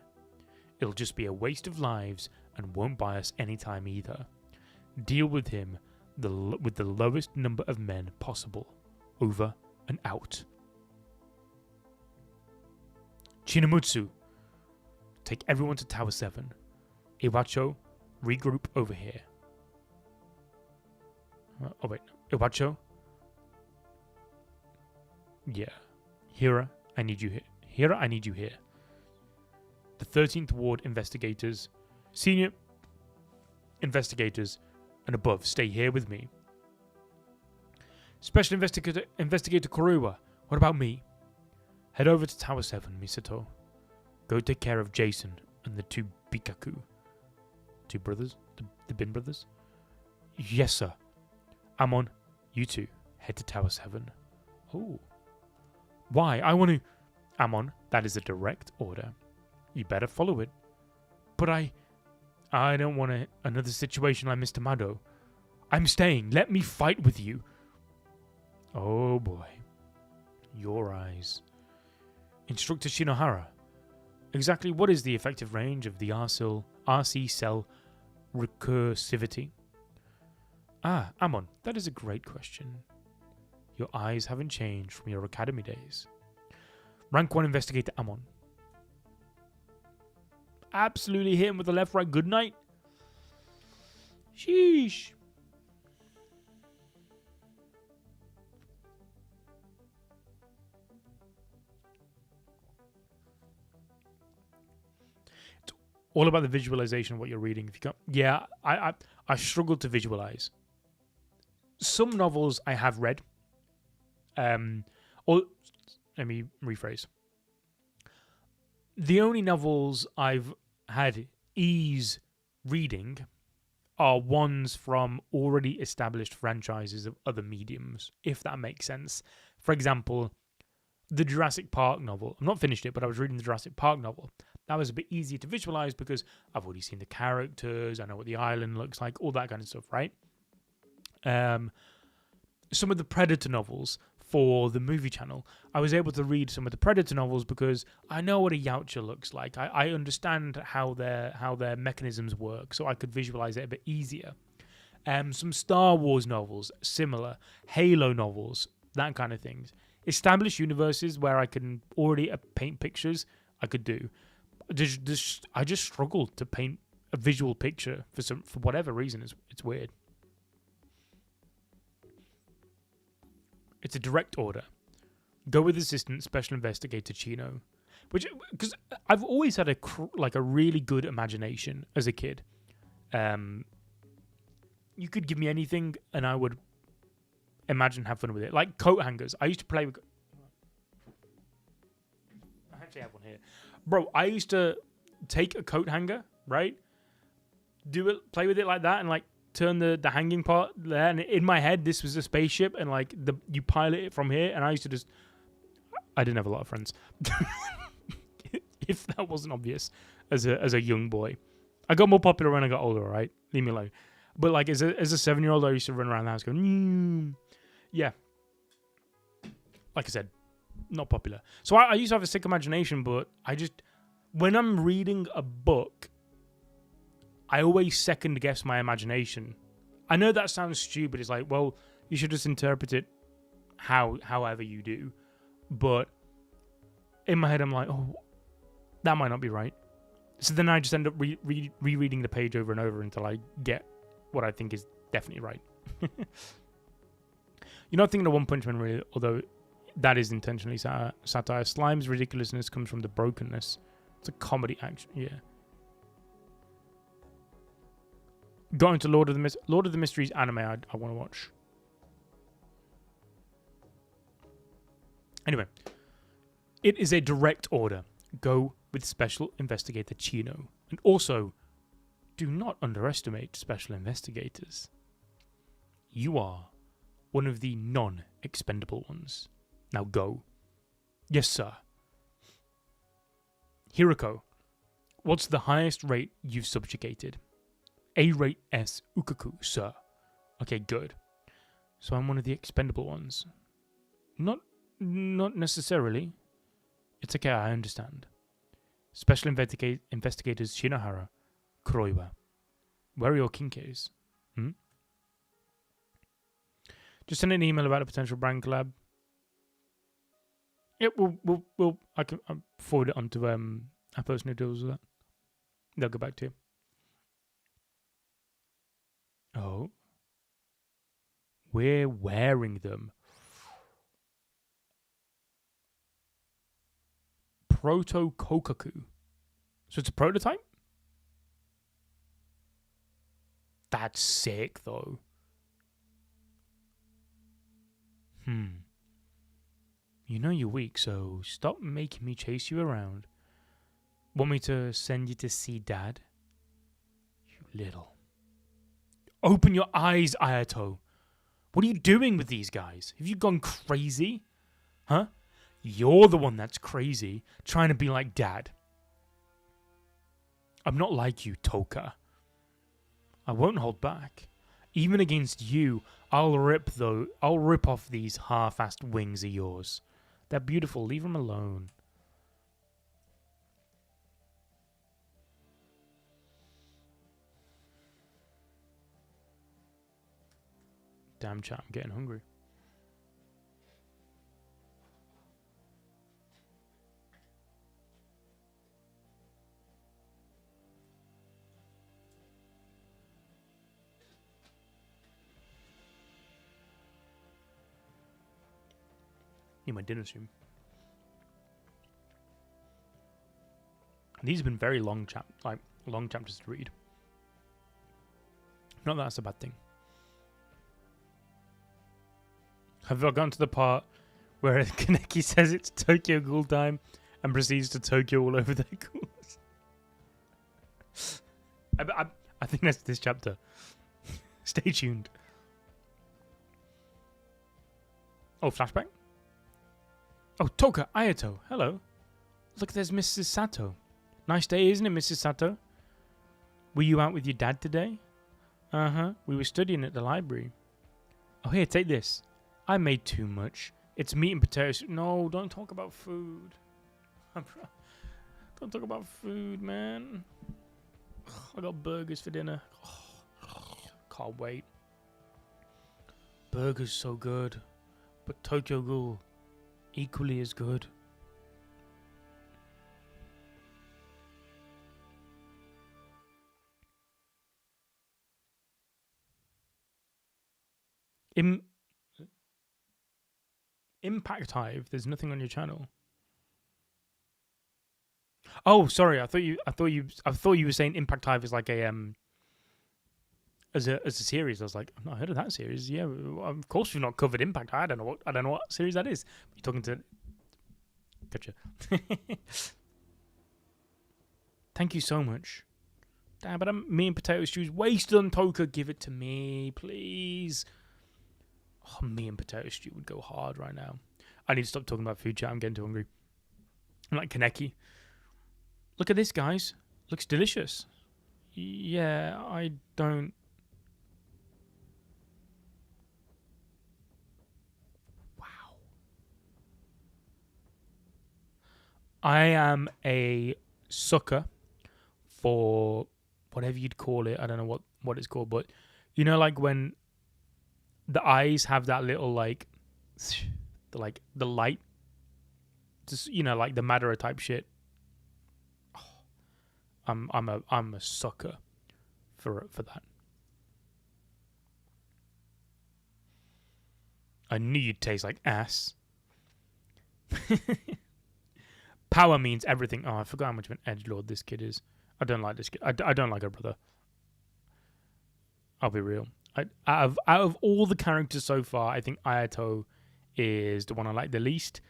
It'll just be a waste of lives and won't buy us any time either. Deal with him with the lowest number of men possible. Over and out. Chinamutsu, take everyone to Tower 7. Iwacho, Regroup over here. Oh wait, Iwacho? Yeah. Hira, I need you here. Hira, I need you here. The 13th Ward investigators, senior investigators, and above stay here with me. Special Investigator Kuruwa, what about me? Head over to Tower 7, Misato. Go take care of Jason and the 2 Bikaku. 2 brothers? The Bin brothers? Yes, sir. Amon, you 2, head to Tower 7. Oh. Why? I want to... Amon, that is a direct order. You better follow it. But I don't want another situation like Mr. Mado. I'm staying. Let me fight with you. Oh boy. Your eyes. Instructor Shinohara. Exactly what is the effective range of the RC cell recursivity? Ah, Amon, that is a great question. Your eyes haven't changed from your academy days. Rank 1 Investigator Amon. Absolutely hit him with the left right good night. Sheesh. It's all about the visualization of what you're reading. If you can't, yeah, I struggle to visualize. Some novels I have read. Or let me rephrase. The only novels I've had ease reading are ones from already established franchises of other mediums, if that makes sense. For example, the Jurassic Park novel. I'm not finished it, but I was reading the Jurassic Park novel. That was a bit easier to visualize because I've already seen the characters, I know what the island looks like, all that kind of stuff, right? Some of the Predator novels for the movie channel, I was able to read some of the Predator novels because I know what a Yautja looks like. I understand how their mechanisms work, so I could visualize it a bit easier. Some Star Wars novels, similar. Halo novels, that kind of things. Established universes where I can already paint pictures, I could do. I just struggle to paint a visual picture for whatever reason. It's weird. It's a direct order. Go with Assistant Special Investigator Chino, because I've always had a really good imagination as a kid. You could give me anything, and I would have fun with it. Like coat hangers. I used to play with. I actually have one here, bro. I used to take a coat hanger, right? Play with it like that, and like. Turn the hanging part there, and in my head this was a spaceship, and like you pilot it from here, and I used to just I didn't have a lot of friends. If that wasn't obvious as a young boy. I got more popular when I got older, right? Leave me alone. But like as a 7-year-old, I used to run around the house going yeah. Like I said, not popular. So I used to have a sick imagination, but when I'm reading a book, I always second guess my imagination. I know that sounds stupid. It's like, well, you should just interpret it however you do. But in my head, I'm like, oh, that might not be right. So then I just end up rereading the page over and over until I get what I think is definitely right. You're not thinking of One Punch Man, really, although that is intentionally satire. Slime's ridiculousness comes from the brokenness. It's a comedy action, yeah. Got into Lord of the Mysteries anime I want to watch. Anyway, it is a direct order. Go with Special Investigator Chino. And also, do not underestimate Special Investigators. You are one of the non-expendable ones. Now go. Yes, sir. Hiroko, what's the highest rate you've subjugated? A rate S Ukaku, sir. Okay, good. So I'm one of the expendable ones. Not necessarily. It's okay, I understand. Special Investigators Shinohara, Kuroiwa. Where are your kinkes? Just send an email about a potential brand collab. Yep, I can forward it on to a person who deals with that. They'll get back to you. we're wearing them. Proto Kokaku. So it's a prototype? That's sick, though. You know you're weak, so stop making me chase you around. Want me to send you to see Dad? You little. Open your eyes, Ayato. What are you doing with these guys? Have you gone crazy? Huh? You're the one that's crazy, trying to be like Dad. I'm not like you, Toka. I won't hold back. Even against you, I'll rip off these half-assed wings of yours. They're beautiful. Leave them alone. Damn chat, I'm getting hungry. Need my dinner soon. These have been very long chapters to read. Not that that's a bad thing. Have I gotten to the part where Kaneki says it's Tokyo Ghoul time and proceeds to Tokyo all over their ghouls? I think that's this chapter. Stay tuned. Oh, flashback? Oh, Toka, Ayato, hello. Look, there's Mrs. Sato. Nice day, isn't it, Mrs. Sato? Were you out with your dad today? Uh-huh, we were studying at the library. Oh, here, take this. I made too much. It's meat and potatoes. No, don't talk about food. Don't talk about food, man. I got burgers for dinner. Can't wait. Burgers so good. But Tokyo Ghoul, equally as good. Impact Hive. There's nothing on your channel. Oh, sorry. I thought you were saying Impact Hive is like a as a series. I was like, I've not heard of that series. Yeah, of course we've not covered Impact. I don't know what series that is. You're talking to. Gotcha. Thank you so much. Damn, but me and potato stew's wasted on Toka. Give it to me, please. Oh, me and potato stew would go hard right now. I need to stop talking about food chat. I'm getting too hungry. I'm like Kaneki. Look at this, guys. Looks delicious. Yeah, I don't. Wow. I am a sucker for whatever you'd call it. I don't know what it's called, but you know, like when the eyes have that little like the light, just like the Madara type shit. I'm a sucker for that. I knew you'd taste like ass. Power means everything. Oh, I forgot how much of an edgelord this kid is. I don't like this kid. I don't like her brother. I'll be real. Out of all the characters so far, I think Ayato is the one I like the least.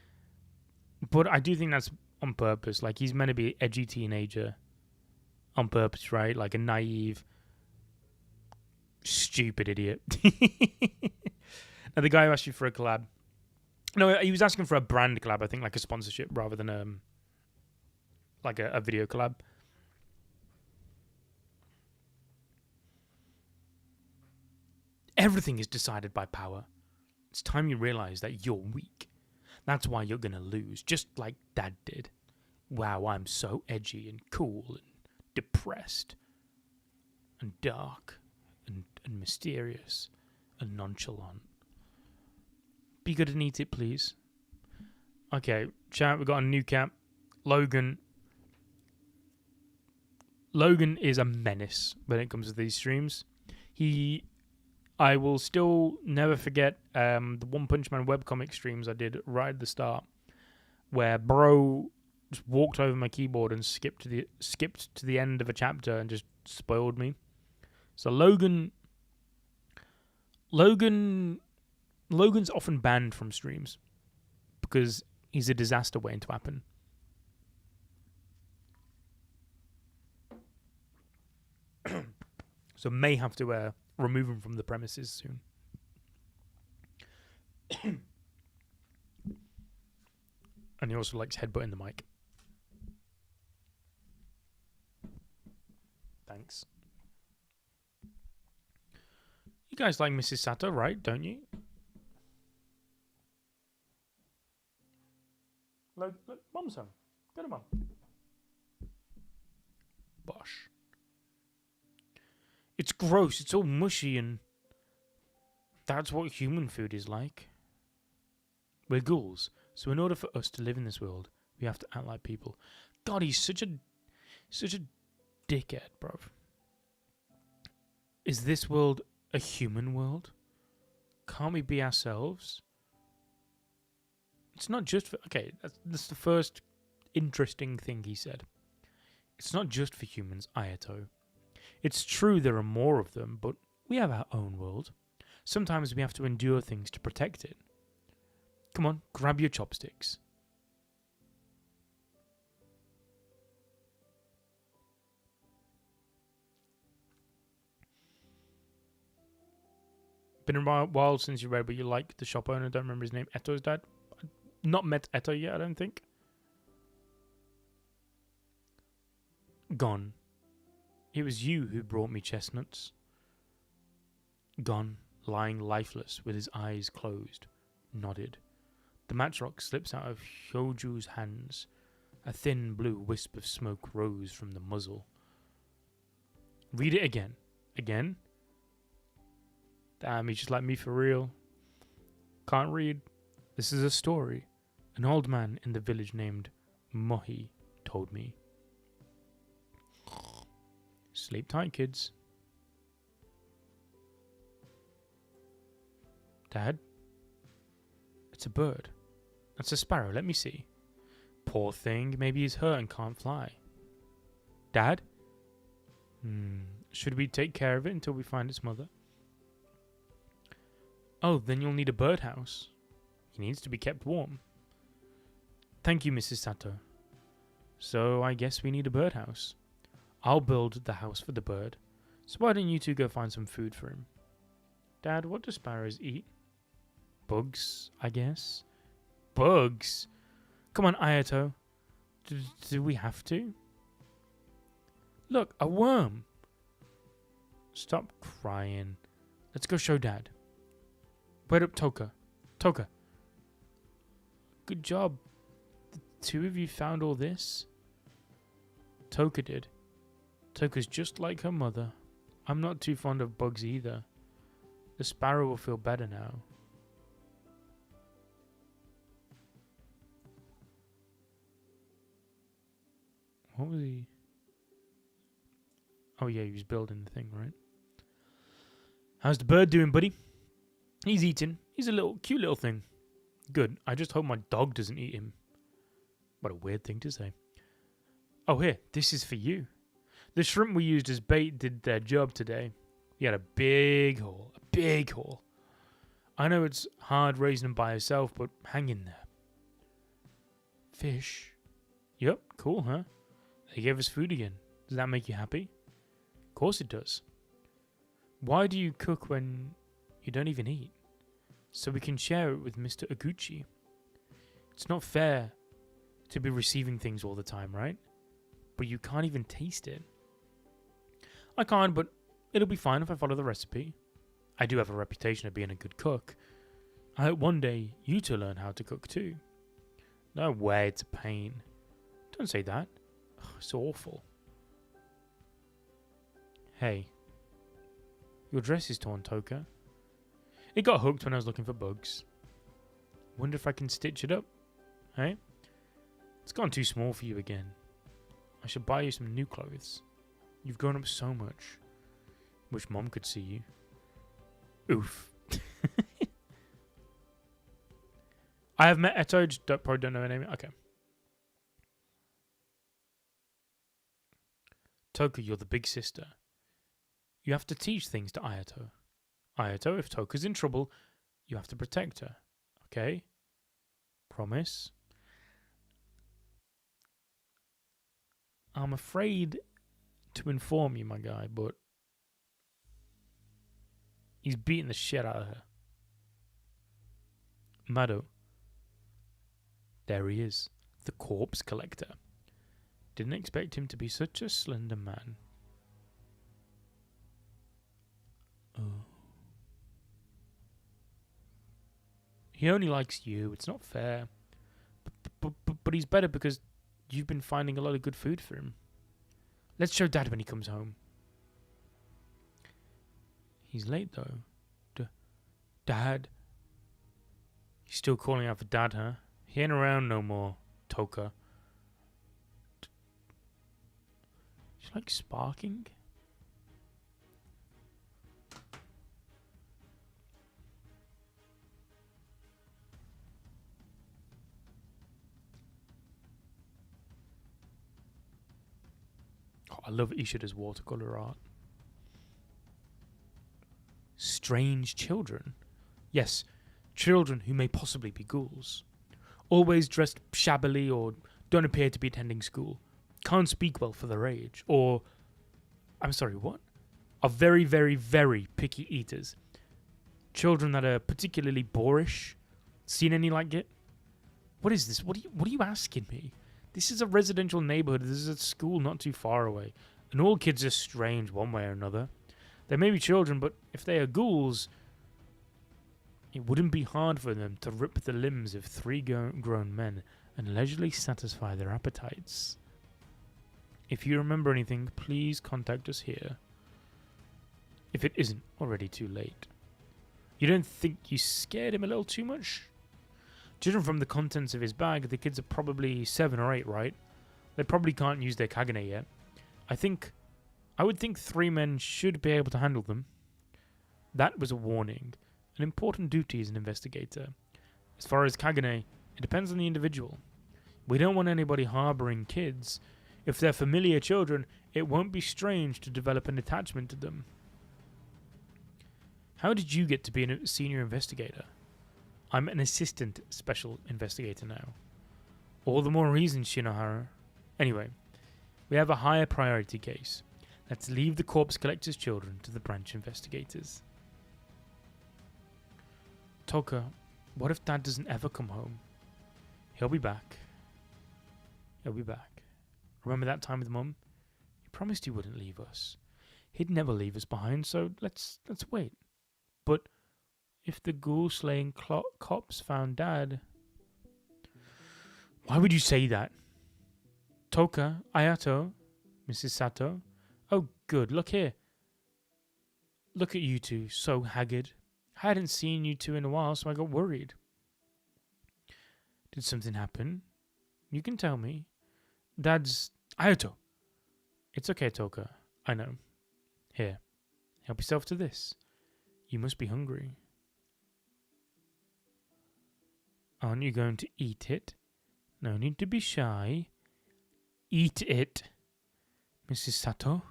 But I do think that's on purpose. Like, he's meant to be an edgy teenager on purpose, right? Like a naive, stupid idiot. Now, the guy who asked you for a collab. No, he was asking for a brand collab, I think, like a sponsorship rather than like a video collab. Everything is decided by power. It's time you realize that you're weak. That's why you're going to lose, just like Dad did. Wow, I'm so edgy and cool and depressed and dark and mysterious and nonchalant. Be good and eat it, please. Okay, chat, we've got a new cap. Logan. Logan is a menace when it comes to these streams. He I will still never forget the One Punch Man webcomic streams I did right at the start, where bro just walked over my keyboard and skipped to the end of a chapter and just spoiled me. So Logan's often banned from streams because he's a disaster waiting to happen. So may have to remove him from the premises soon. And he also likes headbutting the mic. Thanks. You guys like Mrs. Sato, right? Don't you? Look, Mom's home. Go to Mom. Bosh. It's gross. It's all mushy, and that's what human food is like. We're ghouls, so in order for us to live in this world, we have to act like people. God, he's such a dickhead, bruv. Is this world a human world? Can't we be ourselves? It's not just for... Okay, that's the first interesting thing he said. It's not just for humans, Ayato. It's true there are more of them, but we have our own world. Sometimes we have to endure things to protect it. Come on, grab your chopsticks. Been a while since you read, but you like the shop owner. Don't remember his name. Eto's dad. Not met Eto yet, I don't think. Gone. It was you who brought me chestnuts. Gone, lying lifeless with his eyes closed, nodded. The matchlock slips out of Hyoju's hands. A thin blue wisp of smoke rose from the muzzle. Read it again. Again? Damn, he's just like me for real. Can't read. This is a story. An old man in the village named Mohi told me. Sleep tight, kids. Dad? It's a bird. That's a sparrow, let me see. Poor thing, maybe he's hurt and can't fly. Dad? Should we take care of it until we find its mother? Oh, then you'll need a birdhouse. He needs to be kept warm. Thank you, Mrs. Sato. So I guess we need a birdhouse. I'll build the house for the bird. So why don't you two go find some food for him? Dad, what do sparrows eat? Bugs, I guess. Bugs? Come on, Ayato. Do we have to? Look, a worm. Stop crying. Let's go show Dad. Wait up, Toka. Toka. Good job. The two of you found all this? Toka did. Toka's just like her mother. I'm not too fond of bugs either. The sparrow will feel better now. What was he? Oh yeah, he was building the thing, right? How's the bird doing, buddy? He's eating. He's a cute little thing. Good. I just hope my dog doesn't eat him. What a weird thing to say. Oh, here. This is for you. The shrimp we used as bait did their job today. We had a big haul. A big haul. I know it's hard raising them by yourself, but hang in there. Fish. Yep, cool, huh? They gave us food again. Does that make you happy? Of course it does. Why do you cook when you don't even eat? So we can share it with Mr. Oguchi. It's not fair to be receiving things all the time, right? But you can't even taste it. I can't, but it'll be fine if I follow the recipe. I do have a reputation of being a good cook. I hope one day you two learn how to cook too. No way, it's a pain. Don't say that. Ugh, it's awful. Hey. Your dress is torn, Toka. It got hooked when I was looking for bugs. Wonder if I can stitch it up. Hey? It's gone too small for you again. I should buy you some new clothes. You've grown up so much. Wish Mom could see you. Oof. I have met Eto, just probably don't know her name. Okay. Toka, you're the big sister. You have to teach things to Ayato. Ayato, if Toka's in trouble, you have to protect her. Okay? Promise? I'm afraid to inform you, my guy, but he's beating the shit out of her. Mado. There he is. The corpse collector. Didn't expect him to be such a slender man. Oh. He only likes you. It's not fair. But he's better because you've been finding a lot of good food for him. Let's show Dad when he comes home. He's late, though. Dad? He's still calling out for Dad, huh? He ain't around no more, Toka. She's like sparking? Oh, I love Ishida's watercolor art. Strange children. Yes, children who may possibly be ghouls. Always dressed shabbily or don't appear to be attending school. Can't speak well for their age. Or, I'm sorry, what? Are very, very, very picky eaters. Children that are particularly boorish. Seen any like it? What is this? What are you asking me? This is a residential neighborhood. This is a school not too far away. And all kids are strange one way or another. They may be children, but if they are ghouls, it wouldn't be hard for them to rip the limbs of three grown men and leisurely satisfy their appetites. If you remember anything, please contact us here. If it isn't already too late. You don't think you scared him a little too much? Judging from the contents of his bag, the kids are probably 7 or 8, right? They probably can't use their Kagane yet. I would think 3 men should be able to handle them. That was a warning. An important duty as an investigator. As far as Kagane, it depends on the individual. We don't want anybody harboring kids. If they're familiar children, it won't be strange to develop an attachment to them. How did you get to be a senior investigator? I'm an assistant special investigator now. All the more reason, Shinohara. Anyway, we have a higher priority case. Let's leave the corpse collector's children to the branch investigators. Toka, what if Dad doesn't ever come home? He'll be back. He'll be back. Remember that time with Mum? He promised he wouldn't leave us. He'd never leave us behind, so let's wait. But if the ghoul-slaying cops found Dad... Why would you say that? Toka, Ayato, Mrs. Sato. Oh, good, look here. Look at you two, so haggard. I hadn't seen you two in a while, so I got worried. Did something happen? You can tell me. Dad's... Ayato! It's okay, Toka. I know. Here, help yourself to this. You must be hungry. Aren't you going to eat it? No need to be shy. Eat it, Mrs. Sato.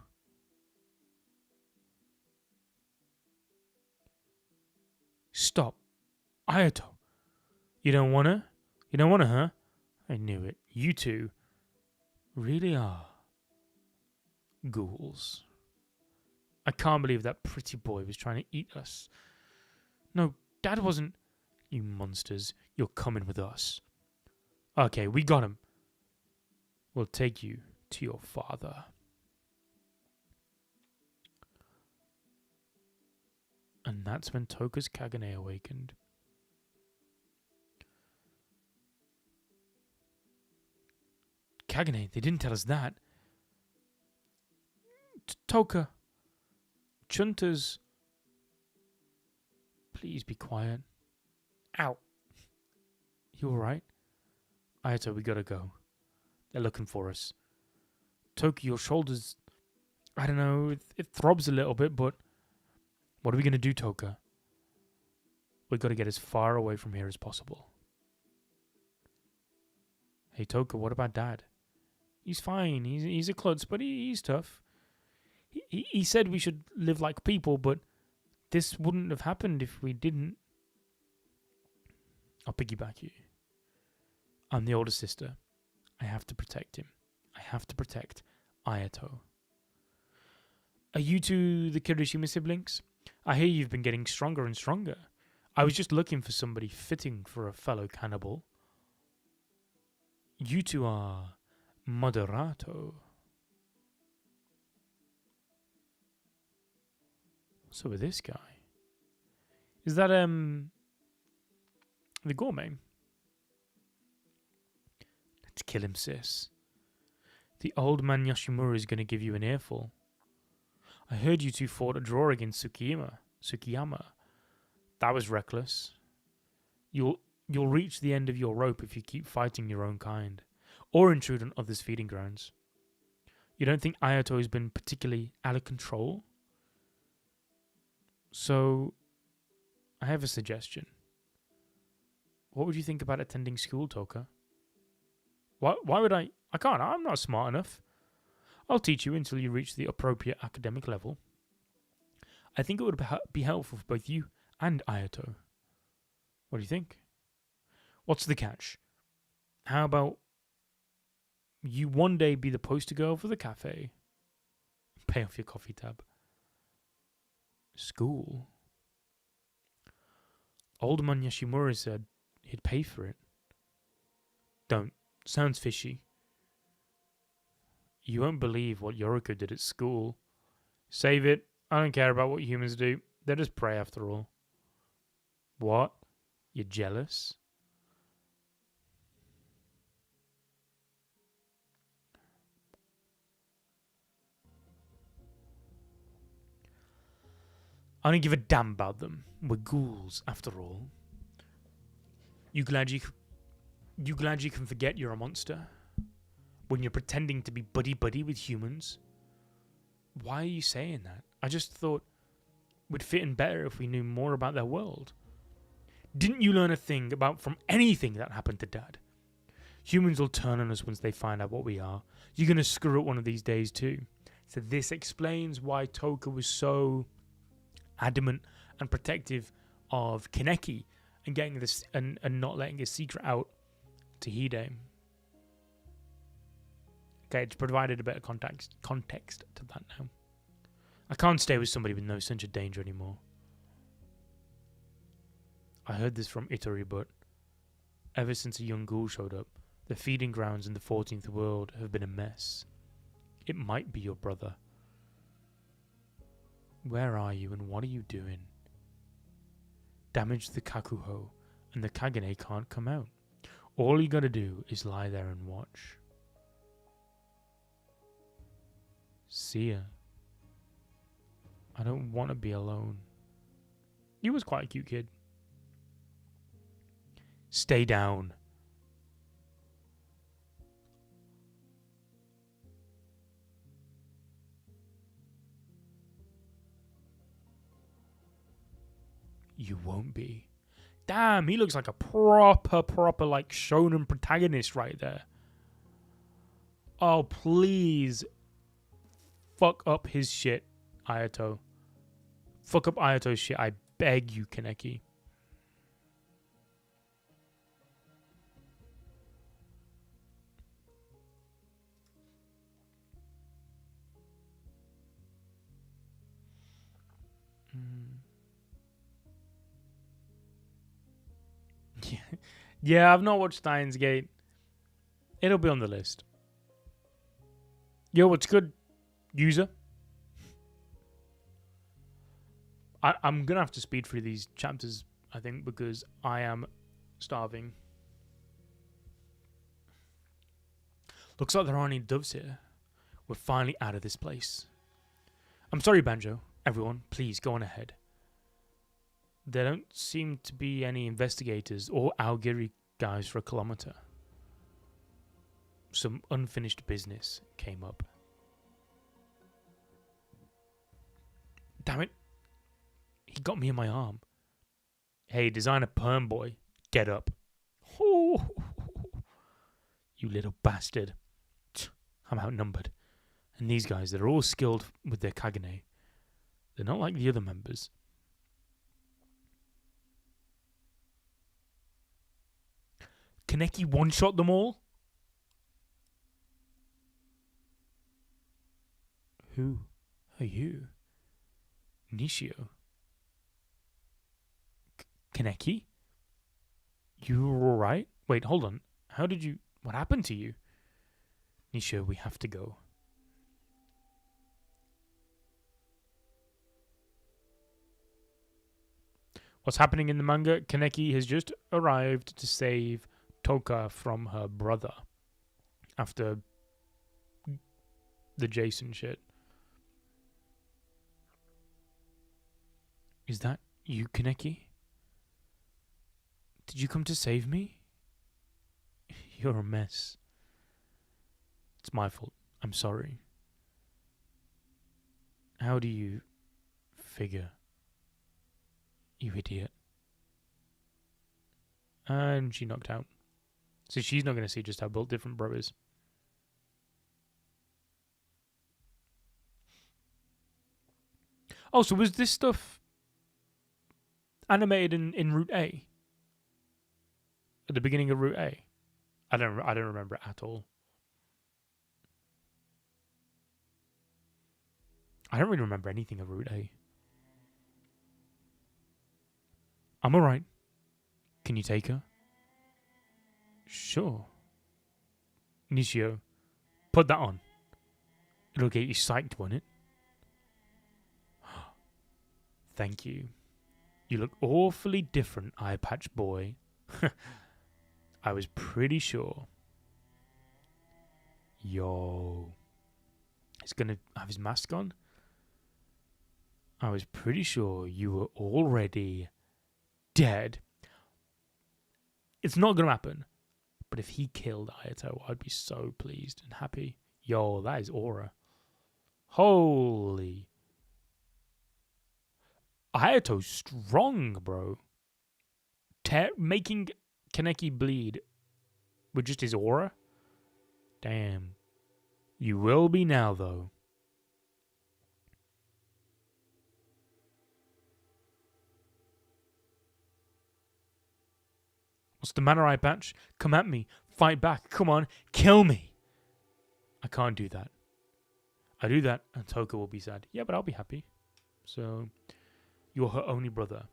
Stop. Ayato. You don't wanna? You don't wanna, huh? I knew it. You two really are ghouls. I can't believe that pretty boy was trying to eat us. No, Dad wasn't. You monsters, you're coming with us. Okay, we got him. We'll take you to your father. And that's when Toka's Kagane awakened. Kagane, they didn't tell us that. Toka. Chuntas. Please be quiet. Ow. You alright? Ayato, we gotta go. They're looking for us. Toki, your shoulders... I don't know, it throbs a little bit, but... What are we gonna do, Toka? We got to get as far away from here as possible. Hey, Toka, what about Dad? He's fine. He's a klutz, but he's tough. He said we should live like people, but this wouldn't have happened if we didn't. I'll piggyback you. I'm the older sister. I have to protect him. I have to protect Ayato. Are you two the Kirishima siblings? I hear you've been getting stronger and stronger. I was just looking for somebody fitting for a fellow cannibal. You two are Moderato. So with this guy. Is that the gourmet? Let's kill him, sis. The old man Yoshimura is going to give you an earful. I heard you two fought a draw against Tsukiyama. That was reckless. You'll reach the end of your rope if you keep fighting your own kind, or intrude on others' feeding grounds. You don't think Ayato has been particularly out of control? So, I have a suggestion. What would you think about attending school, Toka? Why would I? I can't. I'm not smart enough. I'll teach you until you reach the appropriate academic level. I think it would be helpful for both you and Ayato. What do you think? What's the catch? How about you one day be the poster girl for the cafe? Pay off your coffee tab. School? Old man Yoshimura said he'd pay for it. Don't. Sounds fishy. You won't believe what Yoriko did at school. Save it. I don't care about what humans do. They're just prey after all. What? You're jealous? I don't give a damn about them. We're ghouls, after all. You glad you can forget you're a monster? When you're pretending to be buddy-buddy with humans? Why are you saying that? I just thought we'd fit in better if we knew more about their world. Didn't you learn a thing from anything that happened to Dad? Humans will turn on us once they find out what we are. You're going to screw up one of these days too. So this explains why Toka was so adamant and protective of Kaneki and getting this and not letting his secret out to Hide. Okay, it's provided a bit of context to that now. I can't stay with somebody with no sense of danger anymore. I heard this from Itori, but ever since a young ghoul showed up, the feeding grounds in the 14th world have been a mess. It might be your brother. Where are you and what are you doing? Damage the Kakuho and the Kagane can't come out. All you gotta do is lie there and watch. See ya. I don't want to be alone. He was quite a cute kid. Stay down. You won't be. Damn, he looks like a proper like shonen protagonist right there. Oh, please. Fuck up his shit, Ayato. Fuck up Ayato's shit, I beg you, Kaneki. Yeah, I've not watched Steins Gate. It'll be on the list. Yo, what's good, user? I'm going to have to speed through these chapters, I think, because I am starving. Looks like there aren't any doves here. We're finally out of this place. I'm sorry, Banjo. Everyone, please go on ahead. There don't seem to be any investigators or Aogiri guys for a kilometer. Some unfinished business came up. Damn it. He got me in my arm. Hey, designer perm boy, get up. Oh, you little bastard. I'm outnumbered. And these guys, they're all skilled with their Kagane. They're not like the other members. Kaneki one-shot them all? Who are you? Nishio? Kaneki? You were alright? Wait, hold on. How did you... What happened to you? Nishio, we have to go. What's happening in the manga? Kaneki has just arrived to save Toka from her brother after the Jason shit. Is that you, Kaneki? Did you come to save me? You're a mess. It's my fault. I'm sorry. How do you figure? You idiot. And she knocked out. So she's not going to see just how built different bro is. Oh, so was this stuff animated in Route A? At the beginning of Route A? I don't remember it at all. I don't really remember anything of Route A. I'm alright. Can you take her? Sure. Nishio, put that on. It'll get you psyched, won't it? Thank you. You look awfully different, eye patch boy. I was pretty sure. Yo. He's gonna have his mask on? I was pretty sure you were already dead. It's not gonna happen. But if he killed Ayato, I'd be so pleased and happy. Yo, that is aura. Holy. Hayato's strong, bro. Making Kaneki bleed with just his aura? Damn. You will be now, though. What's the matter, eye patch? Come at me. Fight back. Come on. Kill me. I can't do that. I do that, and Toka will be sad. Yeah, but I'll be happy. So, you're her only brother.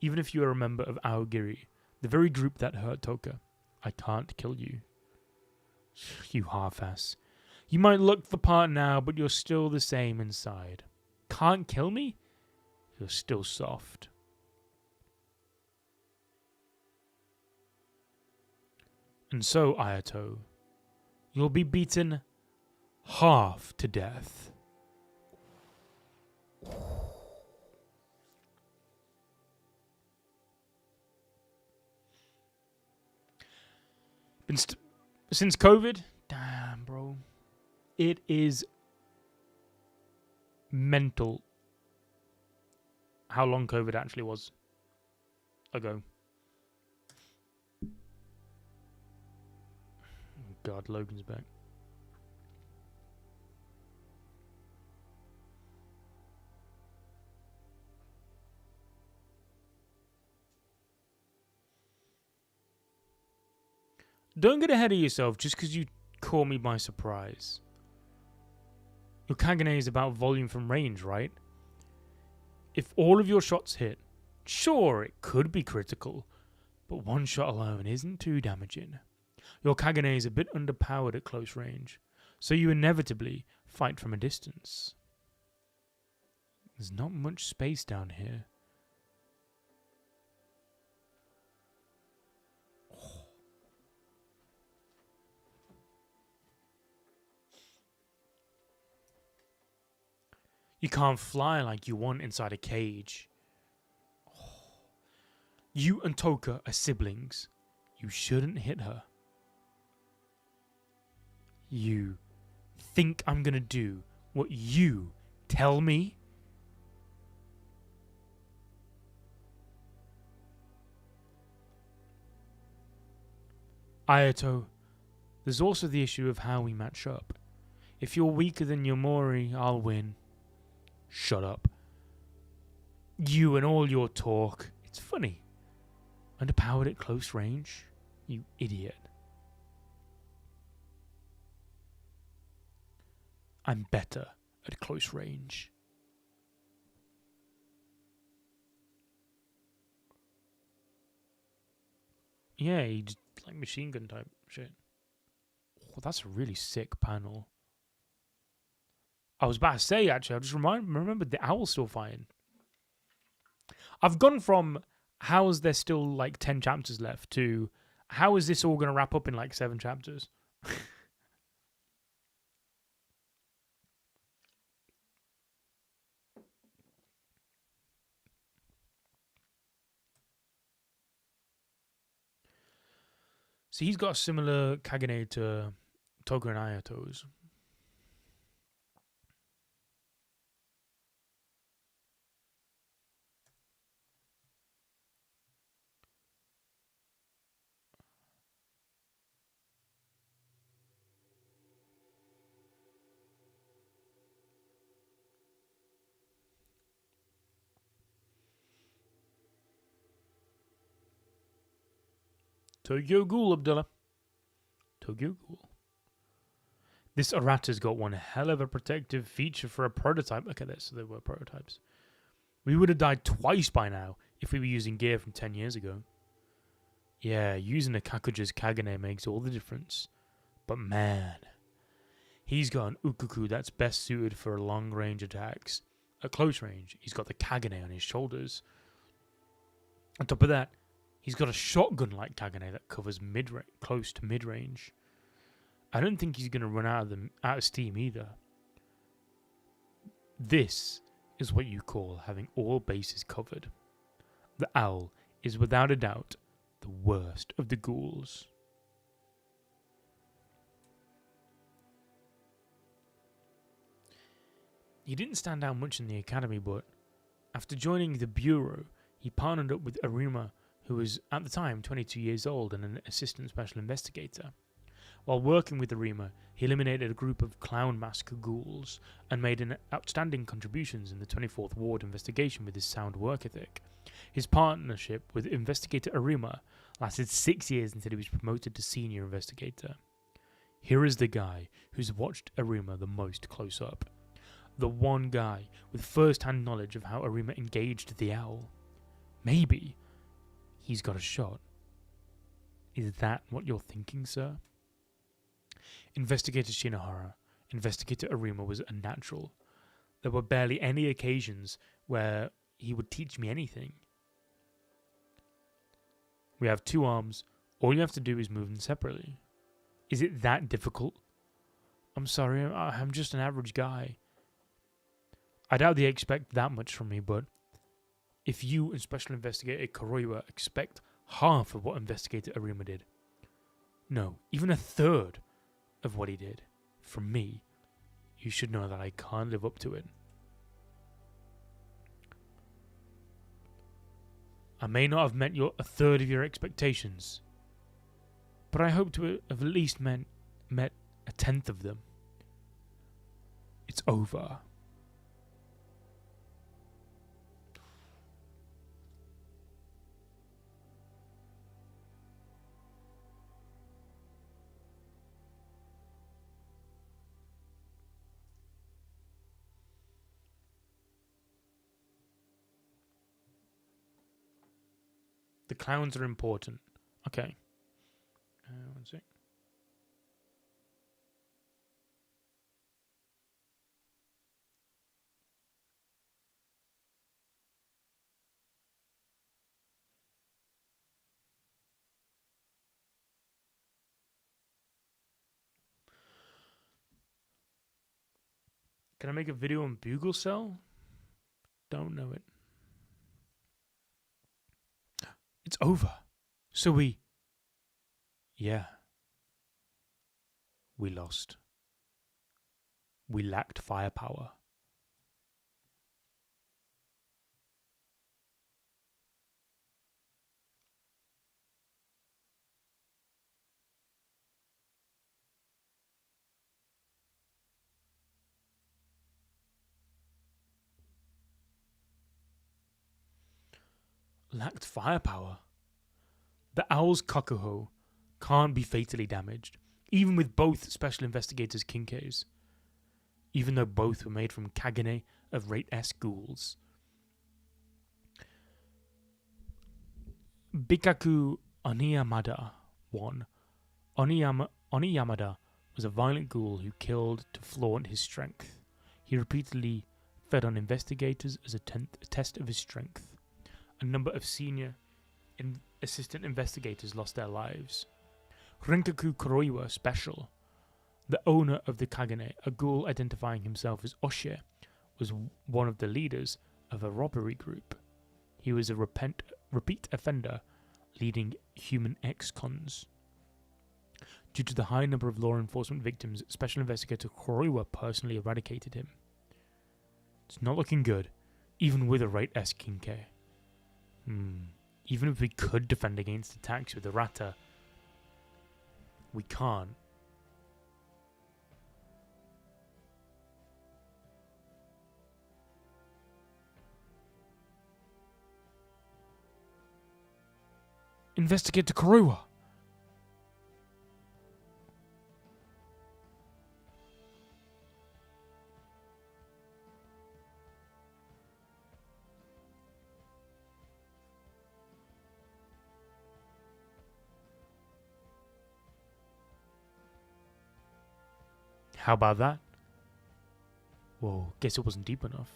Even if you are a member of Aogiri, the very group that hurt Toka, I can't kill you. You half-ass. You might look the part now, but you're still the same inside. Can't kill me? You're still soft. And so, Ayato, you'll be beaten half to death. Since COVID, damn, bro, it is mental how long COVID actually was ago. God, Logan's back. Don't get ahead of yourself just because you caught me by surprise. Your Kagane is about volume from range, right? If all of your shots hit, sure, it could be critical, but one shot alone isn't too damaging. Your Kagane is a bit underpowered at close range, so you inevitably fight from a distance. There's not much space down here. You can't fly like you want inside a cage. You and Toka are siblings. You shouldn't hit her. You think I'm gonna do what you tell me? Ayato, there's also the issue of how we match up. If you're weaker than Yomori, I'll win. Shut up. You and all your talk. It's funny. Underpowered at close range? You idiot. I'm better at close range. Yeah, he just like machine gun type shit. Oh, that's a really sick panel. I was about to say, actually, I just remembered the owl's still fighting. I've gone from how is there still like 10 chapters left to how is this all going to wrap up in like 7 chapters? So he's got a similar Kagane to Toga and Ayato's. Tokyo Ghoul, Abdullah. Tokyo Ghoul. This Arata's got one hell of a protective feature for a prototype. Look at this, so they were prototypes. We would have died twice by now if we were using gear from 10 years ago. Yeah, using a Kakuja's Kagane makes all the difference. But man, he's got an Ukuku that's best suited for long-range attacks. At close range, he's got the Kagane on his shoulders. On top of that, he's got a shotgun-like Kagane that covers close to mid-range. I don't think he's going to run out of steam either. This is what you call having all bases covered. The owl is without a doubt the worst of the ghouls. He didn't stand out much in the academy, but after joining the bureau, he partnered up with Arima, who was at the time 22 years old and an assistant special investigator. While working with Arima, he eliminated a group of clown mask ghouls and made an outstanding contributions in the 24th Ward investigation with his sound work ethic. His partnership with Investigator Arima lasted 6 years until he was promoted to senior investigator. Here is the guy who's watched Arima the most close up. The one guy with first-hand knowledge of how Arima engaged the owl. Maybe he's got a shot. Is that what you're thinking, sir? Investigator Shinohara, Investigator Arima was a natural. There were barely any occasions where he would teach me anything. We have 2 arms. All you have to do is move them separately. Is it that difficult? I'm sorry, I'm just an average guy. I doubt they expect that much from me, but if you and Special Investigator Kuroiwa expect half of what Investigator Arima did, no, even a third of what he did, from me, you should know that I can't live up to it. I may not have met a third of your expectations, but I hope to have at least met a 10th of them. It's over. The clowns are important. Okay. One sec. Can I make a video on Bugle Cell? Don't know it. It's over. So yeah. We lost. We lacked firepower. lacked firepower. The owl's kakuho can't be fatally damaged, even with both Special Investigators Kinkeis, even though both were made from Kagane of Rate S ghouls. Bikaku Oniyamada 1. Oniyamada was a violent ghoul who killed to flaunt his strength. He repeatedly fed on investigators as a test of his strength. A number of senior assistant investigators lost their lives. Renkaku Kuroiwa Special, the owner of the Kagane, a ghoul identifying himself as Oshe, was one of the leaders of a robbery group. He was a repeat offender, leading human ex-cons. Due to the high number of law enforcement victims, Special Investigator Kuroiwa personally eradicated him. It's not looking good, even with a Rate S Kinke. Even if we could defend against attacks with the Rata, we can't. Investigator Kuroiwa! How about that? Whoa, guess it wasn't deep enough.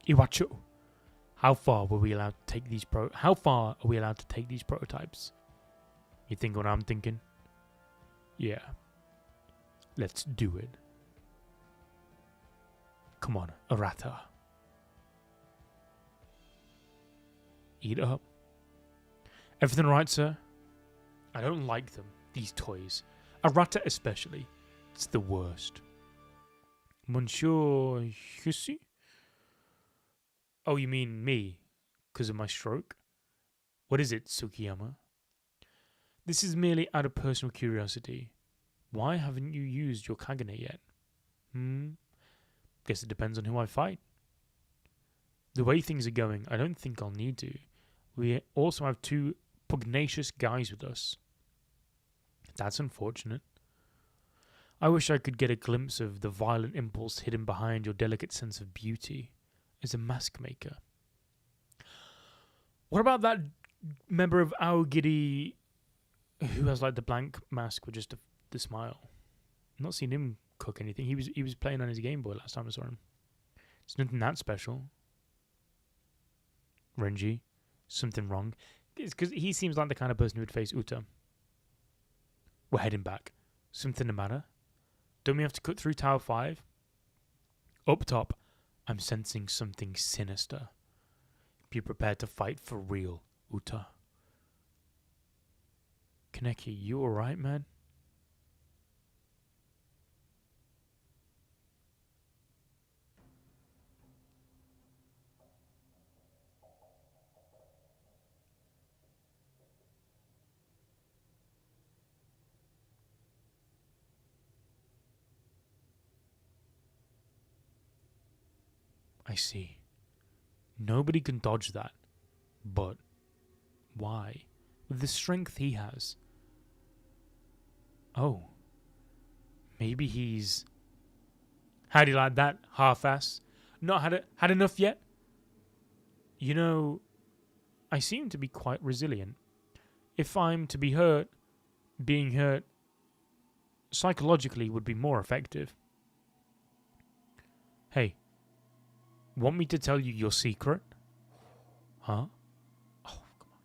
Iwacho, how far are we allowed to take these prototypes? You think what I'm thinking? Yeah. Let's do it. Come on, Arata. Eat up. Everything right, sir? I don't like them, these toys. Arata especially. It's the worst. Monsieur Hussy? Oh, you mean me? Because of my stroke? What is it, Tsukiyama? This is merely out of personal curiosity. Why haven't you used your Kagane yet? Guess it depends on who I fight. The way things are going, I don't think I'll need to. We also have 2 pugnacious guys with us. That's unfortunate. I wish I could get a glimpse of the violent impulse hidden behind your delicate sense of beauty as a mask maker. What about that member of Aogiri who has like the blank mask with just the smile? I've not seen him cook anything. He was playing on his Game Boy last time I saw him. It's nothing that special. Renji, something wrong? It's because he seems like the kind of person who would face Uta. We're heading back. Something the matter? Don't we have to cut through Tower 5? Up top, I'm sensing something sinister. Be prepared to fight for real, Uta. Kaneki, you alright, man? I see. Nobody can dodge that. But why? With the strength he has. Oh. Maybe he's... How do you like that, half-ass? Not had enough yet? You know, I seem to be quite resilient. If I'm to be hurt, being hurt psychologically would be more effective. Hey. Want me to tell you your secret? Huh? Oh, come on.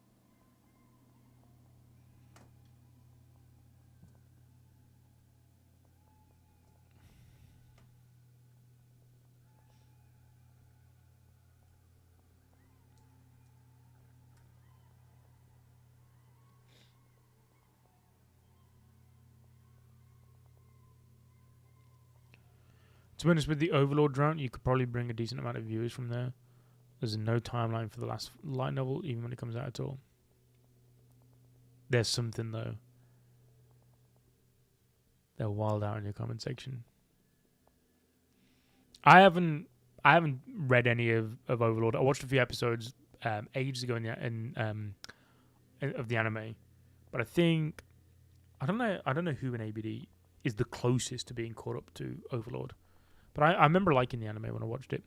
To be honest, with the Overlord drought, you could probably bring a decent amount of viewers from there. There's no timeline for the last light novel, even when it comes out at all. There's something, though. They're wild out in your comment section. I haven't I haven't read any of Overlord. I watched a few episodes ages ago of the anime, but I think I don't know who in ABD is the closest to being caught up to Overlord. But I remember liking the anime when I watched it.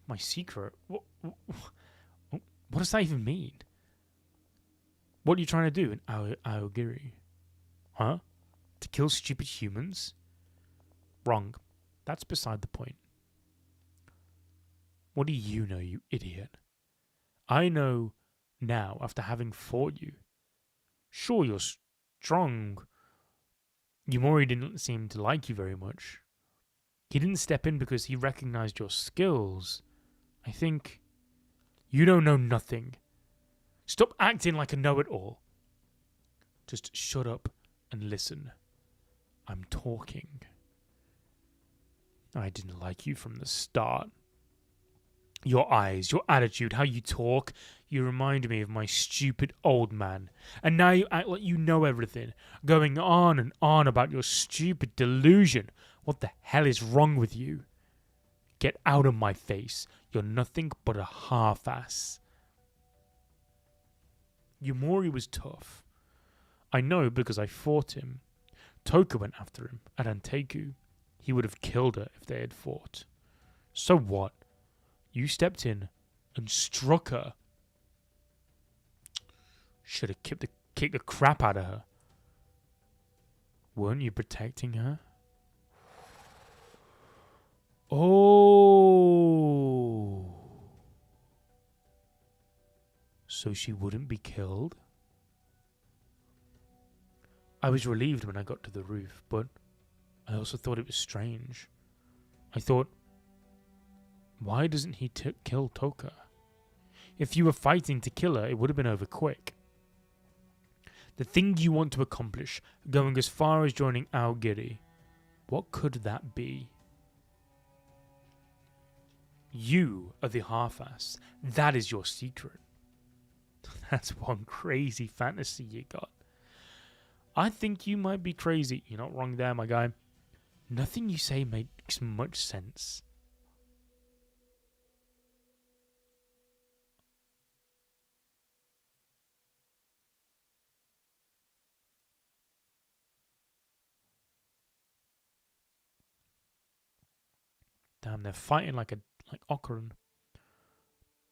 My secret? What does that even mean? What are you trying to do in Aogiri? Huh? To kill stupid humans? Wrong. That's beside the point. What do you know, you idiot? I know now, after having fought you. Sure, you're strong. Yumori didn't seem to like you very much. He didn't step in because he recognized your skills. I think you don't know nothing. Stop acting like a know-it-all. Just shut up and listen. I'm talking. I didn't like you from the start. Your eyes, your attitude, how you talk, you remind me of my stupid old man. And now you act like you know everything, going on and on about your stupid delusion. What the hell is wrong with you? Get out of my face. You're nothing but a half-ass. Yumori was tough. I know because I fought him. Toka went after him at Anteiku. He would have killed her if they had fought. So what? You stepped in and struck her. Should have kicked the crap out of her. Weren't you protecting her? Oh. So she wouldn't be killed? I was relieved when I got to the roof, but I also thought it was strange. I thought, why doesn't he kill Toka? If you were fighting to kill her, it would have been over quick. The thing you want to accomplish, going as far as joining Aogiri, what could that be? You are the half-ass. That is your secret. That's one crazy fantasy you got. I think you might be crazy. You're not wrong there, my guy. Nothing you say makes much sense. Damn, they're fighting like Ocaran.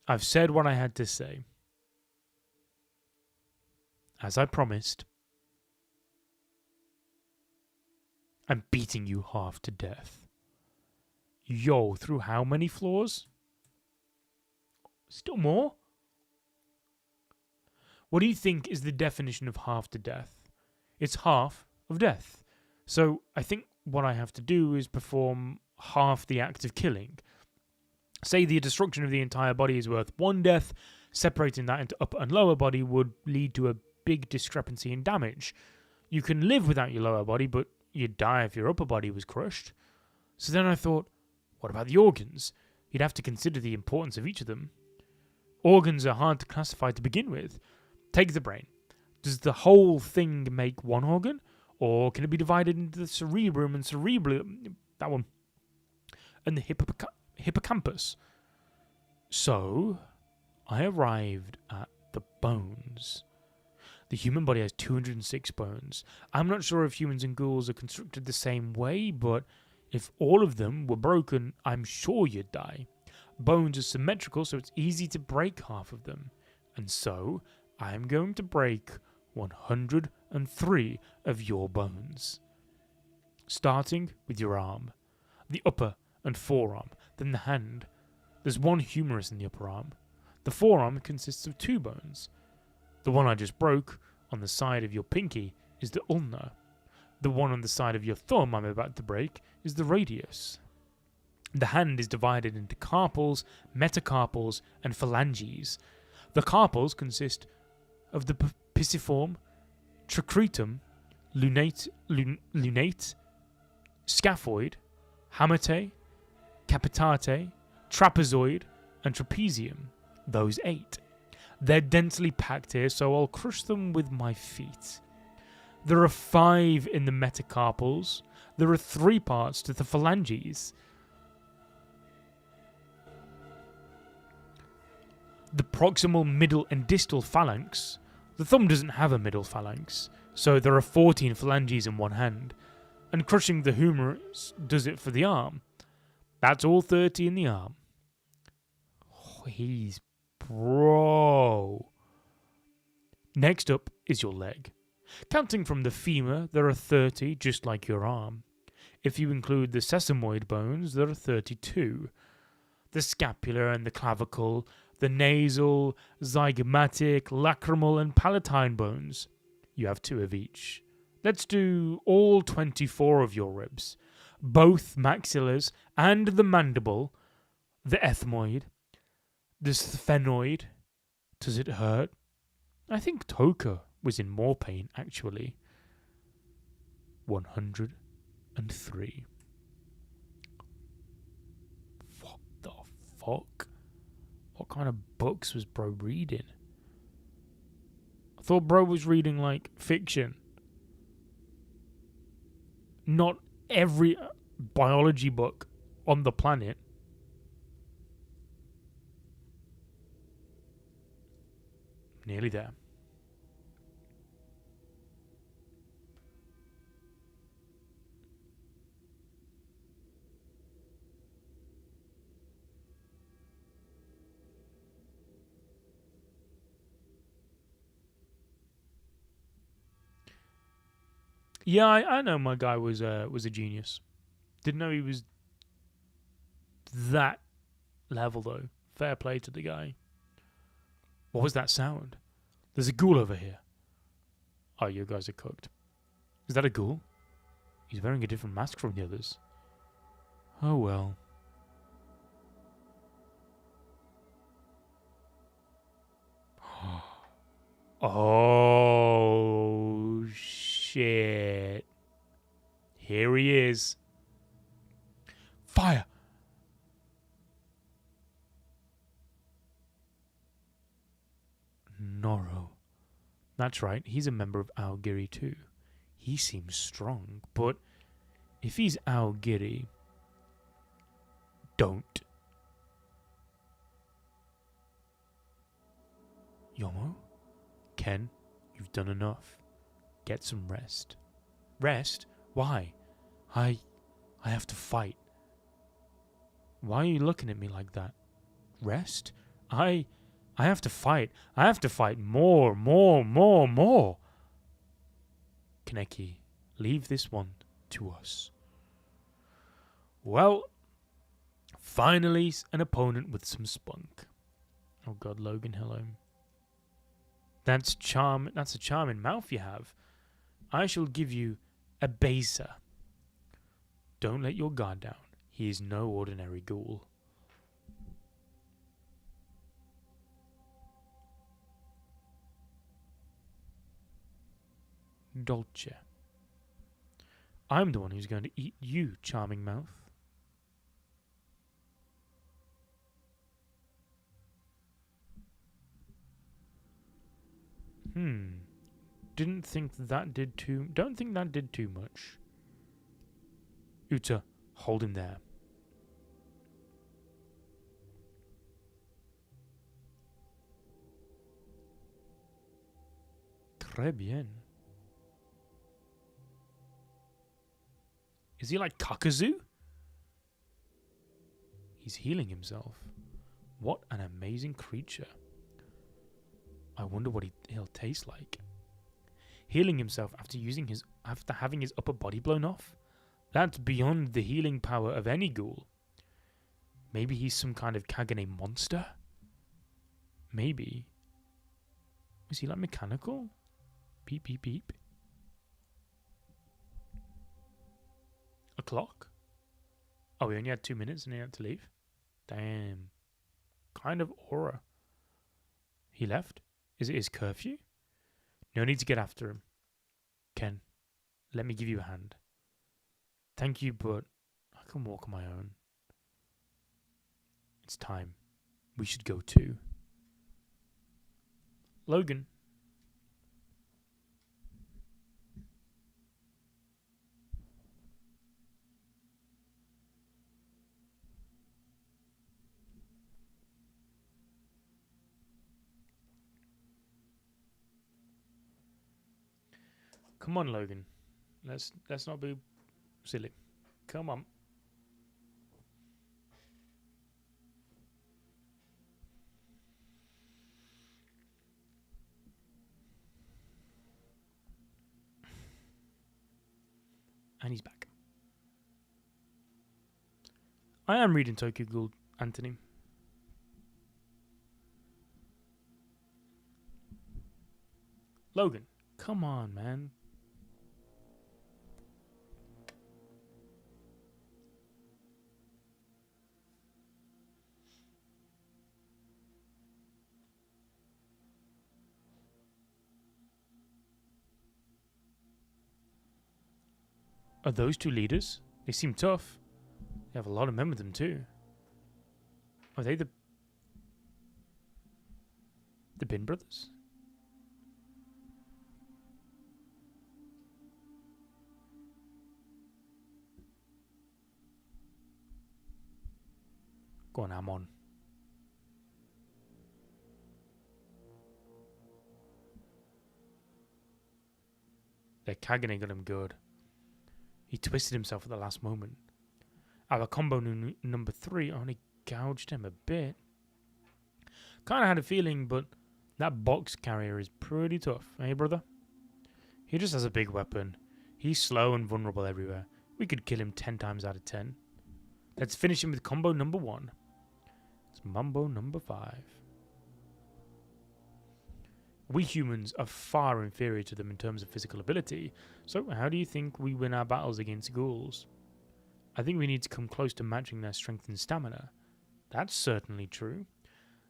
I've said what I had to say. As I promised, I'm beating you half to death. Yo, through how many floors? Still more? What do you think is the definition of half to death? It's half of death. So I think what I have to do is perform half the act of killing. Say the destruction of the entire body is worth one death, separating that into upper and lower body would lead to a big discrepancy in damage. You can live without your lower body, but you'd die if your upper body was crushed. So then I thought, what about the organs? You'd have to consider the importance of each of them. Organs are hard to classify to begin with. Take the brain. Does the whole thing make one organ? Or can it be divided into the cerebrum and cerebellum? That one. And the hippocampus. So, I arrived at the bones. The human body has 206 bones. I'm not sure if humans and ghouls are constructed the same way, but if all of them were broken, I'm sure you'd die. Bones are symmetrical, so it's easy to break half of them. And so, I'm going to break 103 of your bones. Starting with your arm, the upper and forearm, then the hand. There's one humerus in the upper arm. The forearm consists of 2 bones. The one I just broke on the side of your pinky is the ulna. The one on the side of your thumb I'm about to break is the radius. The hand is divided into carpals, metacarpals, and phalanges. The carpals consist of the pisiform, tricretum, lunate, scaphoid, hamate, capitate, trapezoid, and trapezium. Those 8. They're densely packed here, so I'll crush them with my feet. There are 5 in the metacarpals. There are 3 parts to the phalanges. The proximal, middle, and distal phalanx. The thumb doesn't have a middle phalanx, so there are 14 phalanges in one hand, and crushing the humerus does it for the arm. That's all 30 in the arm. Oh, he's bro. Next up is your leg. Counting from the femur, there are 30, just like your arm. If you include the sesamoid bones, there are 32. The scapula and the clavicle, the nasal, zygomatic, lacrimal, and palatine bones. You have 2 of each. Let's do all 24 of your ribs. Both maxillars and the mandible, the ethmoid, the sphenoid. Does it hurt? I think Toka was in more pain, actually. 103. What the fuck? What kind of books was bro reading? I thought bro was reading, like, fiction. Not every biology book on the planet. Nearly there. Yeah, I know my guy was a genius. Didn't know he was that level though. Fair play to the guy. What was that sound? There's a ghoul over here. Oh, you guys are cooked. Is that a ghoul? He's wearing a different mask from the others. Oh well. Oh shit. Here he is. Fire! Noro. That's right, he's a member of Aogiri too. He seems strong, but if he's Aogiri, don't. Yomo? Ken, you've done enough. Get some rest. Rest? Why? I have to fight. Why are you looking at me like that? Rest? I have to fight. I have to fight more. Kaneki, leave this one to us. Well, finally an opponent with some spunk. Oh god, Logan, hello. That's a charming mouth you have. I shall give you a baser. Don't let your guard down. He is no ordinary ghoul. Dolce. I'm the one who's going to eat you, charming mouth. Don't think that did too much. Uta, hold him there. Très bien. Is he like Kakazu? He's healing himself. What an amazing creature. I wonder what he'll taste like. Healing himself after having his upper body blown off? That's beyond the healing power of any ghoul. Maybe he's some kind of Kagane monster? Maybe. Is he like mechanical? Beep, beep, beep. A clock? Oh, we only had 2 minutes and he had to leave? Damn. Kind of aura. He left? Is it his curfew? No need to get after him. Ken, let me give you a hand. Thank you, but I can walk on my own. It's time. We should go too. Logan. Come on, Logan. Let's not be silly. Come on. And he's back. I am reading Tokyo Ghoul, Anthony. Logan, come on, man. Are those two leaders? They seem tough. They have a lot of men with them too. Are they the Bin brothers? Go on, I'm on. Their Kagane got him good. He twisted himself at the last moment. Our combo number 3 only gouged him a bit. Kind of had a feeling, but that box carrier is pretty tough, eh, brother? He just has a big weapon. He's slow and vulnerable everywhere. We could kill him 10 times out of 10. Let's finish him with combo number 1. It's Mambo number 5. We humans are far inferior to them in terms of physical ability, so how do you think we win our battles against ghouls? I think we need to come close to matching their strength and stamina. That's certainly true.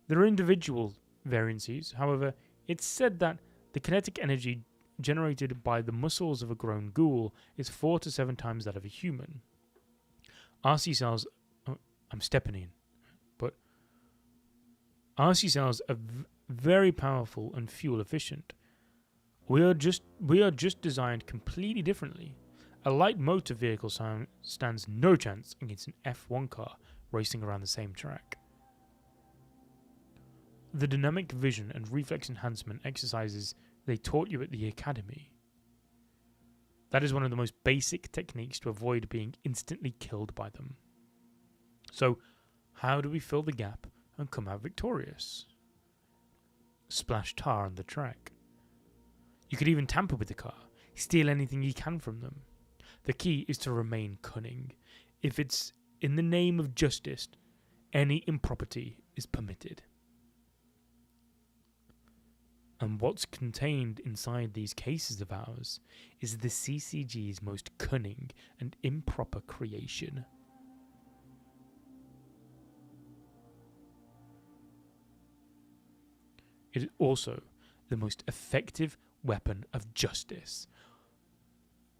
There are individual variances, however, it's said that the kinetic energy generated by the muscles of a grown ghoul is 4 to 7 times that of a human. RC cells... Oh, I'm stepping in. But RC cells are very powerful and fuel efficient. We are just designed completely differently. A light motor vehicle stands no chance against an F1 car racing around the same track. The dynamic vision and reflex enhancement exercises they taught you at the academy. That is one of the most basic techniques to avoid being instantly killed by them. So, how do we fill the gap and come out victorious? Splash tar on the track. You could even tamper with the car, steal anything you can from them. The key is to remain cunning. If it's in the name of justice, any impropriety is permitted. And what's contained inside these cases of ours is the CCG's most cunning and improper creation. It is also the most effective weapon of justice.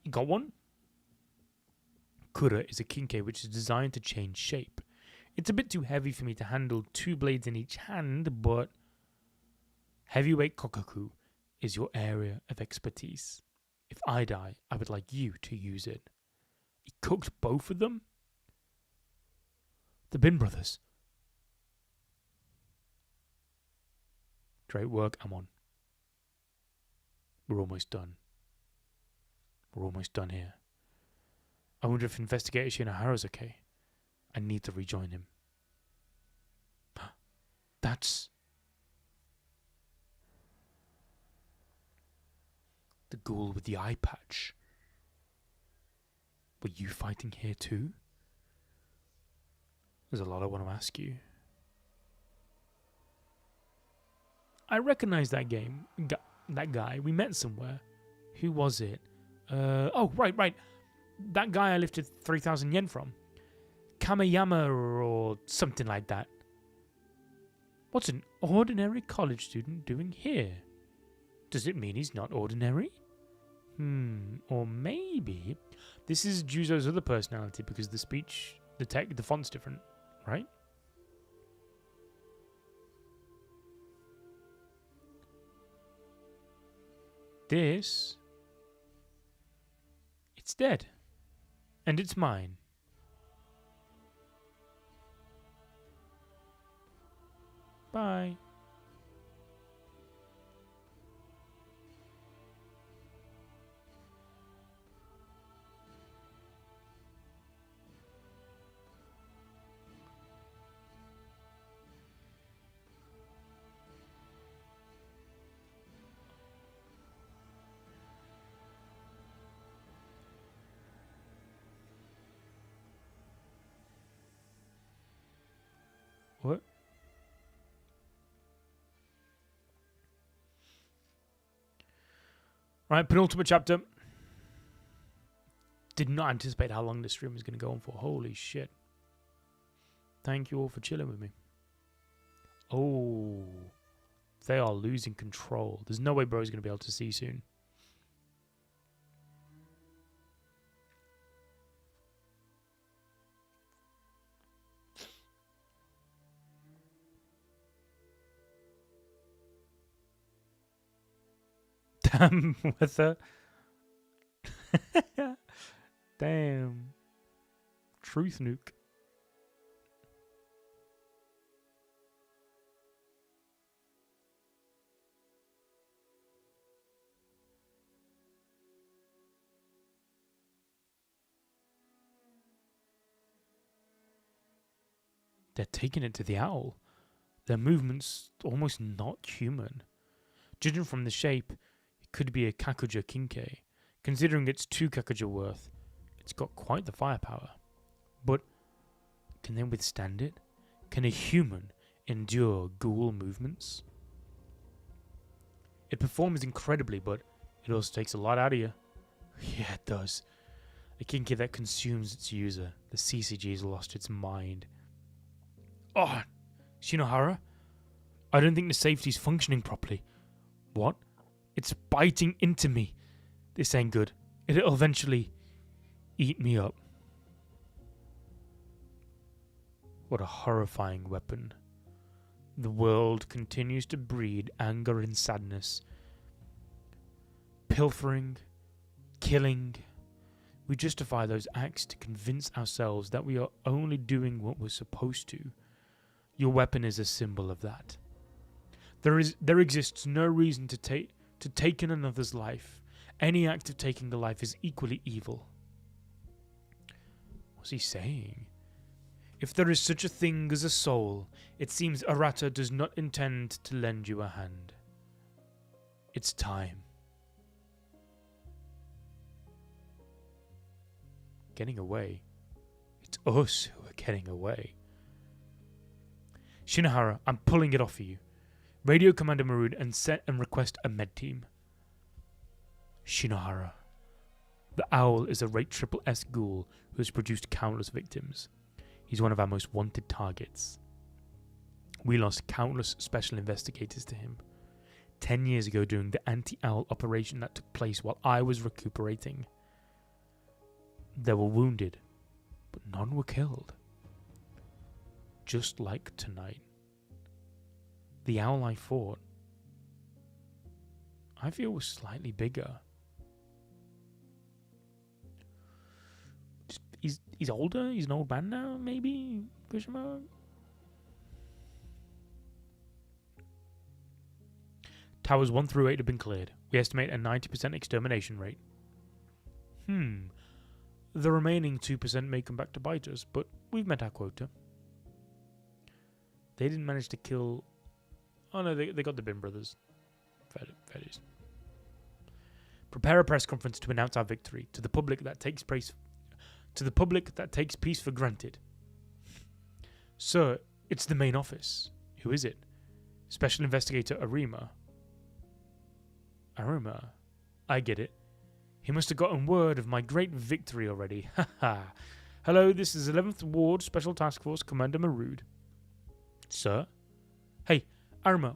You got one? Kura is a kinke which is designed to change shape. It's a bit too heavy for me to handle 2 blades in each hand, but heavyweight kokaku is your area of expertise. If I die, I would like you to use it. He cooked both of them? The Bin brothers. Great work, I'm on. We're almost done. We're almost done here. I wonder if Investigator Shinohara's okay. I need to rejoin him. That's... the ghoul with the eye patch. Were you fighting here too? There's a lot I want to ask you. I recognize that that guy. We met somewhere. Who was it? Oh, right. That guy I lifted 3,000 yen from. Kameyama or something like that. What's an ordinary college student doing here? Does it mean he's not ordinary? Or maybe this is Juzo's other personality because the speech, the font's different, right? This, it's dead. And it's mine. Bye. What? Right, penultimate chapter. Did not anticipate how long this stream was going to go on for. Holy shit. Thank you all for chilling with me. Oh. They are losing control. There's no way bro's going to be able to see soon. Damn weather. Damn. Truth nuke. They're taking it to the owl. Their movement's almost not human. Judging from the shape, it could be a Kakuja Kinkei. Considering it's 2 Kakuja worth, it's got quite the firepower. But can they withstand it? Can a human endure ghoul movements? It performs incredibly, but it also takes a lot out of you. Yeah, it does. A Kinkei that consumes its user. The CCG has lost its mind. Oh, Shinohara? I don't think the safety's functioning properly. What? It's biting into me. This ain't good. It'll eventually eat me up. What a horrifying weapon. The world continues to breed anger and sadness. Pilfering, killing. We justify those acts to convince ourselves that we are only doing what we're supposed to. Your weapon is a symbol of that. There exists no reason to take in another's life. Any act of taking a life is equally evil. What's he saying? If there is such a thing as a soul, it seems Arata does not intend to lend you a hand. It's time. Getting away. It's us who are getting away. Shinohara, I'm pulling it off for you. Radio Commander Maroon and set and request a med team. Shinohara. The owl is a rate triple S ghoul who has produced countless victims. He's one of our most wanted targets. We lost countless special investigators to him. 10 years ago during the anti-owl operation that took place while I was recuperating. They were wounded, but none were killed. Just like tonight. The owl I fought, I feel was slightly bigger. He's older? He's an old man now, maybe? Kirishima? Towers 1 through 8 have been cleared. We estimate a 90% extermination rate. The remaining 2% may come back to bite us, but we've met our quota. They didn't manage to kill... Oh no, they got the Bin brothers. Fair dues. Prepare a press conference to announce our victory to the public that takes peace for granted. Sir, it's the main office. Who is it? Special Investigator Arima. Arima? I get it. He must have gotten word of my great victory already. Haha. Hello, this is 11th Ward Special Task Force Commander Marood. Sir? Hey, Arima,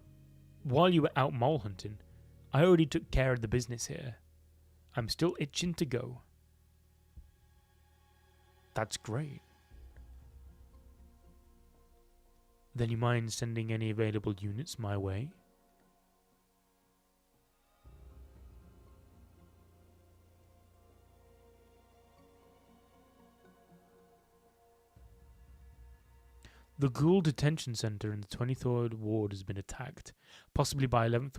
while you were out mole hunting, I already took care of the business here. I'm still itching to go. That's great. Then you mind sending any available units my way? The Ghoul Detention Center in the 23rd Ward has been attacked, possibly by 11th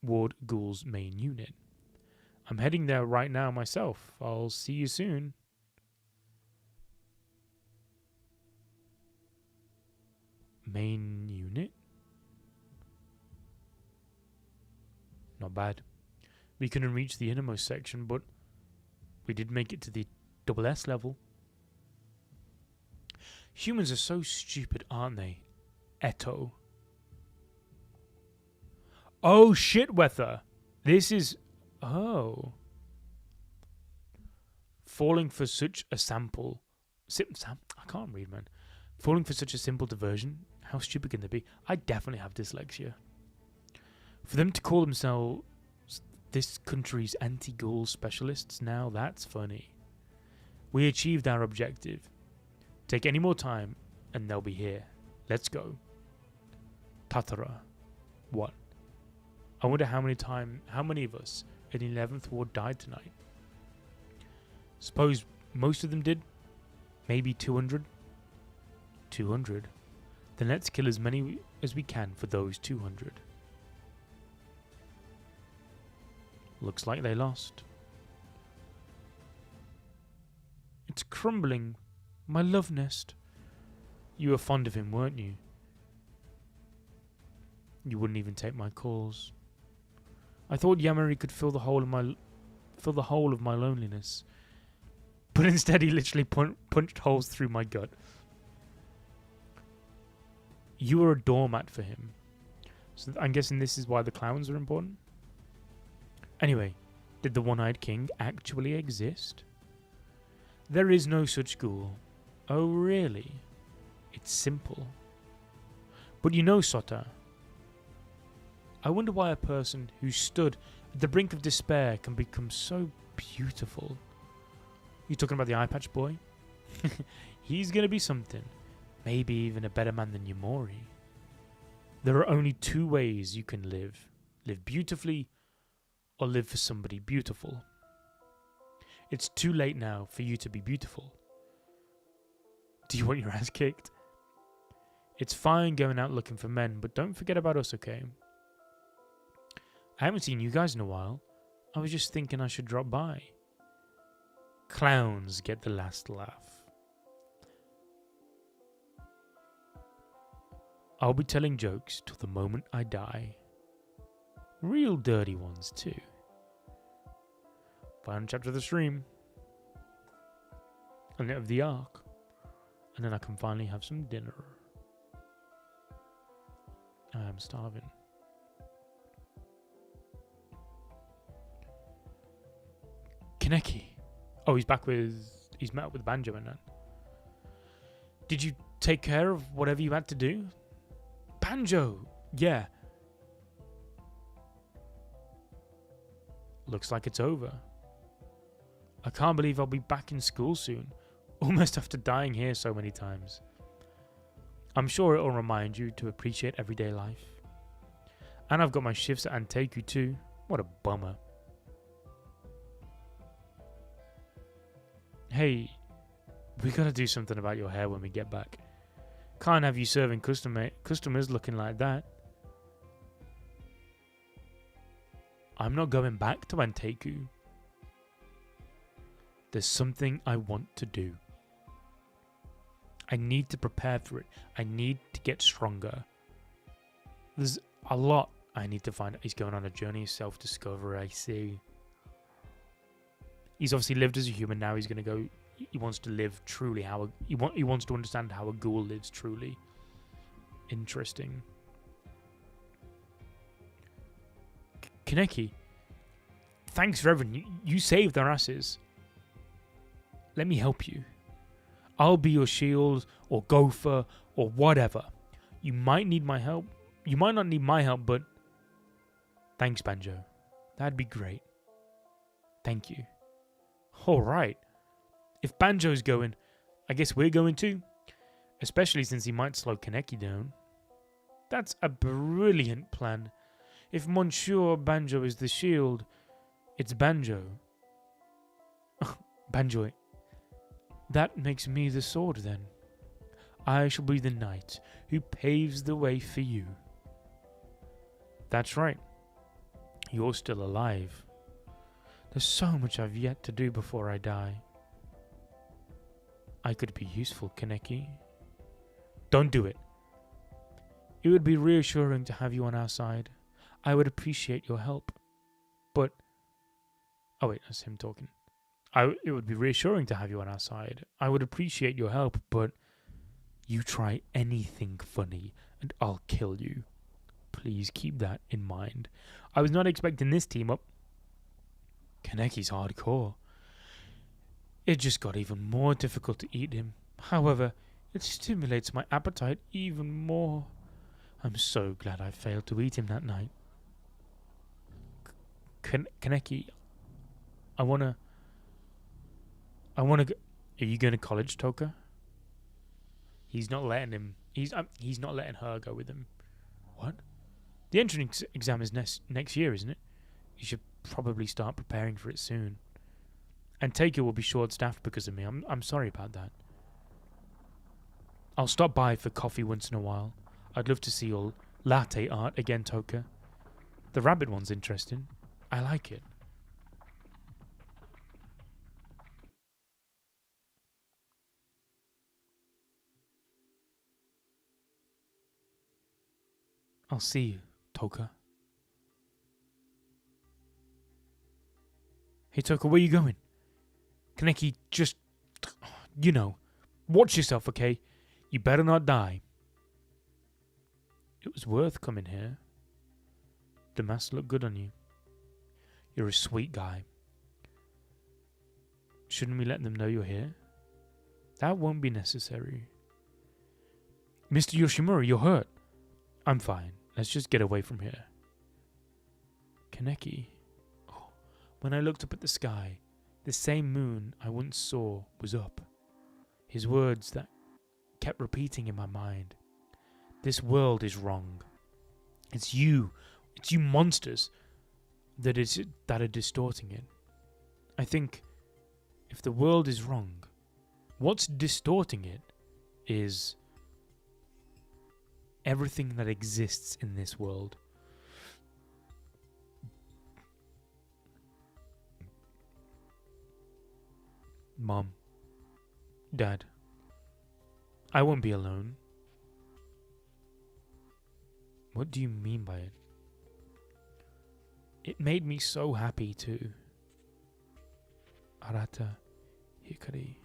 Ward Ghoul's main unit. I'm heading there right now myself. I'll see you soon. Main unit? Not bad. We couldn't reach the innermost section, but we did make it to the double S level. Humans are so stupid, aren't they? Eto. Oh shit, Weather. This is... Oh. Falling for such a sample... I can't read, man. Falling for such a simple diversion? How stupid can they be? I definitely have dyslexia. For them to call themselves this country's anti-ghoul specialists now, that's funny. We achieved our objective. Take any more time, and they'll be here. Let's go. Tatara. What? I wonder how many of us in the 11th Ward died tonight. Suppose most of them did? Maybe 200? 200? Then let's kill as many as we can for those 200. Looks like they lost. It's crumbling. My love nest. You were fond of him, weren't you? You wouldn't even take my calls. I thought Yamari could fill the whole of my loneliness. But instead he literally punched holes through my gut. You were a doormat for him. So I'm guessing this is why the clowns are important? Anyway, did the One-Eyed King actually exist? There is no such ghoul. Oh really? It's simple. But you know, Sota, I wonder why a person who stood at the brink of despair can become so beautiful. You talking about the eye patch boy? He's gonna be something. Maybe even a better man than Yamori. There are only two ways you can live. Live beautifully or live for somebody beautiful. It's too late now for you to be beautiful. Do you want your ass kicked? It's fine going out looking for men, but don't forget about us, okay? I haven't seen you guys in a while. I was just thinking I should drop by. Clowns get the last laugh. I'll be telling jokes till the moment I die. Real dirty ones, too. Final chapter of the stream. And of the arc. And then I can finally have some dinner. I am starving. Kaneki. Oh, he's back with... He's met up with Banjo and that. Did you take care of whatever you had to do? Banjo! Yeah. Looks like it's over. I can't believe I'll be back in school soon. Almost after dying here so many times. I'm sure it'll remind you to appreciate everyday life. And I've got my shifts at Anteiku too. What a bummer. Hey, we gotta do something about your hair when we get back. Can't have you serving customers looking like that. I'm not going back to Anteiku. There's something I want to do. I need to prepare for it. I need to get stronger. There's a lot I need to find out. He's going on a journey of self-discovery, I see. He's obviously lived as a human, now he's going to go... He wants to live truly how... He wants to understand how a ghoul lives truly. Interesting. Kaneki. Thanks, Reverend. You saved their asses. Let me help you. I'll be your shield, or gopher, or whatever. You might need my help. You might not need my help, but... Thanks, Banjo. That'd be great. Thank you. Alright. If Banjo's going, I guess we're going too. Especially since he might slow Kaneki down. That's a brilliant plan. If Monsieur Banjo is the shield, it's Banjo. Banjo. That makes me the sword then. I shall be the knight who paves the way for you. That's right. You're still alive. There's so much I've yet to do before I die. I could be useful, Kaneki. Don't do it. It would be reassuring to have you on our side. I would appreciate your help. But... Oh wait, that's him talking. It would be reassuring to have you on our side. I would appreciate your help, but... You try anything funny and I'll kill you. Please keep that in mind. I was not expecting this team up. Kaneki's hardcore. It just got even more difficult to eat him. However, it stimulates my appetite even more. I'm so glad I failed to eat him that night. Kaneki, I wanna go. Are you going to college, Toka? He's not letting him. He's not letting her go with him. What? The entrance exam is next year, isn't it? You should probably start preparing for it soon. Anteiku will be short-staffed because of me. I'm sorry about that. I'll stop by for coffee once in a while. I'd love to see your latte art again, Toka. The rabbit one's interesting. I like it. I'll see you, Toka. Hey, Toka, where you going? Kaneki, just... You know. Watch yourself, okay? You better not die. It was worth coming here. The masks look good on you. You're a sweet guy. Shouldn't we let them know you're here? That won't be necessary. Mr. Yoshimura, you're hurt. I'm fine. Let's just get away from here. Kaneki. Oh, when I looked up at the sky, the same moon I once saw was up. His words that kept repeating in my mind. This world is wrong. It's you monsters that are distorting it. I think if the world is wrong, what's distorting it is everything that exists in this world. Mom, Dad, I won't be alone. What do you mean by it? It made me so happy too. Arata Hikari.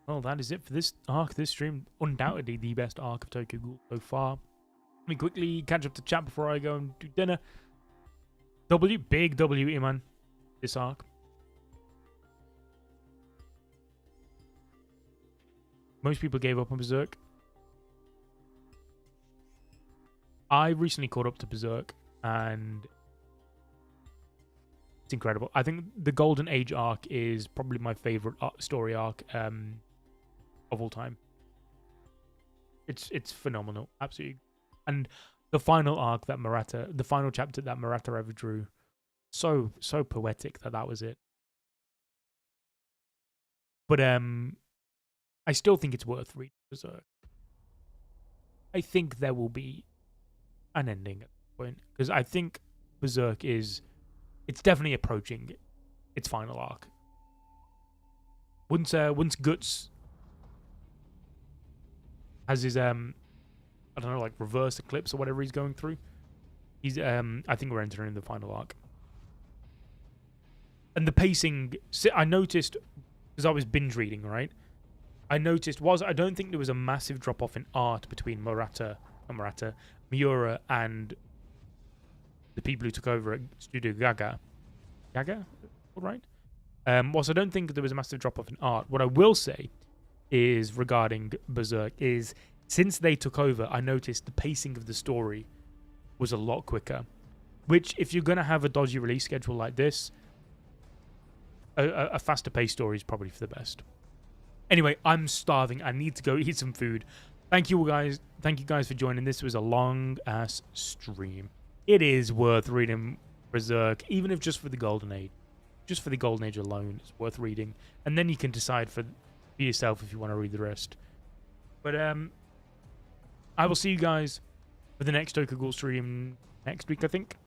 Well, that is it for this arc, this stream. Undoubtedly the best arc of Tokyo Ghoul so far. Let me quickly catch up to chat before I go and do dinner. Big W, man. This arc. Most people gave up on Berserk. I recently caught up to Berserk, and it's incredible. I think the Golden Age arc is probably my favorite story arc of all time. It's phenomenal, absolutely. And the final arc that the final chapter that Murata ever drew, so poetic that was it. But I still think it's worth reading Berserk. I think there will be an ending at the point, because I think Berserk it's definitely approaching its final arc. Once Guts has his I don't know, like reverse eclipse or whatever he's going through, he's I think we're entering the final arc. And the pacing, I noticed, because I was binge reading, right? I noticed I don't think there was a massive drop off in art between Miura and the people who took over at Studio Gaga. Gaga? All right. Whilst I don't think there was a massive drop off in art, what I will say is regarding Berserk is since they took over, I noticed the pacing of the story was a lot quicker. Which, if you're going to have a dodgy release schedule like this, a faster paced story is probably for the best. Anyway, I'm starving. I need to go eat some food. Thank you guys for joining. This was a long ass stream. It is worth reading Berserk, even if just for the Golden Age. Just for the Golden Age alone, it's worth reading. And then you can decide for yourself if you want to read the rest. But I will see you guys for the next Tokyo Ghoul stream next week, I think.